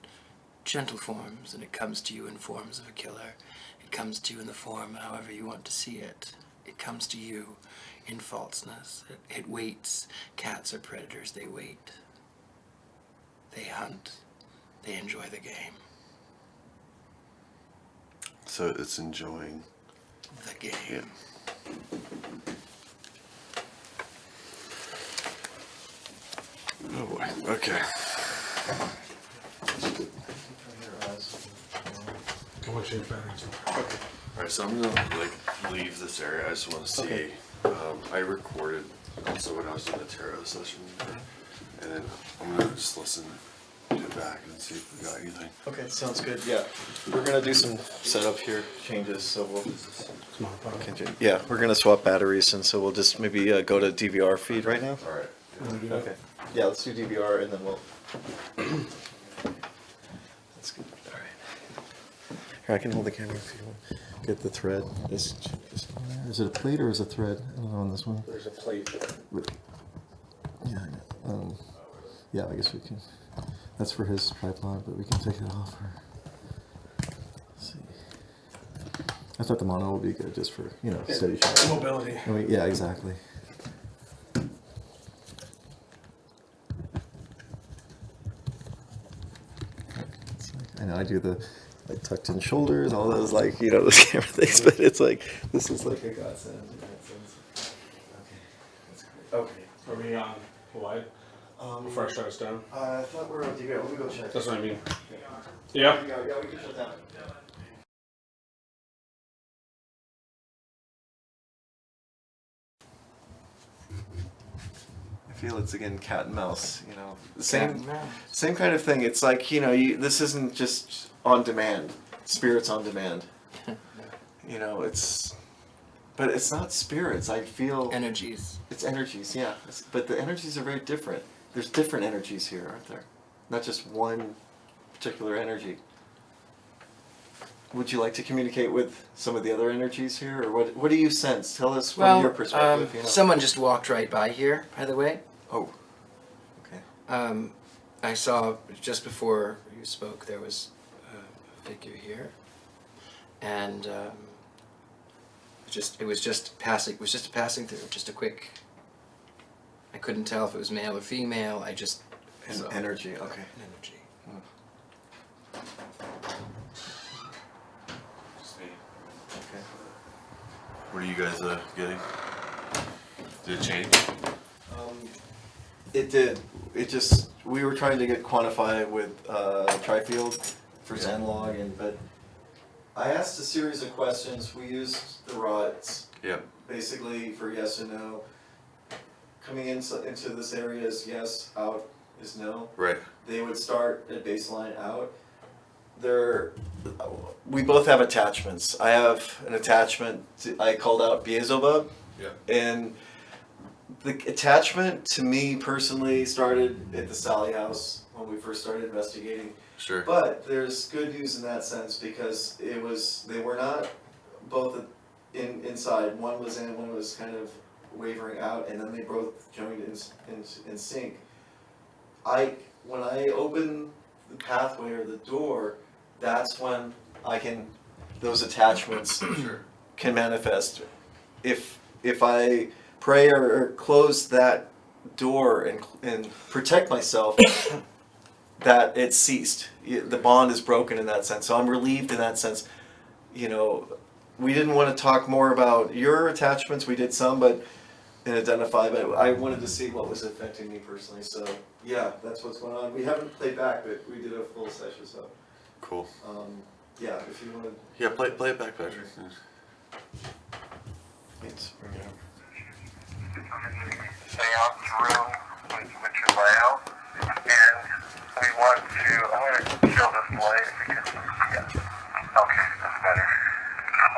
Speaker 2: gentle forms, and it comes to you in forms of a killer. It comes to you in the form however you want to see it. It comes to you in falseness. It waits. Cats are predators. They wait. They hunt. They enjoy the game.
Speaker 1: So it's enjoying.
Speaker 2: The game.
Speaker 1: Yeah. Oh boy. Okay.
Speaker 4: I want to change batteries.
Speaker 1: All right. So I'm gonna like leave this area. I just want to see.
Speaker 3: Okay.
Speaker 1: I recorded also when I was in the tarot session, and then I'm gonna just listen to it back and see if we got anything.
Speaker 3: Okay, sounds good. Yeah, we're gonna do some setup here changes, so we'll.
Speaker 4: Come on, Papa.
Speaker 3: Continue. Yeah, we're gonna swap batteries, and so we'll just maybe go to DVR feed right now.
Speaker 1: All right.
Speaker 4: Wanna do that?
Speaker 3: Okay. Yeah, let's do DVR, and then we'll. That's good. All right. Here, I can hold the camera if you want. Get the thread. Is it a plate or is it a thread? I don't know on this one.
Speaker 4: There's a plate.
Speaker 3: Yeah, yeah, I guess we can. That's for his tripod, but we can take it off. Let's see. I thought the mono would be good just for, steady shot.
Speaker 4: Mobility.
Speaker 3: Yeah, exactly. It's like, I know I do the tucked in shoulders, all those those camera things, but it's like, this is like a godsend in that sense. Okay, that's great. Okay.
Speaker 4: Are we on wide? Before I shut us down?
Speaker 3: I thought we were on DVR. Let me go check.
Speaker 4: That's what I mean. Yeah.
Speaker 3: Yeah, we can shut down. I feel it's again cat and mouse, same kind of thing. It's like, this isn't just on demand, spirits on demand. But it's not spirits. I feel
Speaker 2: Energies.
Speaker 3: it's energies, yeah. But the energies are very different. There's different energies here, aren't there? Not just one particular energy. Would you like to communicate with some of the other energies here, or what do you sense? Tell us from your perspective.
Speaker 2: Someone just walked right by here, by the way.
Speaker 3: Oh, okay.
Speaker 2: I saw just before you spoke there was a figure here, and it was just passing through, just a quick. I couldn't tell if it was male or female. I just saw
Speaker 3: Energy. Okay.
Speaker 2: an energy.
Speaker 3: Okay.
Speaker 1: What are you guys getting? Did it change?
Speaker 3: It did. We were trying to quantify with Trifield for Zenlog, but I asked a series of questions. We used the rods,
Speaker 1: Yep.
Speaker 3: basically for yes and no. Coming into this area is yes, out is no.
Speaker 1: Right.
Speaker 3: They would start at baseline out. We both have attachments. I have an attachment I called out Beelzebub.
Speaker 1: Yeah.
Speaker 3: And the attachment to me personally started at the Sally house when we first started investigating.
Speaker 1: Sure.
Speaker 3: But there's good news in that sense because they were not both inside. One was in, one was kind of wavering out, and then they both joined in sync. When I open the pathway or the door, that's when those attachments can manifest. If I pray or close that door and protect myself, that it ceased. The bond is broken in that sense. So I'm relieved in that sense. We didn't want to talk more about your attachments. We did some, but I wanted to see what was affecting me personally. So yeah, that's what's going on. We haven't played back, but we did a full session. So
Speaker 1: Cool.
Speaker 3: yeah, if you want to.
Speaker 1: Yeah, play it back, Patrick.
Speaker 3: It's,
Speaker 5: Séance room with your layout, and we want to, I'm going to show this light because, yeah, okay, that's better.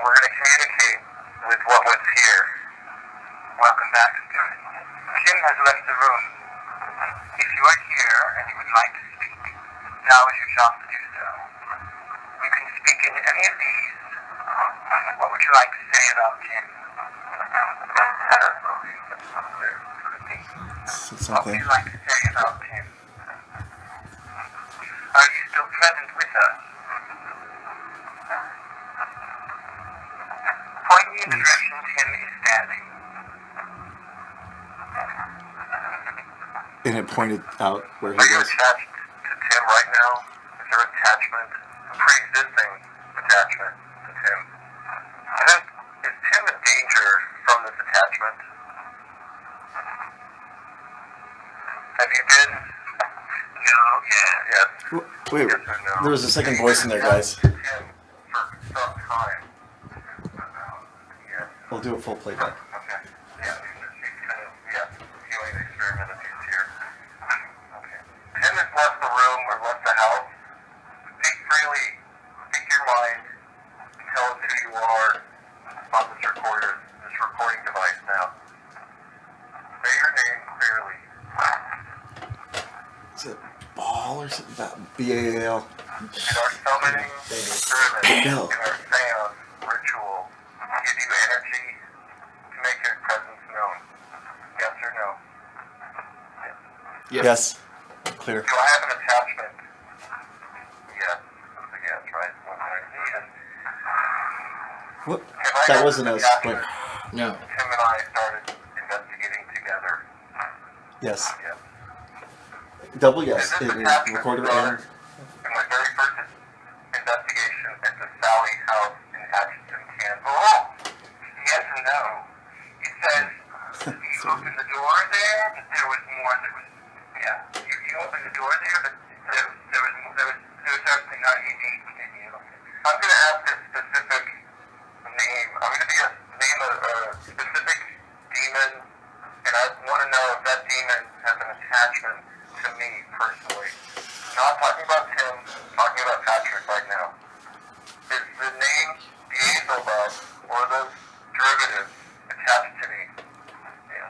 Speaker 5: We're going to communicate with what was here. Welcome back, Spirit. Kim has left the room. If you are here and you would like to speak, now is your chance to do so. You can speak in any of these. What would you like to say about Kim? What would you like to say about him? Are you still present with us? Point me in the direction Tim is standing.
Speaker 3: and it pointed out where he
Speaker 5: Are you
Speaker 3: was.
Speaker 5: attached to Tim right now? Is there attachment, a pre-existing attachment to Tim? attachment? Have you been? No, yeah. Yes.
Speaker 3: Wait,
Speaker 5: Yes or no?
Speaker 3: there was a second voice in there, guys.
Speaker 5: Him for some time. Yes.
Speaker 3: We'll do a full playback.
Speaker 5: Okay. Yeah, she's kind of, viewing the experiment if he's here. Okay. Tim has left the room or left the house. Speak freely. Speak your mind. Tell us who you are on this recorder, this recording device now. Say your name clearly.
Speaker 3: Is it ball or something? B-A-L.
Speaker 5: In our summoning experiment, in our seance ritual, give you energy to make your presence known. Yes or no? Yes.
Speaker 3: Yes. Clear.
Speaker 5: Do I have an attachment? Yes. That's a yes, right? Yes.
Speaker 3: What?
Speaker 5: Have I
Speaker 3: That
Speaker 5: had
Speaker 3: wasn't
Speaker 5: an
Speaker 3: us.
Speaker 5: attachment?
Speaker 3: Wait.
Speaker 2: No.
Speaker 5: Tim and I started investigating together.
Speaker 3: Yes.
Speaker 5: Yes.
Speaker 3: Double yes.
Speaker 5: Is this
Speaker 3: It is
Speaker 5: attachment
Speaker 3: recorder
Speaker 5: started
Speaker 3: and
Speaker 5: in my very first investigation at the Sally house in Atchison, Kansas? Oh! Yes and no. You said you opened the door there, but there was more. There was, you opened the door there, but there was something not unique in you. I'm going to ask a specific name. I'm going to name a specific demon, and I want to know if that demon has an attachment to me personally. Not talking about Tim, talking about Patrick right now. Is the name Beelzebub or those derivatives attached to me? Yeah.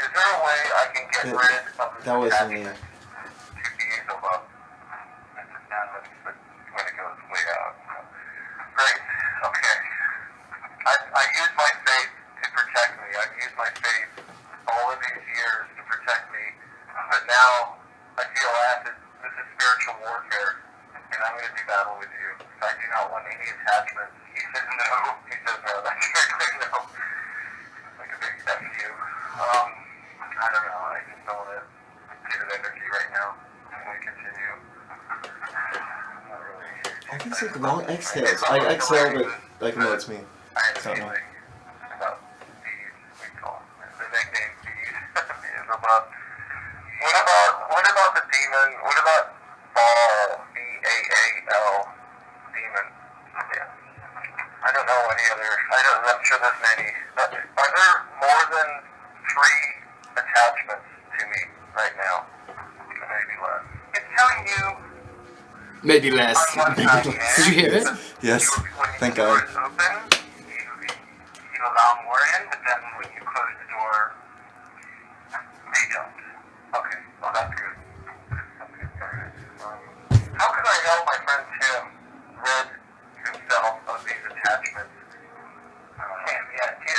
Speaker 5: Is there a way I can get
Speaker 3: Yeah,
Speaker 5: rid of this
Speaker 3: that was in
Speaker 5: attachment to Beelzebub? This is not when it goes way out. Great. Okay. I used my faith to protect me. I've used my faith all of these years to protect me. But now I feel this is spiritual warfare, and I'm going to do battle with you. I do not want any attachments. He says no. He says no. That's very clear no. Like a big F you. I don't know. I just don't want to give it energy right now. I'm going to continue. I'm not really.
Speaker 3: I can see the long exhales. I exhale, but I can know it's me.
Speaker 5: I had a
Speaker 3: It's not me.
Speaker 5: feeling about these, we call them. The nickname these is about. What about the demon? What about Baal? B-A-A-L demon? Yeah. I don't know any other. I'm sure there's many. Are there more than 3 attachments to me right now? Maybe less. It's telling you
Speaker 2: Maybe less.
Speaker 5: on one side,
Speaker 2: Did you hear it?
Speaker 3: Yes.
Speaker 5: when
Speaker 3: Thank
Speaker 5: the door
Speaker 3: God.
Speaker 5: is open, you allow more in, but then when you close the door, they don't. Okay, well that's good. Okay, alright. How can I help my friend Tim rid himself of these attachments? Tim, he's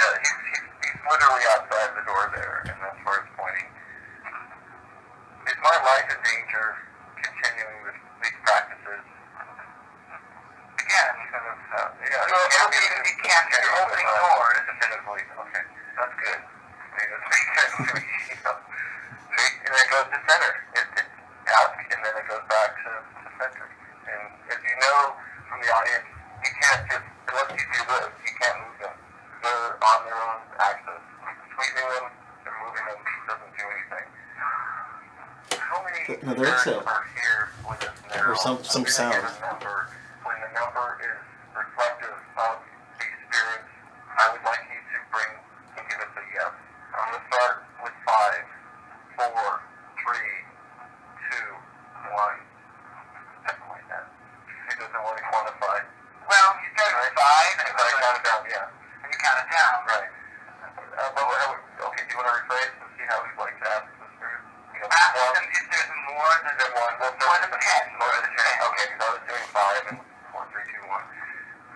Speaker 5: literally outside the door there, and that's where it's pointing. Is my life in danger continuing with these practices? Again, kind of, you can't. You're opening doors. Definitively. Okay, that's good. And it goes to center. It ask, and then it goes back to center. And as you know from the audience, you can't just, unless you do this, you can't move them. They're on their own axis. Squeezing them and moving them doesn't do anything. How many
Speaker 3: Another exhale.
Speaker 5: are here with this narrow?
Speaker 3: Or some
Speaker 5: I'm gonna
Speaker 3: sound.
Speaker 5: give a number. When the number is reflective of these spirits, I would like you to give us a yes. I'm going to start with 5, 4, 3, 2, 1. Something like that. He doesn't want to quantify. Well, you started with 5, and I count it down, yeah. And you count it down. Right. Okay, do you want to rephrase and see how we'd like to ask the spirit? Ask them if there's more than 1. More than 10. More than 10. Okay, because I was doing 5 and 4, 3, 2, 1.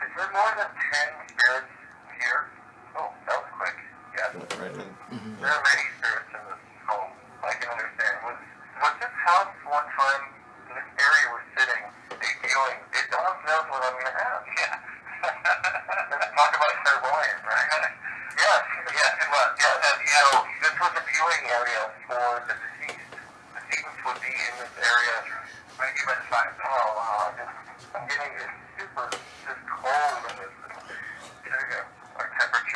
Speaker 5: Is there more than 10 spirits here? Oh, that was quick. Yes.
Speaker 3: Right in.
Speaker 5: There are many spirits in this home. I can understand. Was this house one time, in this area we're sitting, a viewing? It almost knows what I'm going to ask. Yeah. Let's talk about clairvoyance, right? Yes, it was. So this was a viewing area for the deceased. The deceased would be in this area. Right here by the fire. Oh, wow. I'm getting this super, just cold in this. There you go. Our temperature.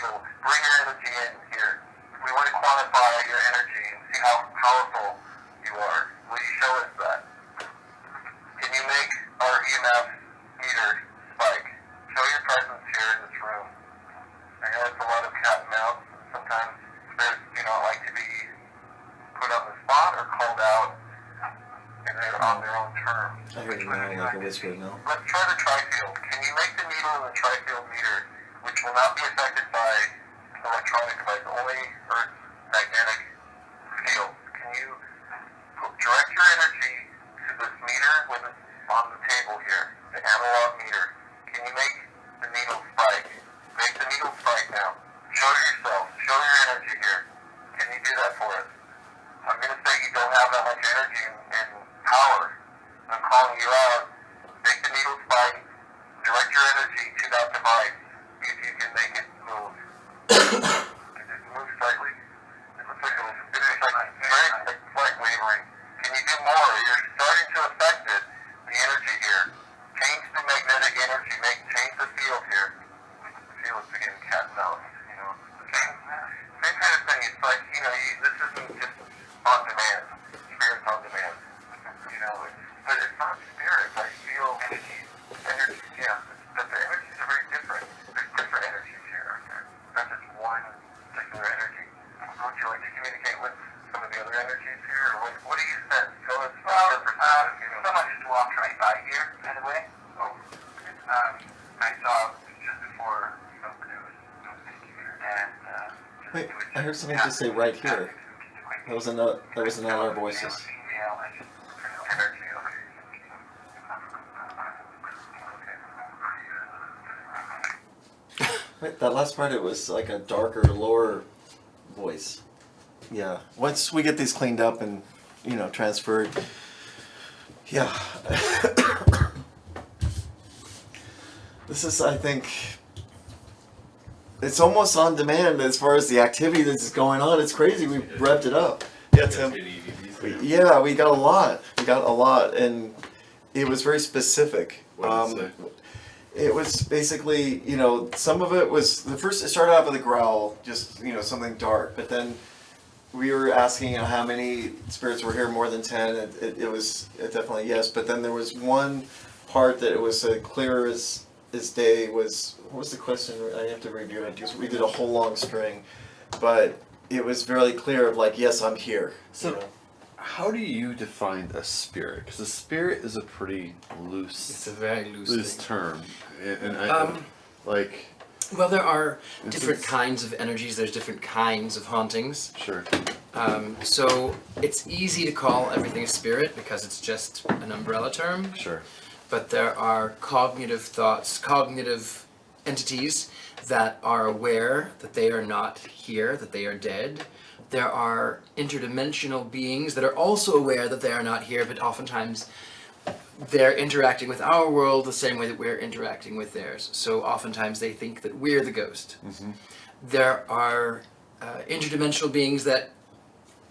Speaker 5: needle. Bring your energy in here. We want to quantify your energy and see how powerful you are. Will you show us that? Can you make our EMF meter spike? Show your presence here in this room. I know it's a lot of cat and mouse. Sometimes spirits do not like to be put on the spot or called out, and they're on their own terms.
Speaker 3: I hear you now, like a whisper now.
Speaker 5: Let's try the tri-field. Can you make the needle in the tri-field meter, which will not be affected by electronic device, only Earth's magnetic field? Can you direct your energy to this meter when it's on the table here, the analog meter? Can you make the needle spike? Make the needle spike now. Show yourself. Show your energy here. Can you do that for us? I'm going to say you don't have that much energy and power. I'm calling you out. Make the needle spike. Direct your energy to that device. See if you can make it move. Can it move slightly? It looks like it's very slight wavering. Can you do more? You're starting to affect it. The energy here. Change the magnetic energy. Change the field here. The field's again cat and mouse. You know, same kind of thing. It's like, you know, this isn't just on demand. Spirit's on demand. You know, but it's not spirit. I feel energy. Yeah. But the energies are very different. There's different energies here. Not just one particular energy. Would you like to communicate with some of the other energies here? Or what do you sense? Tell us your perspective. Someone just walked right by here, by the way. Oh. I saw just before you opened it was and
Speaker 3: Wait, I heard somebody just say right here. That was not our voices. Wait, that last part, it was like a darker, lower voice. Yeah. Once we get these cleaned up and, you know, transferred, yeah. This is, I think, it's almost on demand as far as the activity that's going on. It's crazy. We revved it up. Yeah, Tim. Yeah, we got a lot. And it was very specific.
Speaker 1: What did it say?
Speaker 3: It was basically, you know, some of it was, it started out with a growl, just, you know, something dark, but then we were asking, you know, how many spirits were here, more than 10, it was definitely yes, but then there was one part that it was clear as day was, what was the question? I have to review it, because we did a whole long string, but it was very clear of like, yes, I'm here.
Speaker 1: So,
Speaker 3: you know?
Speaker 1: how do you define a spirit? Because a spirit is a pretty
Speaker 2: It's a very loose thing.
Speaker 1: term, and I like.
Speaker 2: Well, there are different
Speaker 1: It's-
Speaker 2: kinds of energies. There's different kinds of hauntings.
Speaker 1: Sure.
Speaker 2: So it's easy to call everything a spirit because it's just an umbrella term.
Speaker 1: Sure.
Speaker 2: But there are cognitive thoughts, cognitive entities that are aware that they are not here, that they are dead. There are interdimensional beings that are also aware that they are not here, but oftentimes they're interacting with our world the same way that we're interacting with theirs. So oftentimes they think that we're the ghost.
Speaker 1: Mm-hmm.
Speaker 2: There are interdimensional beings that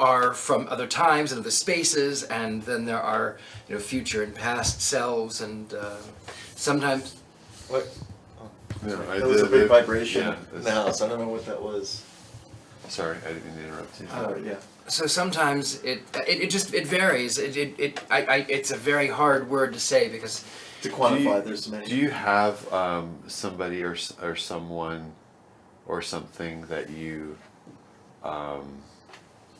Speaker 2: are from other times and other spaces, and then there are, you know, future and past selves, and sometimes.
Speaker 3: What?
Speaker 1: No,
Speaker 3: There was a big vibration
Speaker 1: yeah,
Speaker 3: in the house. I don't know what that was.
Speaker 1: Sorry, I didn't mean to interrupt you.
Speaker 3: Yeah.
Speaker 2: So sometimes it varies. It's a very hard word to say because
Speaker 3: To quantify, there's many.
Speaker 1: Do you have somebody or someone or something that you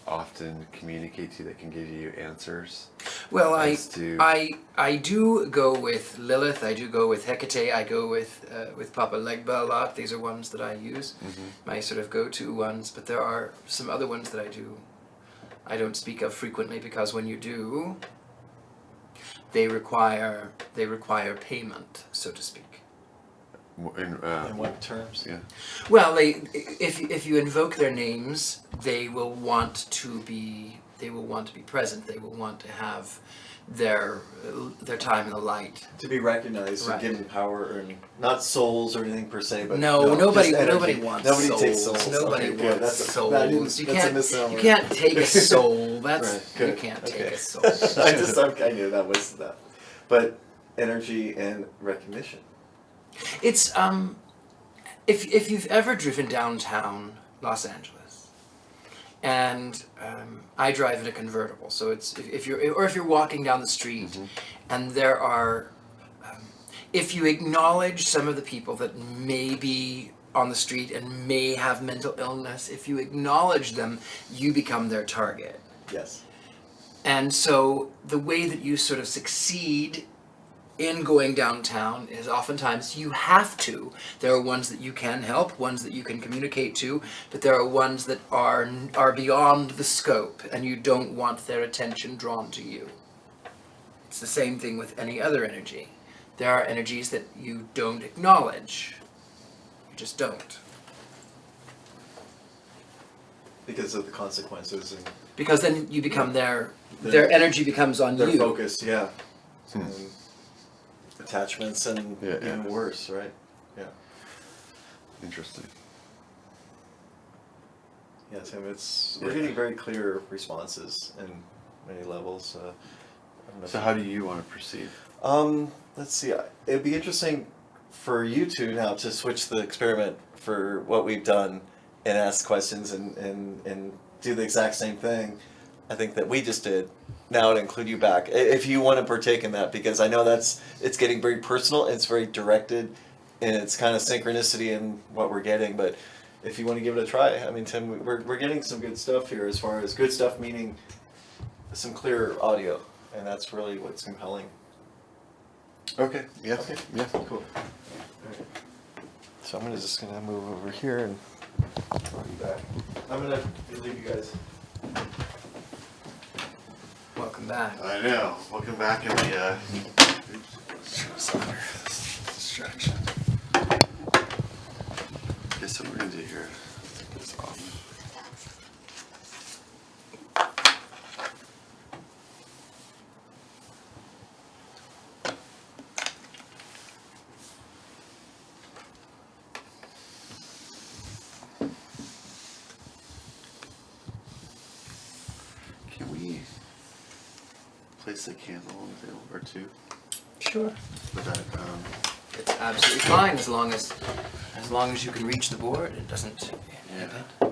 Speaker 1: often communicate to that can give you answers?
Speaker 2: well
Speaker 1: as to-
Speaker 2: I do go with Lilith. I do go with Hecate. I go with Papa Legba a lot. These are ones that I use, my sort of go-to ones. But there are some other ones that I don't speak of frequently because when you do, they require payment, so to speak.
Speaker 1: In
Speaker 3: what terms?
Speaker 1: Yeah.
Speaker 2: Well, if you invoke their names, they will want to be present. They will want to have their time in the light.
Speaker 3: To be recognized,
Speaker 2: Right.
Speaker 3: and given power, and not souls or anything per se, but
Speaker 2: Nobody
Speaker 3: just energy.
Speaker 2: nobody wants
Speaker 3: Nobody
Speaker 2: souls.
Speaker 3: takes souls.
Speaker 2: Nobody
Speaker 3: Okay, good.
Speaker 2: wants souls. You
Speaker 3: that's a
Speaker 2: can't
Speaker 3: misnomer.
Speaker 2: you can't take a soul. That's
Speaker 3: Right,
Speaker 2: you
Speaker 3: good.
Speaker 2: can't
Speaker 3: Okay.
Speaker 2: take a soul.
Speaker 3: I knew that was that, but energy and recognition.
Speaker 2: It's if you've ever driven downtown Los Angeles, and I drive in a convertible, so it's if you're walking down the street, and there are, if you acknowledge some of the people that may be on the street and may have mental illness, if you acknowledge them, you become their target.
Speaker 3: Yes.
Speaker 2: And so the way that you sort of succeed in going downtown is oftentimes you have to. There are ones that you can help, ones that you can communicate to, but there are ones that are beyond the scope, and you don't want their attention drawn to you. It's the same thing with any other energy. There are energies that you don't acknowledge. You just don't.
Speaker 3: Because of the consequences and
Speaker 2: Because then you become their energy becomes on
Speaker 3: their
Speaker 2: you.
Speaker 3: focus, yeah. And attachments and
Speaker 1: Yeah, yeah.
Speaker 3: even worse, right? Yeah.
Speaker 1: Interesting.
Speaker 3: Yeah, Tim, we're getting very clear responses in many levels. I don't know
Speaker 1: So
Speaker 3: if
Speaker 1: how do you want to proceed?
Speaker 3: let's see. It'd be interesting for you two now to switch the experiment for what we've done and ask questions and do the exact same thing. I think that we just did. Now to include you back, if you want to partake in that, because I know it's getting very personal. It's very directed, and it's kind of synchronicity in what we're getting. But if you want to give it a try, I mean, Tim, we're getting some good stuff here. As far as good stuff, meaning some clear audio, and that's really what's compelling.
Speaker 1: Okay. Yeah.
Speaker 3: Okay.
Speaker 1: Yeah.
Speaker 3: Cool. So I'm just gonna move over here and bring you back. I'm gonna leave you guys.
Speaker 2: Welcome back.
Speaker 1: I know. Welcome back in the. Sorry, distraction. Guess what we're gonna do here? Take this off. Can we place a candle on the table or two?
Speaker 2: Sure.
Speaker 1: With that,
Speaker 2: It's absolutely fine as long as you can reach the board. It doesn't.
Speaker 1: Yeah.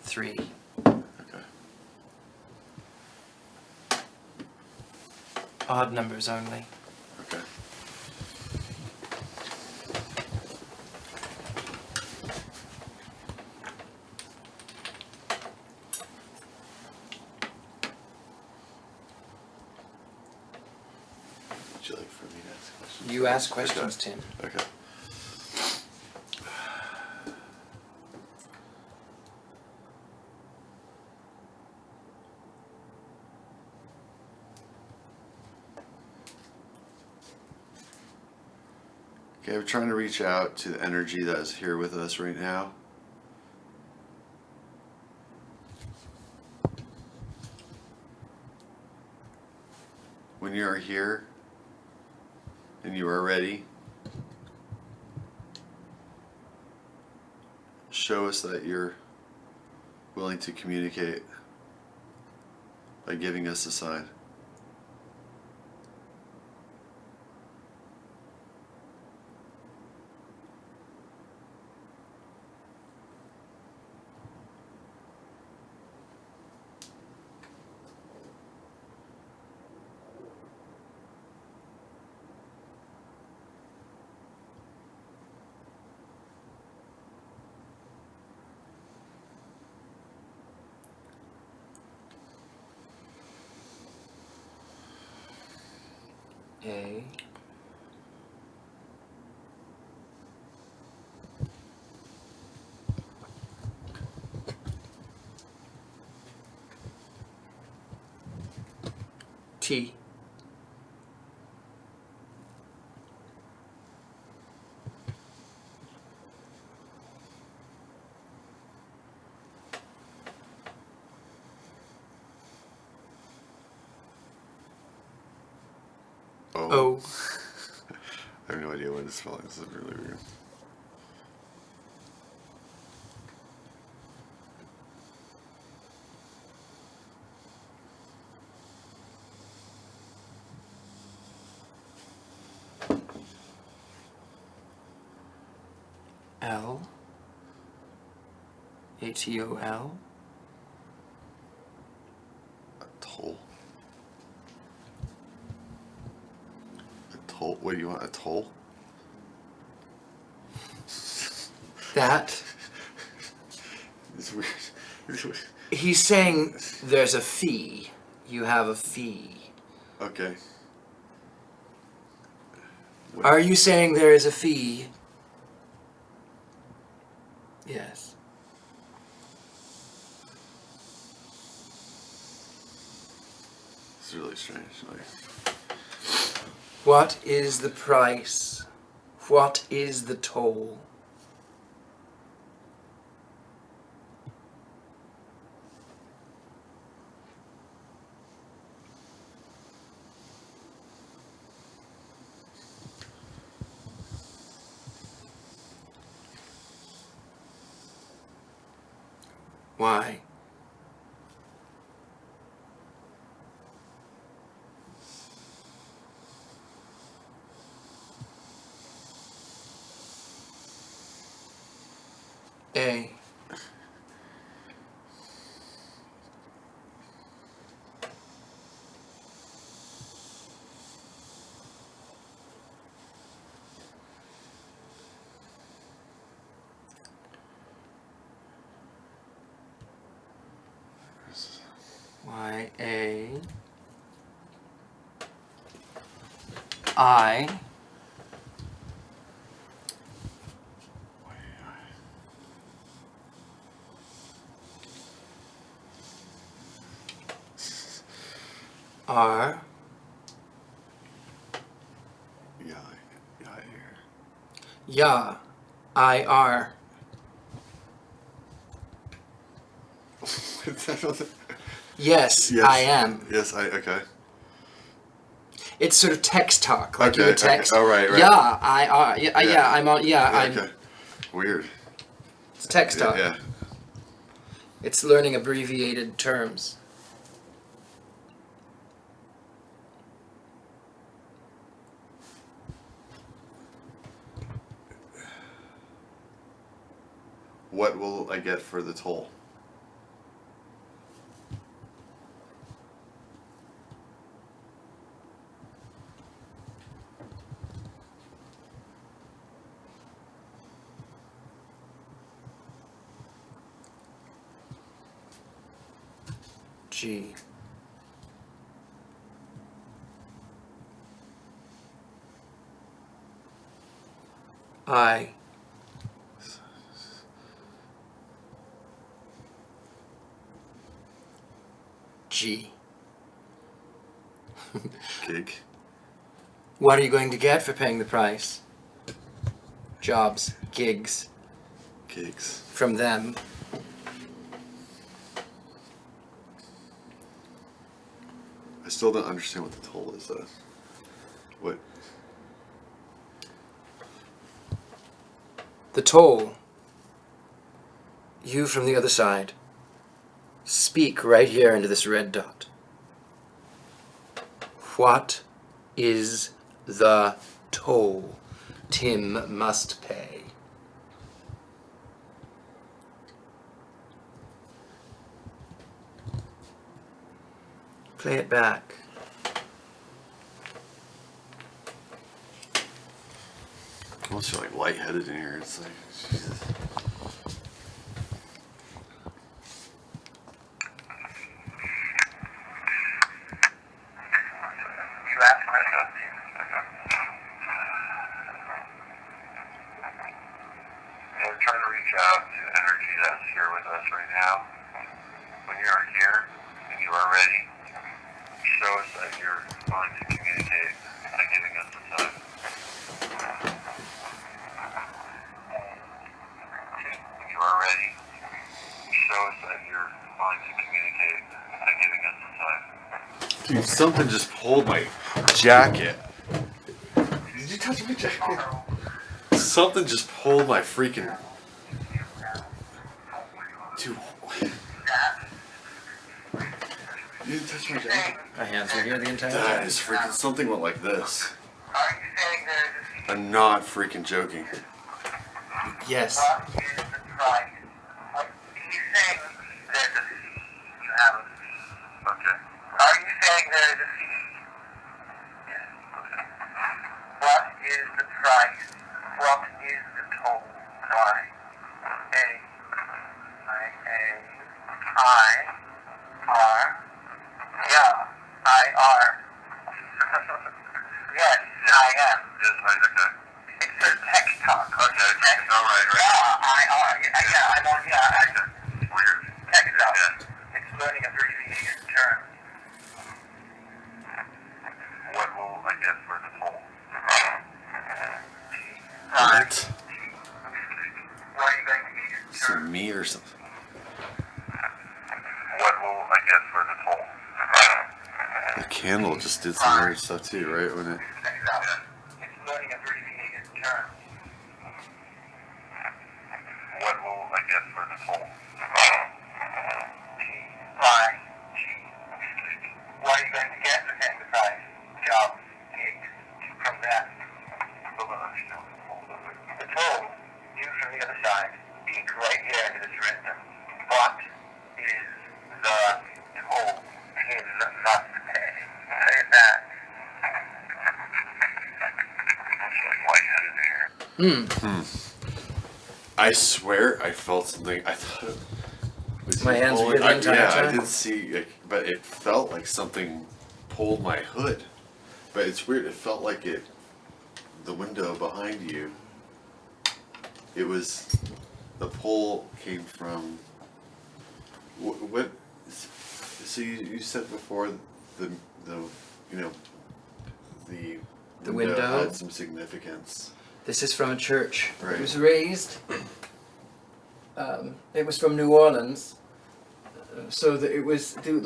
Speaker 2: 3.
Speaker 1: okay.
Speaker 2: Odd numbers only.
Speaker 1: Okay. Would you like for me to ask questions?
Speaker 2: You ask questions,
Speaker 1: Okay.
Speaker 2: Tim.
Speaker 1: Okay. Okay, we're trying to reach out to the energy that is here with us right now. When you are here and you are ready, show us that you're willing to communicate by giving us a sign.
Speaker 2: A. T. O.
Speaker 1: I have no idea what it's spelling. This is really weird.
Speaker 2: L ATOL.
Speaker 1: Atoll. Atoll. What do you want? Atoll?
Speaker 2: That
Speaker 1: It's weird. It's weird.
Speaker 2: he's saying there's a fee. You have a fee.
Speaker 1: Okay. Wait.
Speaker 2: Are you saying there is a fee? Yes.
Speaker 1: It's really strange. Like,
Speaker 2: What is the price? What is the toll? Why? A. Y A I R
Speaker 1: yeah, yeah, here.
Speaker 2: Ya I R. Yes,
Speaker 1: Yes.
Speaker 2: I am.
Speaker 1: Yes, okay.
Speaker 2: It's sort of text talk, like you
Speaker 1: Okay,
Speaker 2: would text.
Speaker 1: okay. Oh, right, right.
Speaker 2: Yeah, I are. Yeah,
Speaker 1: Yeah.
Speaker 2: yeah, I'm on. Yeah,
Speaker 1: Yeah,
Speaker 2: I'm.
Speaker 1: okay. Weird.
Speaker 2: It's text talk.
Speaker 1: Yeah.
Speaker 2: It's learning abbreviated terms.
Speaker 1: What will I get for the toll?
Speaker 2: G. I. G.
Speaker 1: Gig.
Speaker 2: What are you going to get for paying the price? Jobs, gigs,
Speaker 1: Gigs.
Speaker 2: from them.
Speaker 1: I still don't understand what the toll is, though. What?
Speaker 2: The toll. You from the other side. Speak right here into this red dot. What is the toll Tim must pay? Play it back.
Speaker 1: I almost feel like lightheaded in here. It's like, Jesus.
Speaker 5: You asked myself. We're trying to reach out to energy that's here with us right now. When you are here and you are ready, show us that you're going to communicate by giving us the time. When you are ready, show us that you're going to communicate by giving us the time.
Speaker 1: Dude, something just pulled my jacket. Did you touch my jacket? Something just pulled my freaking. Dude. You didn't touch my jacket?
Speaker 2: My hands are here the entire
Speaker 1: That
Speaker 2: time.
Speaker 1: is freaking. Something went like this.
Speaker 5: Are you saying there's a
Speaker 1: I'm not freaking joking.
Speaker 2: Yes.
Speaker 5: What is the price? Like, he's saying there's a fee. You have a fee. Okay. Are you saying there's a fee? Yes. Okay. What is the price? What is the toll? Why? Yeah, I-R. Yes, I am. Yes, okay. It's a text talk. Okay, text. Oh, right. Yeah, I-R. Yeah, I'm on, yeah. Weird. Text out. Yeah. It's learning a 3-meter term. What will I get for the toll?
Speaker 1: What?
Speaker 5: What are you going to get?
Speaker 1: Is it me or something?
Speaker 5: What will I get for the toll?
Speaker 1: The candle just did some weird stuff too, right? When it.
Speaker 5: It's learning a 3-meter term. What will I get for the toll? T-I-G. What are you going to get? Okay, the price. Job. Gig. From that. The toll. You from the other side. Speak right here into this rhythm. What is the toll? Him must pay. Say that.
Speaker 1: I swear I felt something. I thought it was
Speaker 2: My
Speaker 1: you
Speaker 2: hands were
Speaker 1: pulling-
Speaker 2: here the entire
Speaker 1: yeah,
Speaker 2: time?
Speaker 1: I did see, like, but it felt like something pulled my hood. But it's weird. It felt like the window behind you. It was, the pull came from. What? So you said before the you know the
Speaker 2: window?
Speaker 1: had some significance.
Speaker 2: This is from a church.
Speaker 1: Right.
Speaker 2: It was raised. It was from New Orleans. So the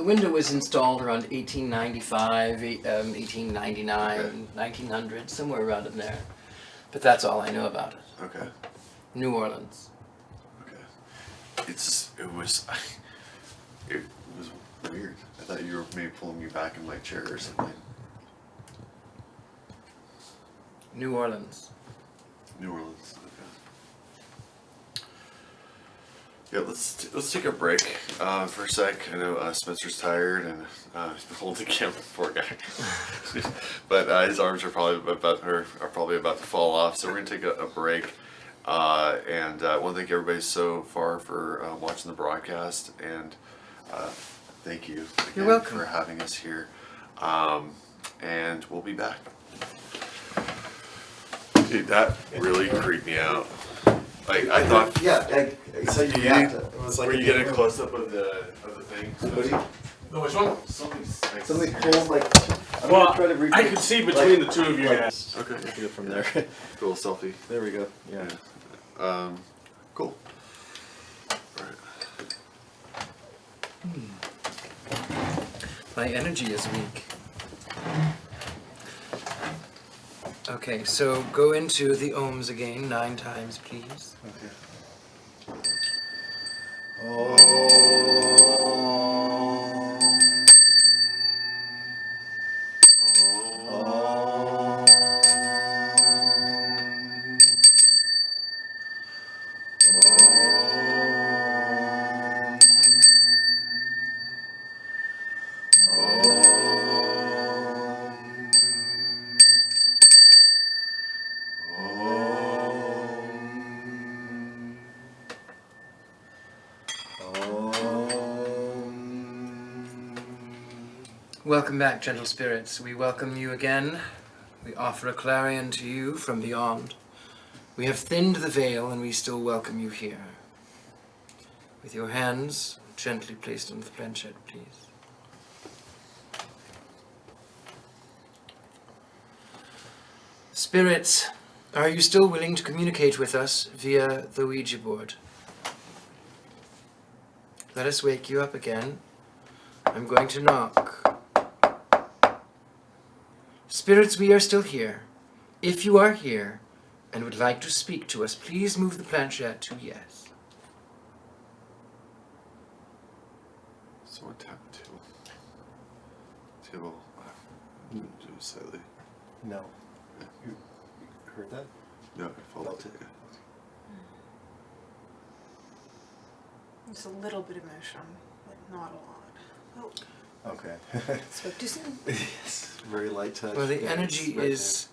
Speaker 2: window was installed around 1895, 1899,
Speaker 1: Okay.
Speaker 2: 1900, somewhere around in there. But that's all I know about it.
Speaker 1: Okay.
Speaker 2: New Orleans.
Speaker 1: Okay. It was weird. I thought you were maybe pulling me back in my chair or something.
Speaker 2: New Orleans.
Speaker 1: New Orleans. Okay. Yeah, let's take a break for a sec. I know Spencer's tired and he's been holding the camera, poor guy. But his arms are probably about to fall off. So we're gonna take a break. And I want to thank everybody so far for watching the broadcast, and thank you again
Speaker 2: You're welcome.
Speaker 1: for having us here. And we'll be back. Dude, that really creeped me out. Like I thought.
Speaker 3: Yeah, so you react. It was like
Speaker 1: Were you getting a close up of the thing?
Speaker 4: No, which one?
Speaker 3: Something pulled like. I'm
Speaker 4: Well,
Speaker 3: gonna try to
Speaker 4: I
Speaker 3: recreate-
Speaker 4: could see between the two of you
Speaker 3: like-
Speaker 4: guys.
Speaker 1: Okay.
Speaker 3: Get it from there.
Speaker 1: Cool selfie.
Speaker 3: There we go. Yeah.
Speaker 1: Cool. Alright.
Speaker 2: My energy is weak. Okay, so go into the ohms again 9 times, please.
Speaker 3: Okay.
Speaker 2: Welcome back, gentle spirits. We welcome you again. We offer a clarion to you from beyond. We have thinned the veil and we still welcome you here. With your hands gently placed on the planchette, please. Spirits, are you still willing to communicate with us via the Ouija board? Let us wake you up again. I'm going to knock. Spirits, we are still here. If you are here and would like to speak to us, please move the planchette to yes.
Speaker 1: Someone tap the table. Table. Do it slightly.
Speaker 3: No. You heard that?
Speaker 1: No, I felt
Speaker 3: Felt
Speaker 1: it.
Speaker 3: it.
Speaker 6: Just a little bit of motion, but not a lot. Oh,
Speaker 3: Okay.
Speaker 6: spoke too soon.
Speaker 3: Yes, very light touch.
Speaker 2: Well, the
Speaker 3: Yeah,
Speaker 2: energy
Speaker 3: it's right
Speaker 2: is.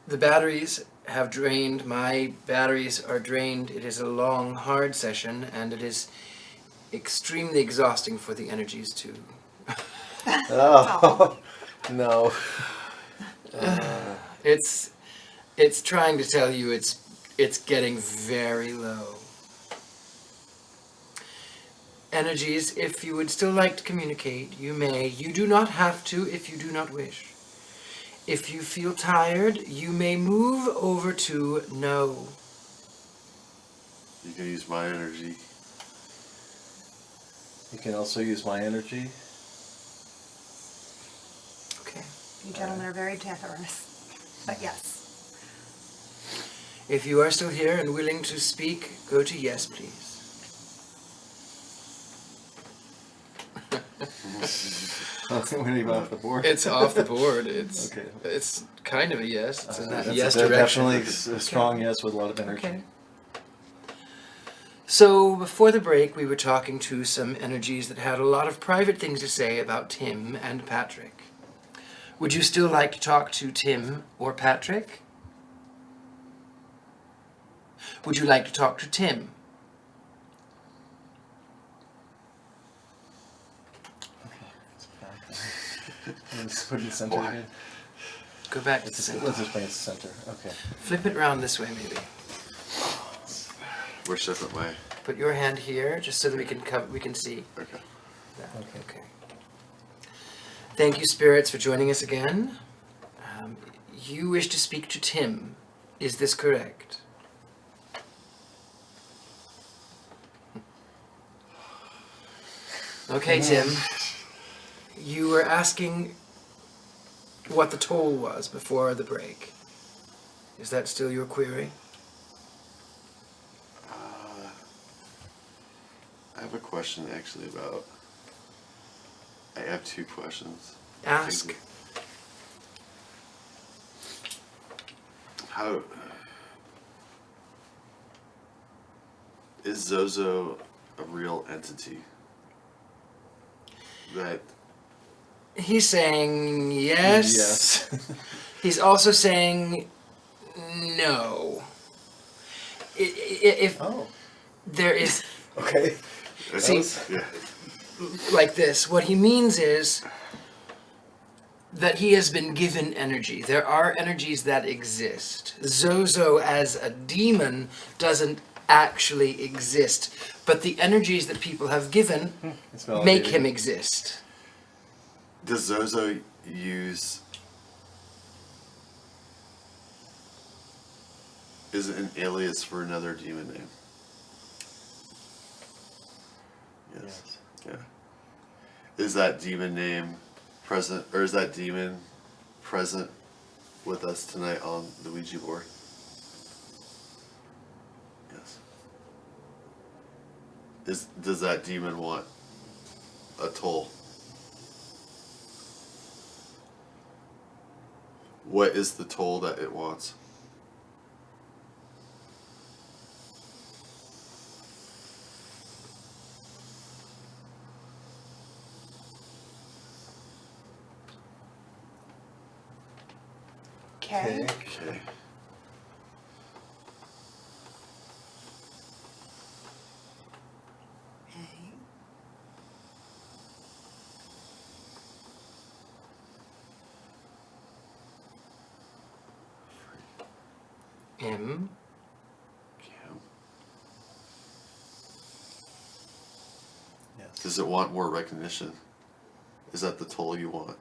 Speaker 2: The batteries have drained. My batteries are drained. It is a long, hard session, and it is extremely exhausting for the energies to.
Speaker 3: there. Oh, no.
Speaker 2: It's trying to tell you it's getting very low. Energies, if you would still like to communicate, you may. You do not have to if you do not wish. If you feel tired, you may move over to no.
Speaker 1: You can use my energy.
Speaker 3: You can also use my energy.
Speaker 2: Okay.
Speaker 6: You gentlemen are very generous. But yes.
Speaker 2: If you are still here and willing to speak, go to yes, please.
Speaker 3: When are you off the board?
Speaker 2: It's off the board. It's
Speaker 3: Okay.
Speaker 2: It's kind of a yes. It's in that
Speaker 3: That's
Speaker 2: yes
Speaker 3: a
Speaker 2: direction.
Speaker 3: definitely a strong yes with a lot of energy.
Speaker 2: Okay. So before the break, we were talking to some energies that had a lot of private things to say about Tim and Patrick. Would you still like to talk to Tim or Patrick? Would you like to talk to Tim?
Speaker 3: Let's put it in the center again.
Speaker 2: Go back to the
Speaker 3: Let's
Speaker 2: center.
Speaker 3: just bring it to the center. Okay.
Speaker 2: Flip it round this way, maybe.
Speaker 1: We're shifting my.
Speaker 2: Put your hand here, just so that we can see.
Speaker 1: Okay.
Speaker 2: That.
Speaker 3: Okay.
Speaker 2: Okay. Thank you, spirits, for joining us again. You wish to speak to Tim. Is this correct? Okay, Tim. You were asking what the toll was before the break. Is that still your query?
Speaker 1: I have a question actually about. I have two questions.
Speaker 2: Ask.
Speaker 1: How is Zozo a real entity? That
Speaker 2: He's saying yes.
Speaker 3: Yes.
Speaker 2: He's also saying no. If
Speaker 3: Oh.
Speaker 2: there is,
Speaker 3: Okay.
Speaker 2: See-
Speaker 1: yeah.
Speaker 2: like this, what he means is that he has been given energy. There are energies that exist. Zozo as a demon doesn't actually exist, but the energies that people have given
Speaker 3: It's
Speaker 2: make
Speaker 3: validating.
Speaker 2: him exist.
Speaker 1: Does Zozo use? Is it an alias for another demon name? Yes.
Speaker 3: Yes.
Speaker 1: Yeah. Is that demon name present, or is that demon present with us tonight on the Ouija board? Yes. Does that demon want a toll? What is the toll that it wants?
Speaker 6: Okay.
Speaker 1: Okay.
Speaker 2: M.
Speaker 3: Yes.
Speaker 1: Does it want more recognition? Is that the toll you want?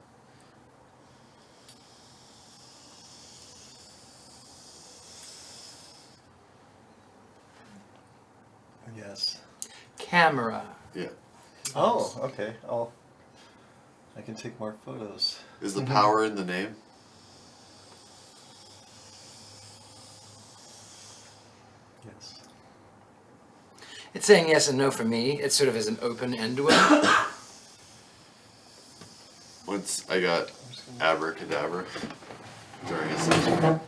Speaker 3: Yes.
Speaker 2: Camera.
Speaker 1: Yeah.
Speaker 3: Oh, okay. I can take more photos.
Speaker 1: Is the power in the name?
Speaker 3: Yes.
Speaker 2: It's saying yes and no for me. It sort of is an open-end one.
Speaker 1: Once I got abracadabra during a session,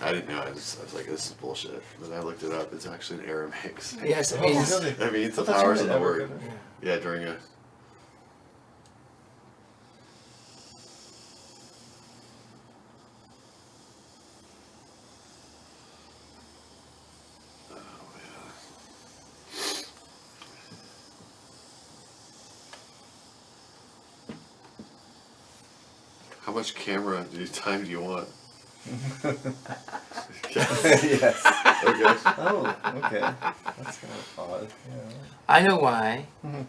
Speaker 1: I I didn't know. I was like, this is bullshit. But I looked it up. It's actually an Aramaic.
Speaker 2: Yes, it
Speaker 3: Oh,
Speaker 2: means.
Speaker 3: really?
Speaker 1: That means the
Speaker 3: I thought you
Speaker 1: powers
Speaker 3: meant
Speaker 1: of the
Speaker 3: ever
Speaker 1: word.
Speaker 3: gonna-
Speaker 1: Yeah, during a. Oh, yeah. How much camera time do you want?
Speaker 3: Yes.
Speaker 1: Okay.
Speaker 3: Oh, okay. That's kind of odd. Yeah.
Speaker 2: I know why.
Speaker 3: Mhm.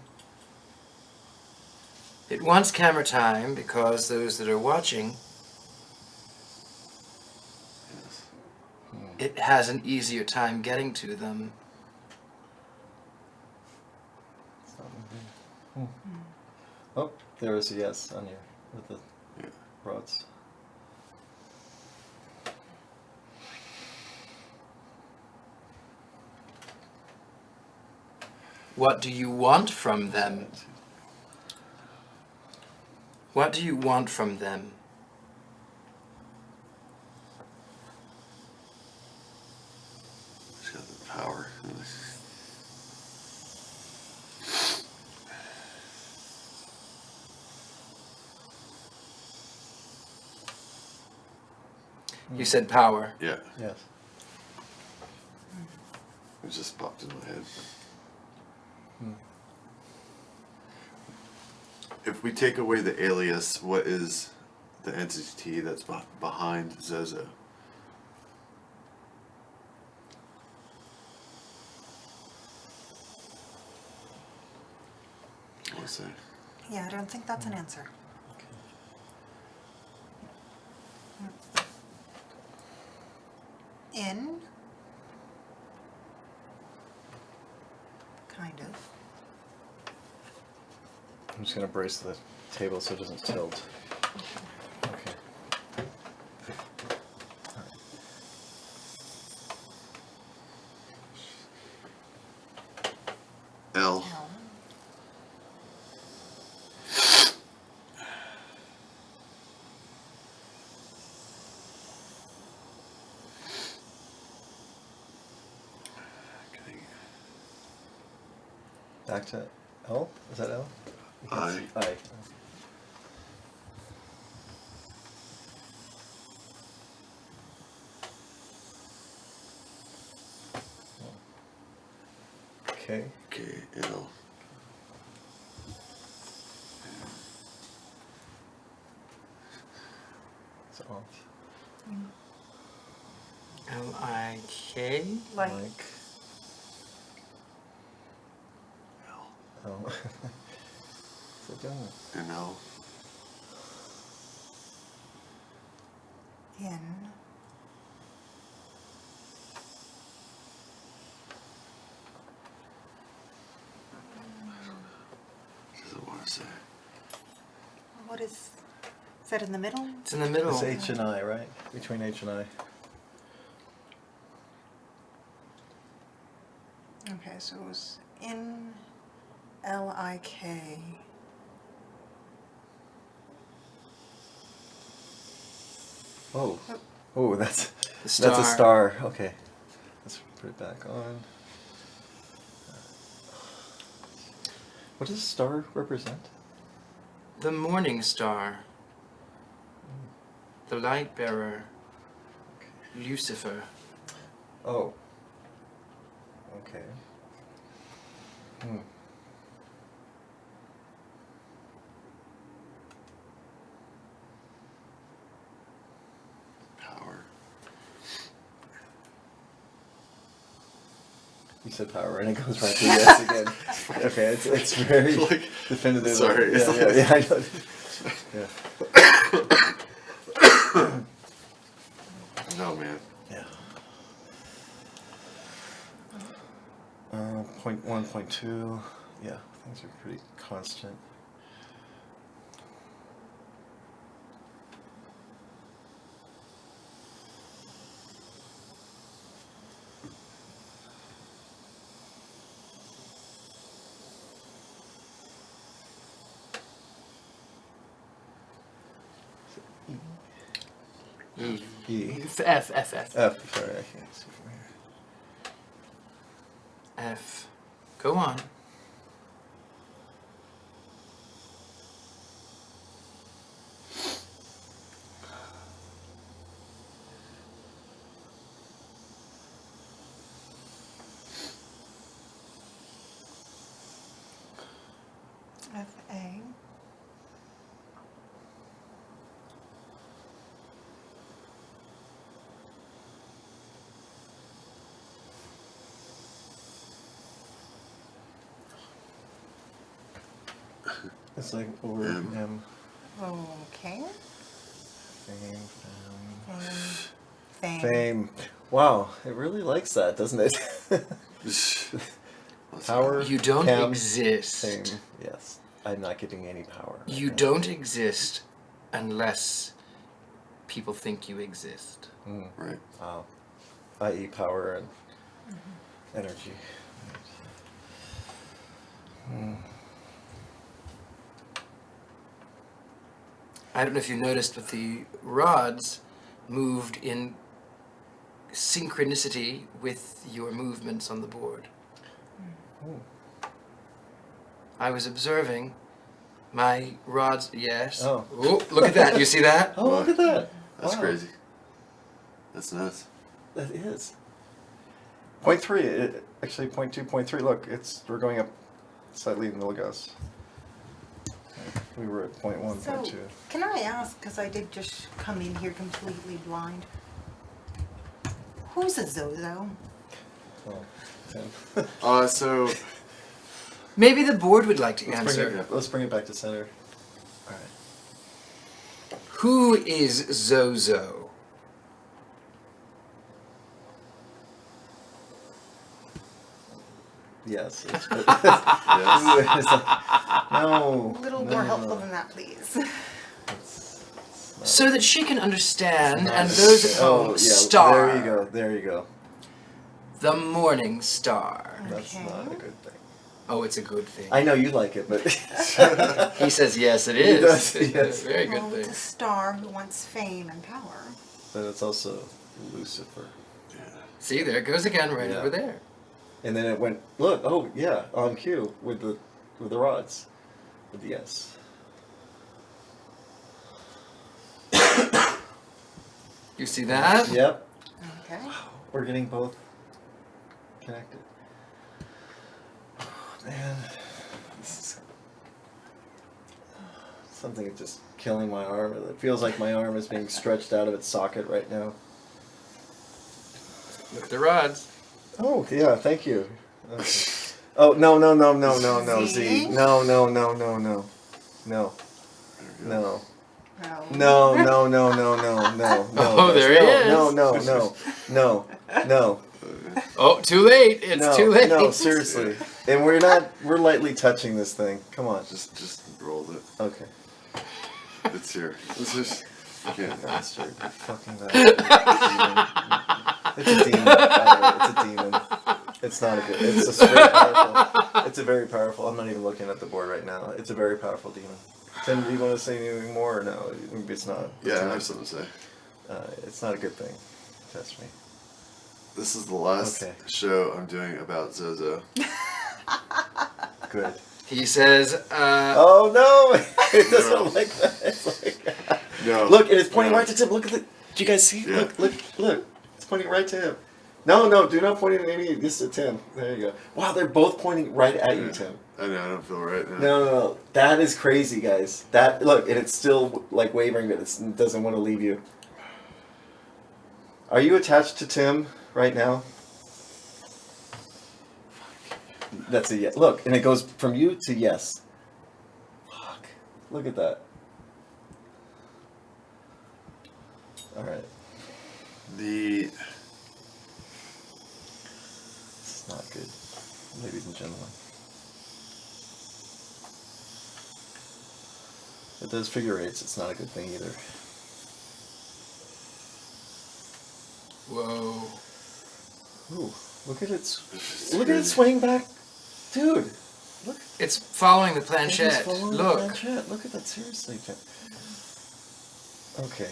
Speaker 2: It wants camera time because those that are watching,
Speaker 1: Yes.
Speaker 2: it has an easier time getting to them.
Speaker 3: It's not moving. Oh, there is a yes on here with the
Speaker 1: Yeah.
Speaker 3: rods.
Speaker 2: What do you want from them? What do you want from them?
Speaker 1: She's got the power.
Speaker 2: You said power.
Speaker 1: Yeah.
Speaker 3: Yes.
Speaker 1: It just popped in my head.
Speaker 3: Hmm.
Speaker 1: If we take away the alias, what is the entity that's behind Zozo? What's that?
Speaker 6: Yeah, I don't think that's an answer. In. Kind of.
Speaker 3: I'm just gonna brace the table so it doesn't tilt. Okay.
Speaker 1: L.
Speaker 6: No.
Speaker 1: Okay.
Speaker 3: Back to L? Is that L?
Speaker 1: I.
Speaker 3: I. Okay.
Speaker 1: Okay, L.
Speaker 3: It's off.
Speaker 2: L-I-K?
Speaker 6: Like.
Speaker 1: L.
Speaker 3: Oh. What's it doing?
Speaker 1: And L.
Speaker 6: In.
Speaker 1: What does it want to say?
Speaker 6: What is that in the middle?
Speaker 2: It's in the middle.
Speaker 3: It's H and I, right? Between H and I.
Speaker 6: Okay, so it was in L-I-K.
Speaker 3: Oh. Oh, that's
Speaker 2: The
Speaker 3: that's a star. Okay. Let's put it back on. What does star represent?
Speaker 2: The morning star. The light bearer. Lucifer.
Speaker 3: Oh. Okay. Hmm.
Speaker 1: Power.
Speaker 3: You said power, and it goes right to yes again. Okay, it's very
Speaker 1: Like,
Speaker 3: definitive.
Speaker 1: sorry, it's
Speaker 3: Yeah,
Speaker 1: like-
Speaker 3: yeah, I know. Yeah.
Speaker 1: No, man.
Speaker 3: Yeah. 0.1, 0.2. Yeah, things are pretty constant.
Speaker 2: E.
Speaker 3: E.
Speaker 2: F.
Speaker 3: F. Sorry, I can't see from here.
Speaker 2: F. Go on.
Speaker 6: F-A.
Speaker 3: It's like over M.
Speaker 6: Okay.
Speaker 3: Fame.
Speaker 6: Fame.
Speaker 3: Fame. Wow, it really likes that, doesn't it? Power.
Speaker 2: You don't
Speaker 3: Cam,
Speaker 2: exist.
Speaker 3: Fame. Yes. I'm not getting any power.
Speaker 2: You don't exist unless people think you exist.
Speaker 3: Mm.
Speaker 1: Right.
Speaker 3: Wow. I.e. power and energy. Mm.
Speaker 2: I don't know if you noticed, but the rods moved in synchronicity with your movements on the board.
Speaker 3: Ooh.
Speaker 2: I was observing my rods. Yes.
Speaker 3: Oh.
Speaker 2: Oh, look at that. You see that?
Speaker 3: Oh, look at that.
Speaker 1: That's
Speaker 3: Wow.
Speaker 1: crazy. That's nuts.
Speaker 3: That is. 0.3. Actually, 0.2, 0.3. Look, we're going up slightly in milligauss. We were at 0.1,
Speaker 6: So,
Speaker 3: 0.2.
Speaker 6: can I ask, because I did just come in here completely blind, who's a Zozo?
Speaker 3: Oh, 10.
Speaker 1: So
Speaker 2: Maybe the board would like to answer.
Speaker 3: Let's bring it back to center. All right.
Speaker 2: Who is Zozo?
Speaker 3: Yes.
Speaker 1: yes.
Speaker 3: It's like, no.
Speaker 6: A little
Speaker 3: no,
Speaker 6: more
Speaker 3: no,
Speaker 6: helpful
Speaker 3: no.
Speaker 6: than that, please.
Speaker 3: It's not-
Speaker 2: So that she can understand,
Speaker 3: not-
Speaker 2: and those at home,
Speaker 3: yeah,
Speaker 2: star.
Speaker 3: There you go. There you go.
Speaker 2: The morning star.
Speaker 3: That's
Speaker 6: Okay.
Speaker 3: not a good thing.
Speaker 2: Oh, it's a good thing.
Speaker 3: I know you like it, but
Speaker 2: He says yes, it
Speaker 3: He
Speaker 2: is.
Speaker 3: does,
Speaker 2: It's
Speaker 3: yes.
Speaker 2: a very good
Speaker 6: Well, it's
Speaker 2: thing.
Speaker 6: a star who wants fame and power.
Speaker 3: but it's also Lucifer.
Speaker 2: See, there it goes again, right
Speaker 3: Yeah.
Speaker 2: over there.
Speaker 3: And then it went. Look. Oh yeah, on cue with the rods, with the S.
Speaker 2: You see that?
Speaker 3: Yep.
Speaker 6: Okay.
Speaker 3: We're getting both connected. Man, this is something is just killing my arm. It feels like my arm is being stretched out of its socket right now.
Speaker 2: Look at the rods.
Speaker 3: Oh yeah, thank you. Okay. Oh no no no no no no Z
Speaker 6: Z?
Speaker 3: no no no no no no no.
Speaker 6: Well,
Speaker 3: No, no, no, no, no, no, no.
Speaker 2: Oh, there
Speaker 3: no,
Speaker 2: he is.
Speaker 3: No, no, no, no, no,
Speaker 2: Oh, too late. It's
Speaker 3: no,
Speaker 2: too late.
Speaker 3: no, seriously. And we're lightly touching this thing. Come on.
Speaker 1: Just rolled it.
Speaker 3: Okay.
Speaker 1: It's here. It's just can't.
Speaker 3: Bastard. Fucking bastard. It's a demon, by the way. It's a demon. It's not a good. It's a very powerful. It's a very powerful. I'm not even looking at the board right now. It's a very powerful demon. Tim, do you want to say anything more or no? Maybe it's not.
Speaker 1: Yeah, I have something to say.
Speaker 3: It's not a good thing. Trust me.
Speaker 1: This is the last
Speaker 3: Okay.
Speaker 1: show I'm doing about Zozo.
Speaker 3: Good.
Speaker 2: He says,
Speaker 3: Oh no! It doesn't
Speaker 1: No.
Speaker 3: like that. It's like.
Speaker 1: No.
Speaker 3: Look, and it's pointing
Speaker 1: No.
Speaker 3: right to Tim. Look at the. Do you guys see?
Speaker 1: Yeah.
Speaker 3: Look. It's pointing right to him. No, do not point it at me. This is Tim. There you go. Wow, they're both pointing right at you,
Speaker 1: Yeah.
Speaker 3: Tim.
Speaker 1: I know. I don't feel right now.
Speaker 3: No. That is crazy, guys. That look, and it's still like wavering, but it doesn't want to leave you. Are you attached to Tim right now? That's a yes. Look, and it goes from you to yes. Fuck. Look at that. All right.
Speaker 1: The
Speaker 3: It's not good, ladies and gentlemen. It does figure eights. It's not a good thing either.
Speaker 2: whoa.
Speaker 3: Ooh, look at it swaying back, dude. Look.
Speaker 2: It's following the
Speaker 3: It is
Speaker 2: planchette.
Speaker 3: following the
Speaker 2: Look.
Speaker 3: planchette. Look at that. Seriously, Tim. Okay.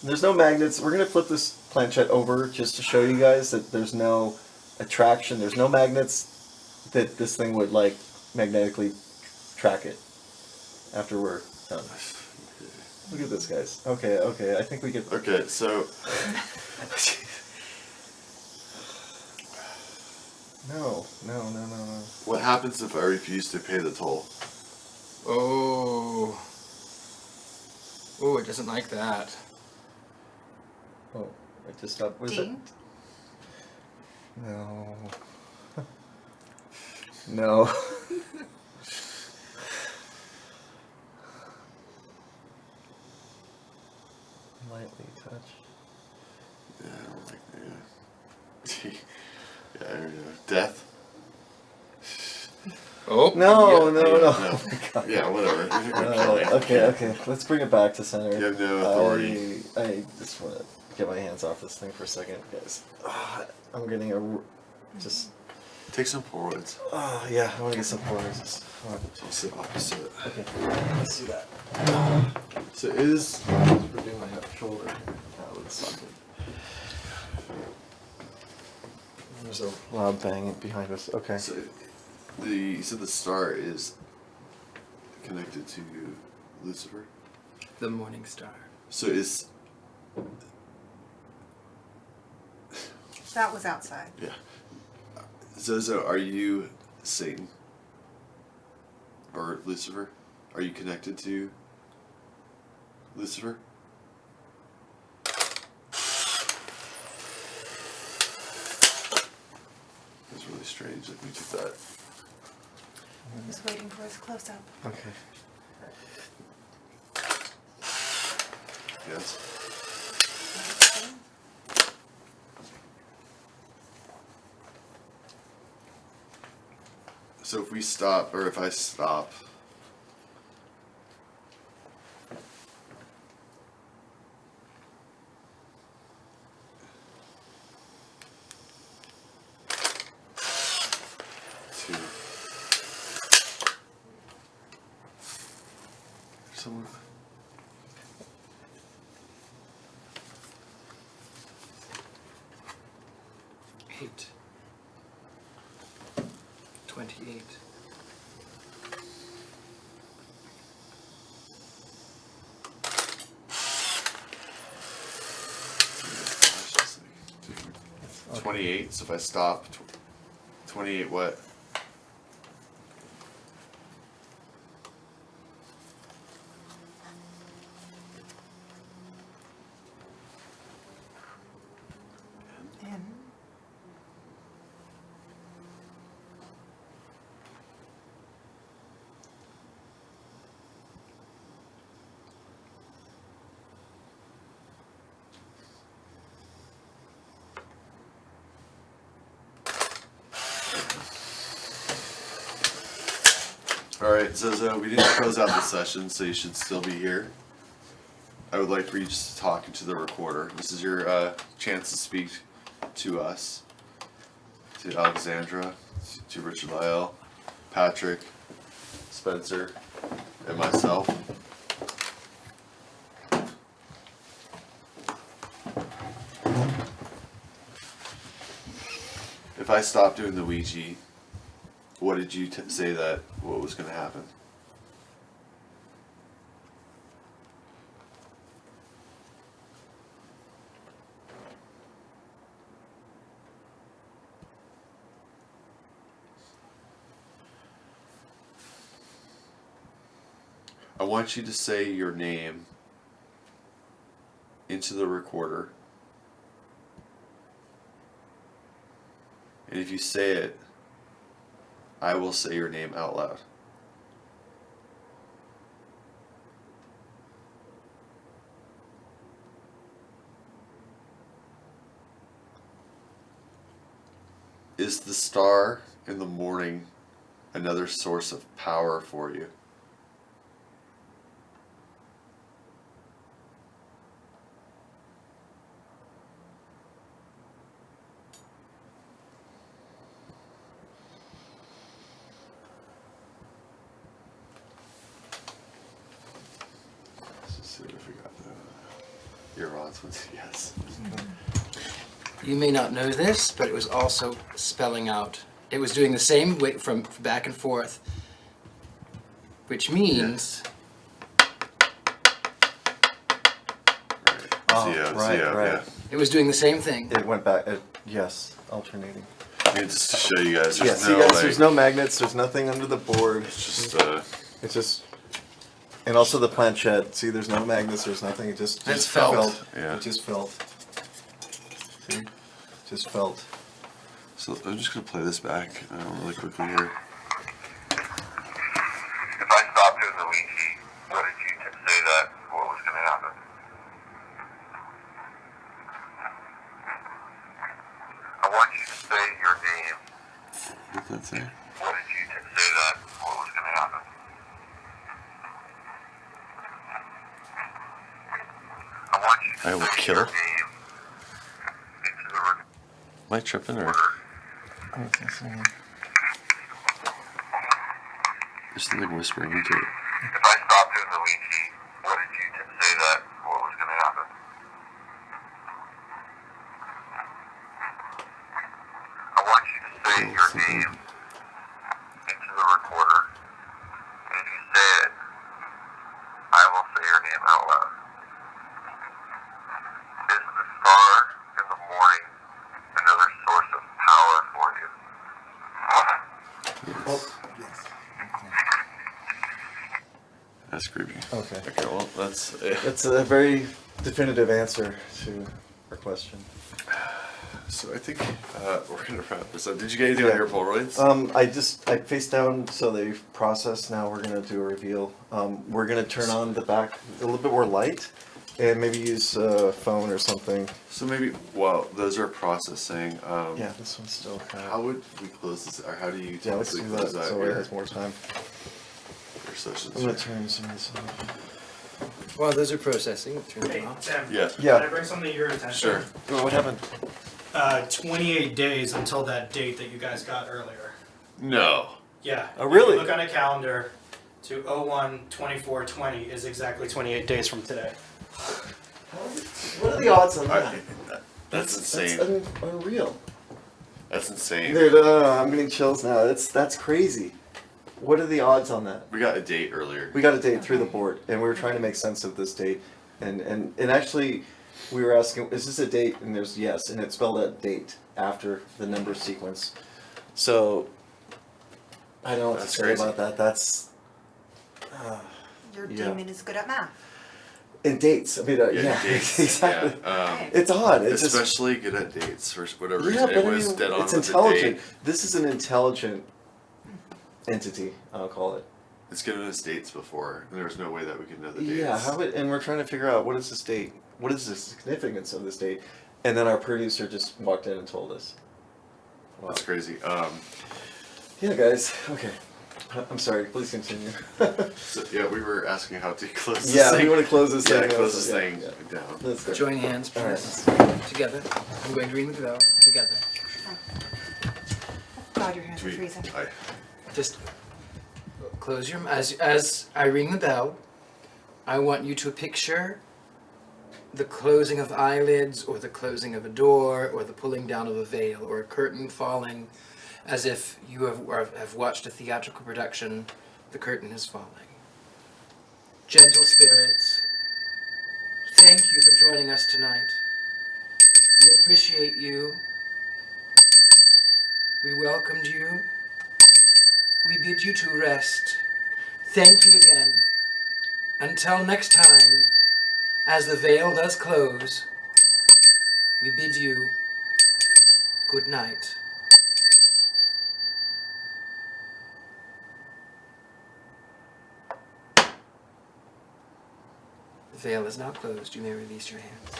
Speaker 3: There's no magnets. We're gonna flip this planchette over just to show you guys that there's no attraction. There's no magnets that this thing would like magnetically track it after we're done. Look at this, guys. Okay, okay. I think we get.
Speaker 1: Okay, so
Speaker 3: No.
Speaker 1: what happens if I refuse to pay the toll?
Speaker 2: Oh. Oh, it doesn't like that.
Speaker 3: Oh, I just stopped. Was it?
Speaker 6: Dinged.
Speaker 3: No. No. Lightly touch.
Speaker 1: Yeah, I don't like that. Yeah, I don't know. Death?
Speaker 2: Oh.
Speaker 3: No,
Speaker 2: yeah.
Speaker 3: no.
Speaker 1: Yeah, whatever. We're killing.
Speaker 3: Okay. Let's bring it back to center.
Speaker 1: You have no authority.
Speaker 3: I just want to get my hands off this thing for a second, guys. I'm getting just.
Speaker 1: Take some Polaroids.
Speaker 3: Yeah, I want to get some pointers.
Speaker 1: I'll sit opposite.
Speaker 3: Okay, let's do that.
Speaker 1: So is
Speaker 3: We're doing my shoulder. Let's. There's a loud bang behind us. Okay.
Speaker 1: so you said the star is connected to Lucifer?
Speaker 2: The morning star.
Speaker 1: So is
Speaker 6: That was outside.
Speaker 1: yeah. Zozo, are you Satan? Or Lucifer? Are you connected to Lucifer? That's really strange that we took that.
Speaker 6: Just waiting for his close up.
Speaker 3: Okay.
Speaker 1: Yes. So if we stop, or if I stop, two, someone.
Speaker 2: 8. 28.
Speaker 1: Okay. 28, so if I stop, 28 what?
Speaker 6: In.
Speaker 1: Alright, Zozo, we didn't close out the session, so you should still be here. I would like for you just to talk into the recorder. This is your chance to speak to us, to Alexandra, to Richard Lyle, Patrick, Spencer, and myself. If I stop doing the Ouija, what did you say that what was going to happen? I want you to say your name into the recorder. And if you say it, I will say your name out loud. Is the star in the morning another source of power for you? Let's see if we got that. Your rods went. Yes.
Speaker 2: You may not know this, but it was also spelling out. It was doing the same way from back and forth, which means
Speaker 3: Oh,
Speaker 1: Zio,
Speaker 3: right,
Speaker 1: Zio,
Speaker 3: right.
Speaker 1: yeah.
Speaker 2: it was doing the same thing.
Speaker 3: It went back. Yes, alternating.
Speaker 1: I mean, just to show you guys,
Speaker 3: Yeah,
Speaker 1: there's
Speaker 3: see
Speaker 1: no
Speaker 3: guys,
Speaker 1: like,
Speaker 3: there's no magnets. There's nothing under the board.
Speaker 1: it's just
Speaker 3: It's just, and also the planchette. See, there's no magnets. There's nothing. It just
Speaker 2: It's
Speaker 3: felt.
Speaker 2: felt.
Speaker 1: Yeah.
Speaker 3: It just felt. See, just felt.
Speaker 1: So I'm just gonna play this back really quickly here.
Speaker 5: If I stopped doing the Ouija, what did you say that what was going to happen? I want you to say your name.
Speaker 1: What did that say?
Speaker 5: What did you say that what was going to happen? I want you to
Speaker 1: I will
Speaker 5: say
Speaker 1: kill.
Speaker 5: your name into the
Speaker 1: Am I tripping or? There's something whispering into it.
Speaker 5: If I stopped doing the Ouija, what did you say that what was going to happen? I want you to say your name into the recorder. And if you say it, I will say your name out loud. Is the star in the morning another source of power for you?
Speaker 1: That's creepy.
Speaker 3: Okay.
Speaker 1: Okay, well, that's it.
Speaker 3: That's a very definitive answer to our question.
Speaker 1: So I think we're gonna wrap this up. Did you get anything on your Polaroids?
Speaker 3: I face down so they've processed. Now we're gonna do a reveal. We're gonna turn on the back a little bit more light, and maybe use a phone or something.
Speaker 1: So maybe while those are processing,
Speaker 3: Yeah, this one's still kind
Speaker 1: how would we close this, or how do you
Speaker 3: Yeah, let's do
Speaker 1: typically
Speaker 3: that
Speaker 1: close out
Speaker 3: so it
Speaker 1: your,
Speaker 3: has more time.
Speaker 1: your sessions?
Speaker 3: I'm gonna turn some of this off.
Speaker 2: While those are processing, turn them
Speaker 7: Hey,
Speaker 2: off.
Speaker 7: Tim.
Speaker 1: Yeah.
Speaker 3: Yeah.
Speaker 7: Can I bring something to your attention?
Speaker 1: Sure.
Speaker 3: Oh, what happened?
Speaker 7: 28 days until that date that you guys got earlier.
Speaker 1: No.
Speaker 7: Yeah.
Speaker 3: Oh, really?
Speaker 7: If you look on a calendar to 01/24/20 is exactly 28 days from today.
Speaker 3: What are the odds on
Speaker 1: I-
Speaker 3: that?
Speaker 1: that's insane.
Speaker 3: That's unreal.
Speaker 1: That's insane.
Speaker 3: Dude, I'm getting chills now. That's crazy. What are the odds on that?
Speaker 1: We got a date earlier.
Speaker 3: We got a date through the board, and we were trying to make sense of this date, and actually, we were asking, is this a date? And there's yes, and it spelled out date after the number sequence. So, I don't know what
Speaker 1: That's
Speaker 3: to say
Speaker 1: crazy.
Speaker 3: about that. That's
Speaker 6: Your
Speaker 3: Yeah.
Speaker 6: demon is good at math.
Speaker 3: in dates. I mean, yeah,
Speaker 1: dates.
Speaker 3: exactly.
Speaker 1: Yeah.
Speaker 3: It's odd. It's just
Speaker 1: Especially good at dates for whatever
Speaker 3: yeah,
Speaker 1: reason.
Speaker 3: but
Speaker 1: It
Speaker 3: I
Speaker 1: was
Speaker 3: mean,
Speaker 1: dead on
Speaker 3: it's
Speaker 1: with
Speaker 3: intelligent.
Speaker 1: the date.
Speaker 3: This is an intelligent entity. I'll call it.
Speaker 1: It's given us dates before, and there was no way that we could know the dates.
Speaker 3: Yeah, and we're trying to figure out what is this date? What is the significance of this date? And then our producer just walked in and told us. Wow.
Speaker 1: That's crazy.
Speaker 3: Yeah, guys. Okay. I'm sorry. Please continue.
Speaker 1: So, yeah, we were asking how to close this
Speaker 3: Yeah,
Speaker 1: thing.
Speaker 3: we want to close this
Speaker 1: Yeah,
Speaker 3: thing.
Speaker 1: close this
Speaker 3: Yeah,
Speaker 1: thing
Speaker 3: yeah.
Speaker 1: down.
Speaker 3: Let's go.
Speaker 2: Join hands,
Speaker 3: All right.
Speaker 2: please. Together. I'm going to ring the bell. Together.
Speaker 6: God, your hands
Speaker 1: Do
Speaker 6: are
Speaker 1: we-
Speaker 6: freezing.
Speaker 2: Just close your as I ring the bell. I want you to picture the closing of eyelids, or the closing of a door, or the pulling down of a veil, or a curtain falling, as if you have watched a theatrical production. The curtain is falling. Gentle spirits, thank you for joining us tonight. We appreciate you. We welcomed you. We bid you to rest. Thank you again. Until next time, as the veil does close, we bid you good night. The veil is now closed. You may release your hands.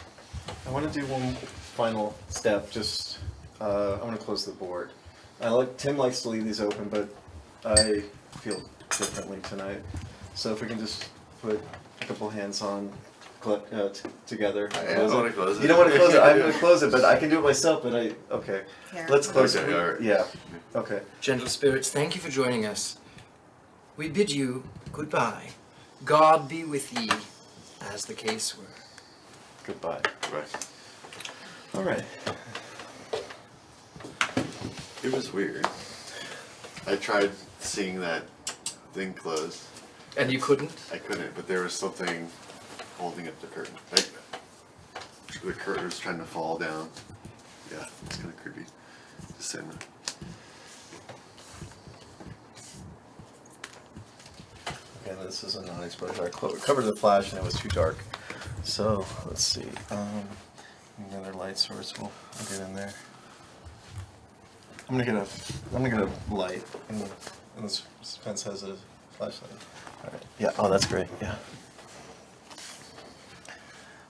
Speaker 3: I want to do one final step. Just, I want to close the board. Tim likes to leave these open, but I feel differently tonight. So if we can just put a couple hands on together.
Speaker 1: I don't want to close it.
Speaker 3: You don't want to close it. I'm going to close it, but I can do it myself. But okay.
Speaker 6: Here.
Speaker 3: Let's close
Speaker 1: Okay,
Speaker 3: it.
Speaker 1: all right.
Speaker 3: Yeah. Okay.
Speaker 2: Gentle spirits, thank you for joining us. We bid you goodbye. God be with ye, as the case were.
Speaker 3: Goodbye.
Speaker 1: Right.
Speaker 3: All right.
Speaker 1: It was weird. I tried seeing that thing close.
Speaker 2: And you couldn't?
Speaker 1: I couldn't, but there was something holding up the curtain. Like, the curtain was trying to fall down. Yeah, it's kind of creepy. Just saying that.
Speaker 3: Okay, this is a non-exposure. I covered the flash and it was too dark. So let's see. Another light source. We'll get in there. I'm gonna get a light, and this fence has a flashlight. All right. Yeah. Oh, that's great. Yeah.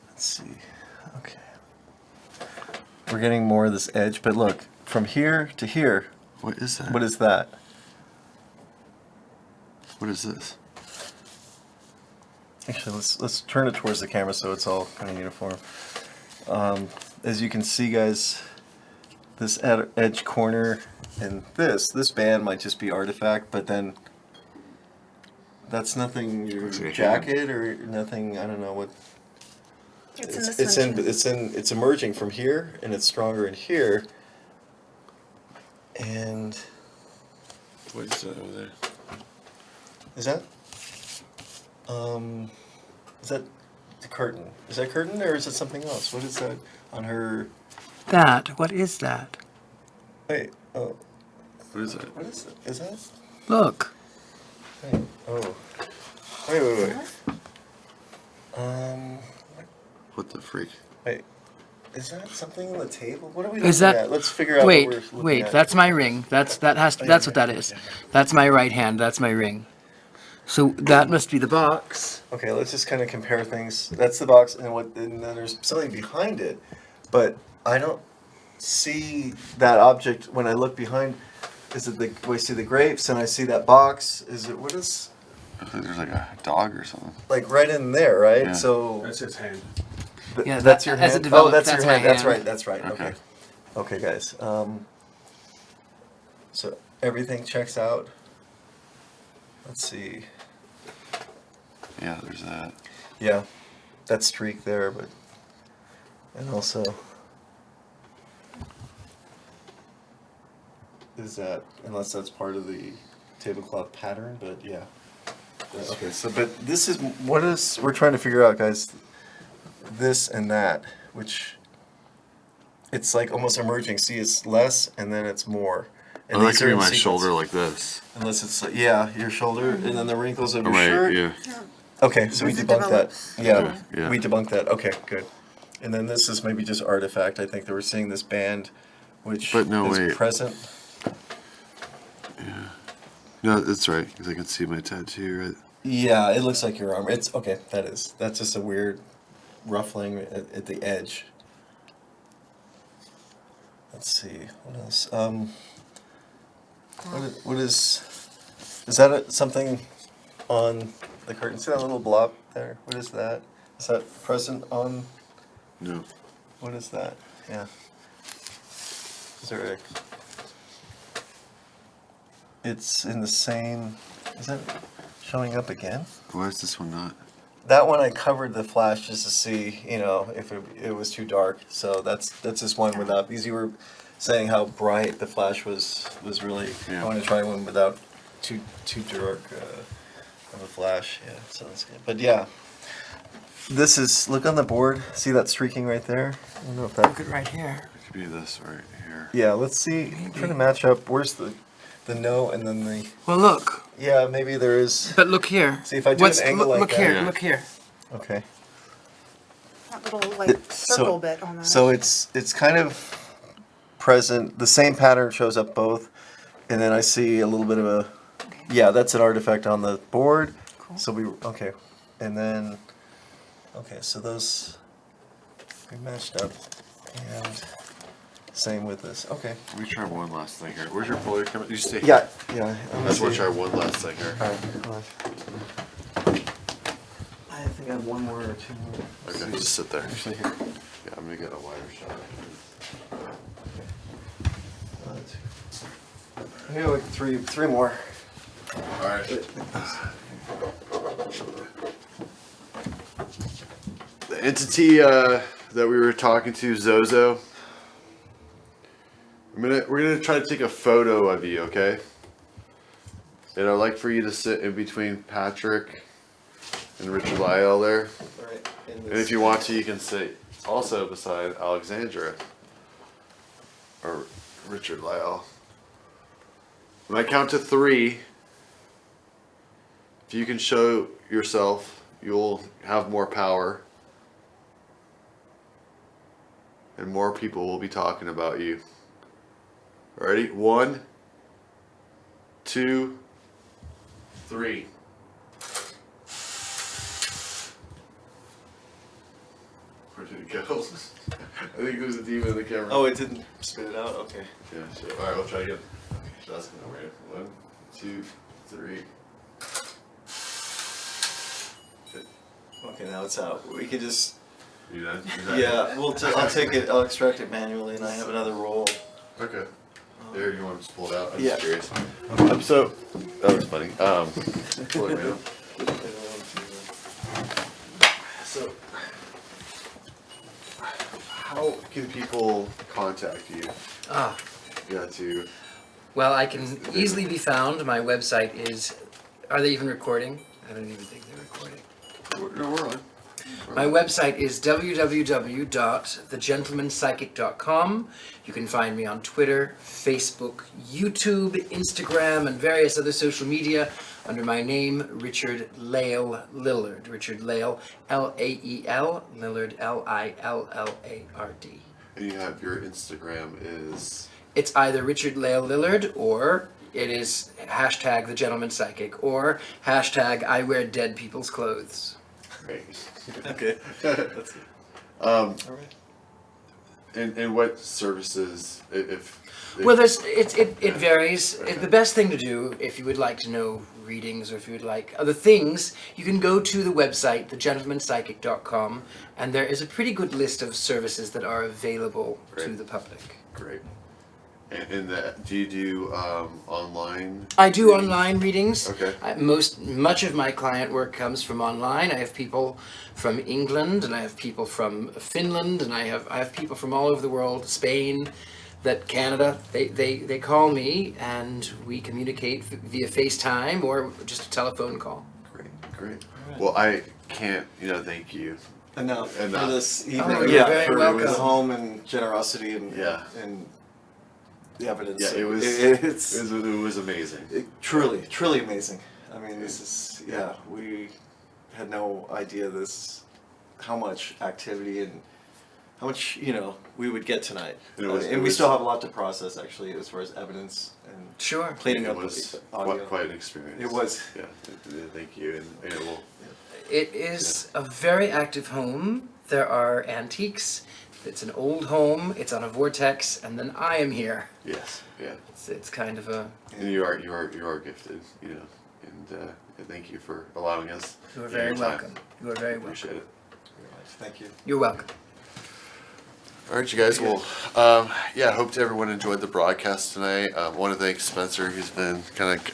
Speaker 3: Let's see. Okay. We're getting more of this edge, but look, from here to here.
Speaker 1: What is that?
Speaker 3: What is that?
Speaker 1: What is this?
Speaker 3: Actually, let's turn it towards the camera so it's all kind of uniform. As you can see, guys, this edge corner and this band might just be artifact, but then that's nothing your
Speaker 1: Looks like a
Speaker 3: jacket or nothing. I don't know what.
Speaker 6: It's in the center.
Speaker 3: It's emerging from here, and it's stronger in here. And
Speaker 1: What is that over there?
Speaker 3: is that the curtain? Is that curtain or is it something else? What is that on her?
Speaker 7: What is that?
Speaker 3: Wait. Oh.
Speaker 1: What is that?
Speaker 3: What is that? Is that?
Speaker 7: Look.
Speaker 3: Wait. Oh. Wait.
Speaker 1: What the freak?
Speaker 3: Wait. Is that something on the table? What are we
Speaker 7: Is
Speaker 3: looking
Speaker 7: that-
Speaker 3: at? Let's figure out
Speaker 7: Wait,
Speaker 3: what we're looking
Speaker 7: wait,
Speaker 3: at.
Speaker 7: that's my ring. That's what that is. That's my right hand, that's my ring. So that must be the box.
Speaker 3: Okay, let's just kind of compare things. That's the box, and then there's something behind it, but I don't see that object when I look behind. Is it I see the grapes and I see that box? Is it what is
Speaker 1: I think there's like a dog or something.
Speaker 3: like right in there, right?
Speaker 1: Yeah.
Speaker 3: So
Speaker 4: That's his hand.
Speaker 7: Yeah,
Speaker 3: that's
Speaker 7: that-
Speaker 3: your
Speaker 7: as it
Speaker 3: hand.
Speaker 7: developed,
Speaker 3: That's
Speaker 7: that's
Speaker 3: your
Speaker 7: my
Speaker 3: hand. That's
Speaker 7: hand.
Speaker 3: right. That's right. Okay. Okay, guys. So everything checks out. Let's see.
Speaker 1: Yeah, there's that.
Speaker 3: Yeah, that streak there, but and also is that unless that's part of the tablecloth pattern, but yeah. Okay, so but this is what is we're trying to figure out, guys. This and that, which it's like almost emerging. See, it's less and then it's more. And
Speaker 1: Oh, that
Speaker 3: these
Speaker 1: could
Speaker 3: are
Speaker 1: be
Speaker 3: in
Speaker 1: my
Speaker 3: sequence.
Speaker 1: shoulder like this.
Speaker 3: Unless it's like, yeah, your shoulder and then the wrinkles of your
Speaker 1: Right,
Speaker 3: shirt.
Speaker 1: yeah.
Speaker 3: Okay, so we
Speaker 6: As it
Speaker 3: debunked that.
Speaker 6: develops.
Speaker 3: Yeah,
Speaker 1: Yeah.
Speaker 3: we debunked that. Okay, good. And then this is maybe just artifact. I think that we're seeing this band, which
Speaker 1: But no,
Speaker 3: is
Speaker 1: wait.
Speaker 3: present.
Speaker 1: No, that's right, because I can see my tattoo, right?
Speaker 3: Yeah, it looks like your arm. It's okay. That's just a weird ruffling at the edge. Let's see what else. What is that something on the curtain? See that little blob there? What is that? Is that present on?
Speaker 1: No.
Speaker 3: What is that? Yeah. Is there a? It's in the same. Is that showing up again?
Speaker 1: Why is this one not?
Speaker 3: That one I covered the flash just to see, if it was too dark. So that's just one without, because you were saying how bright the flash was really.
Speaker 1: Yeah.
Speaker 3: I want to try one without too dark of a flash. Yeah, so that's good. But yeah, this is look on the board. See that streaking right there? I don't know if that.
Speaker 7: Look at right here.
Speaker 1: It could be this right here.
Speaker 3: Yeah, let's see. Try to match up. Where's the no and then the.
Speaker 7: Well, look.
Speaker 3: Yeah, maybe there is.
Speaker 7: But look here.
Speaker 3: See, if I do an angle like
Speaker 7: look
Speaker 3: that-
Speaker 7: here.
Speaker 1: Yeah.
Speaker 7: Look here.
Speaker 3: Okay.
Speaker 6: That little like circle bit on that.
Speaker 3: So it's kind of present. The same pattern shows up both, and then I see a little bit of a. Yeah, that's an artifact on the board.
Speaker 6: Cool.
Speaker 3: So and then so those we matched up, and same with this. Okay.
Speaker 1: Let me try one last thing here. Where's your pulley coming? You stay
Speaker 3: Yeah.
Speaker 1: here.
Speaker 3: Yeah.
Speaker 1: I just want to try one last thing here.
Speaker 3: All right. Come on. I think I have one more or two more.
Speaker 1: Okay, just sit there.
Speaker 3: Actually, here.
Speaker 1: Yeah, I'm gonna get a wider shot.
Speaker 3: I got like three more.
Speaker 1: All right. There entity that we were talking to, Zozo. We're gonna try to take a photo of you, okay? And I'd like for you to sit in between Patrick and Richard Lyle there.
Speaker 3: Right.
Speaker 1: And if you want to, you can sit also beside Alexandra or Richard Lyle. When I count to 3, if you can show yourself, you'll have more power. And more people will be talking about you. Ready? 1, 2, 3. Where did it go? I think it was a demon in the camera.
Speaker 3: Oh, it didn't spit it out? Okay.
Speaker 1: Yeah, sure. Alright, we'll try again. Just gonna wait. 1, 2, 3.
Speaker 3: Okay, now it's out. We could just...
Speaker 1: You done?
Speaker 3: Yeah, I'll take it, I'll extract it manually, and I have another roll.
Speaker 1: Okay. There, you want to just pull it out? I'm
Speaker 3: Yeah.
Speaker 1: just curious. So, that was funny. Pull it right up. So, how can people contact you?
Speaker 2: Ah,
Speaker 1: Yeah, to...
Speaker 2: well, I can easily be found. My website is. Are they even recording? I don't even think they're recording.
Speaker 1: We're on.
Speaker 2: My website is www.thegentlemanpsychic.com. You can find me on Twitter, Facebook, YouTube, Instagram, and various other social media under my name, Richard Lael Lillard. Richard Lael, L-A-E-L, Lillard, L-I-L-L-A-R-D.
Speaker 1: And you have your Instagram is...
Speaker 2: It's either Richard Lael Lillard or it is hashtag The Gentleman Psychic or hashtag I wear dead people's clothes.
Speaker 1: Great.
Speaker 3: Okay. That's good.
Speaker 1: Um,
Speaker 3: All right.
Speaker 1: and what services, if
Speaker 2: Well, it varies. The best thing to do, if you would like to know readings or if you would like other things, you can go to the website, thegentlemanpsychic.com, and there is a pretty good list of services that are available to
Speaker 1: Great.
Speaker 2: the public.
Speaker 1: Great. And do you do online?
Speaker 2: I do
Speaker 1: readings?
Speaker 2: online readings.
Speaker 1: Okay.
Speaker 2: Much of my client work comes from online. I have people from England, and I have people from Finland, and I have people from all over the world, Spain, Canada. They call me, and we communicate via FaceTime or just a telephone call.
Speaker 1: Great, great. Well, I can't, thank you.
Speaker 3: Enough for
Speaker 1: Enough.
Speaker 3: this evening.
Speaker 2: Oh, you're very
Speaker 3: for
Speaker 2: welcome.
Speaker 3: the home and generosity and
Speaker 1: Yeah.
Speaker 3: and the evidence.
Speaker 1: Yeah, it was.
Speaker 3: It's
Speaker 1: it was amazing.
Speaker 3: truly amazing. I mean, this is we had no idea how much activity and how much we would get tonight,
Speaker 1: And it was-
Speaker 3: and
Speaker 1: it
Speaker 3: we
Speaker 1: was-
Speaker 3: still have a lot to process actually as far as evidence and
Speaker 2: Sure.
Speaker 3: cleaning
Speaker 1: It
Speaker 3: up
Speaker 1: was
Speaker 3: audio.
Speaker 1: quite an experience.
Speaker 3: It was.
Speaker 1: Yeah, thank you. And we'll,
Speaker 2: It is a very active home. There are antiques. It's an old home. It's on a vortex, and then I am here.
Speaker 1: yes, yeah.
Speaker 2: It's kind of a.
Speaker 1: And you are gifted, and thank you for allowing us.
Speaker 2: You are
Speaker 1: your
Speaker 2: very
Speaker 1: time.
Speaker 2: welcome. You are very
Speaker 1: Appreciate
Speaker 2: welcome.
Speaker 1: it.
Speaker 3: Thank you.
Speaker 2: You're welcome.
Speaker 1: All right, you guys. Well, I hope everyone enjoyed the broadcast tonight. I want to thank Spencer, who's been kind of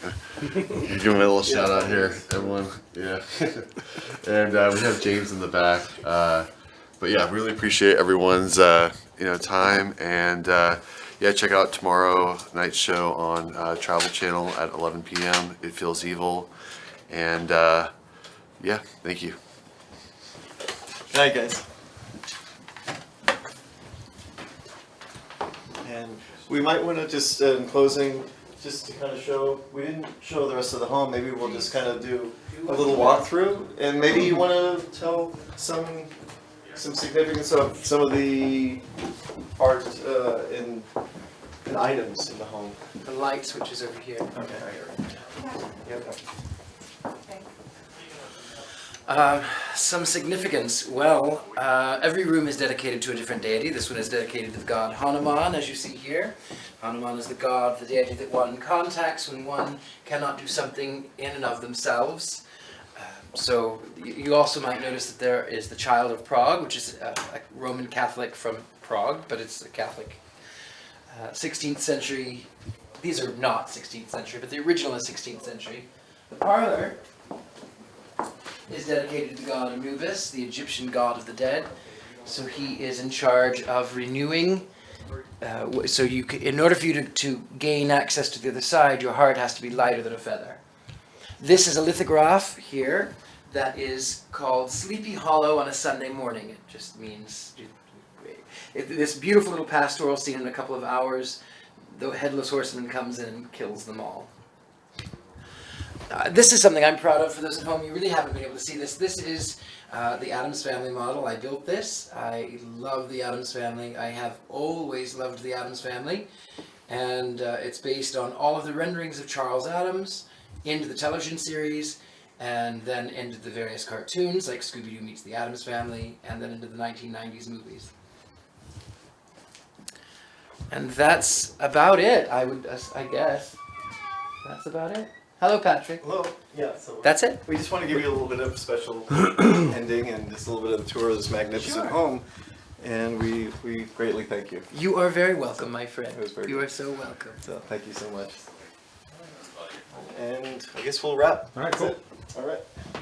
Speaker 1: give him a little shout out here, everyone. Yeah, and we have James in the back. But yeah, really appreciate everyone's time, and check out tomorrow night's show on Travel Channel at 11 p.m. It Feels Evil, and thank you.
Speaker 3: Good night, guys. And we might want to just, in closing, just to kind of show, we didn't show the rest of the home, maybe we'll just kind of do a little walkthrough, and maybe you want to tell some significance of some of the art and items in the home.
Speaker 2: The light switch is over here.
Speaker 3: Yep.
Speaker 2: Some significance. Well, every room is dedicated to a different deity. This one is dedicated to the god Hanuman, as you see here. Hanuman is the god, the deity that one contacts when one cannot do something in and of themselves. So you also might notice that there is the Child of Prague, which is a Roman Catholic from Prague, but it's a Catholic 16th century. These are not 16th century, but the original is 16th century. The parlor is dedicated to god Anubis, the Egyptian god of the dead. So he is in charge of renewing. So in order for you to gain access to the other side, your heart has to be lighter than a feather. This is a lithograph here that is called Sleepy Hollow on a Sunday Morning. It just means this beautiful little pastoral scene in a couple of hours. The headless horseman comes in and kills them all. This is something I'm proud of for those at home. You really haven't been able to see this. This is the Addams Family model. I built this. I love the Addams Family. I have always loved the Addams Family. And it's based on all of the renderings of Charles Addams into the television series, and then into the various cartoons like Scooby-Doo Meets the Addams Family, and then into the 1990s movies. And that's about it, I guess. That's about it. Hello, Patrick.
Speaker 3: Hello. Yeah. So
Speaker 2: That's it?
Speaker 3: we just want to give you a little bit of special ending and just a little bit of the tour of this magnificent
Speaker 2: Sure.
Speaker 3: home, and we greatly thank you.
Speaker 2: You are very welcome, my friend.
Speaker 3: It was very
Speaker 2: You
Speaker 3: good.
Speaker 2: are so welcome.
Speaker 3: So thank you so much. And I guess we'll wrap.
Speaker 4: All right,
Speaker 3: That's
Speaker 4: cool.
Speaker 3: it. All right.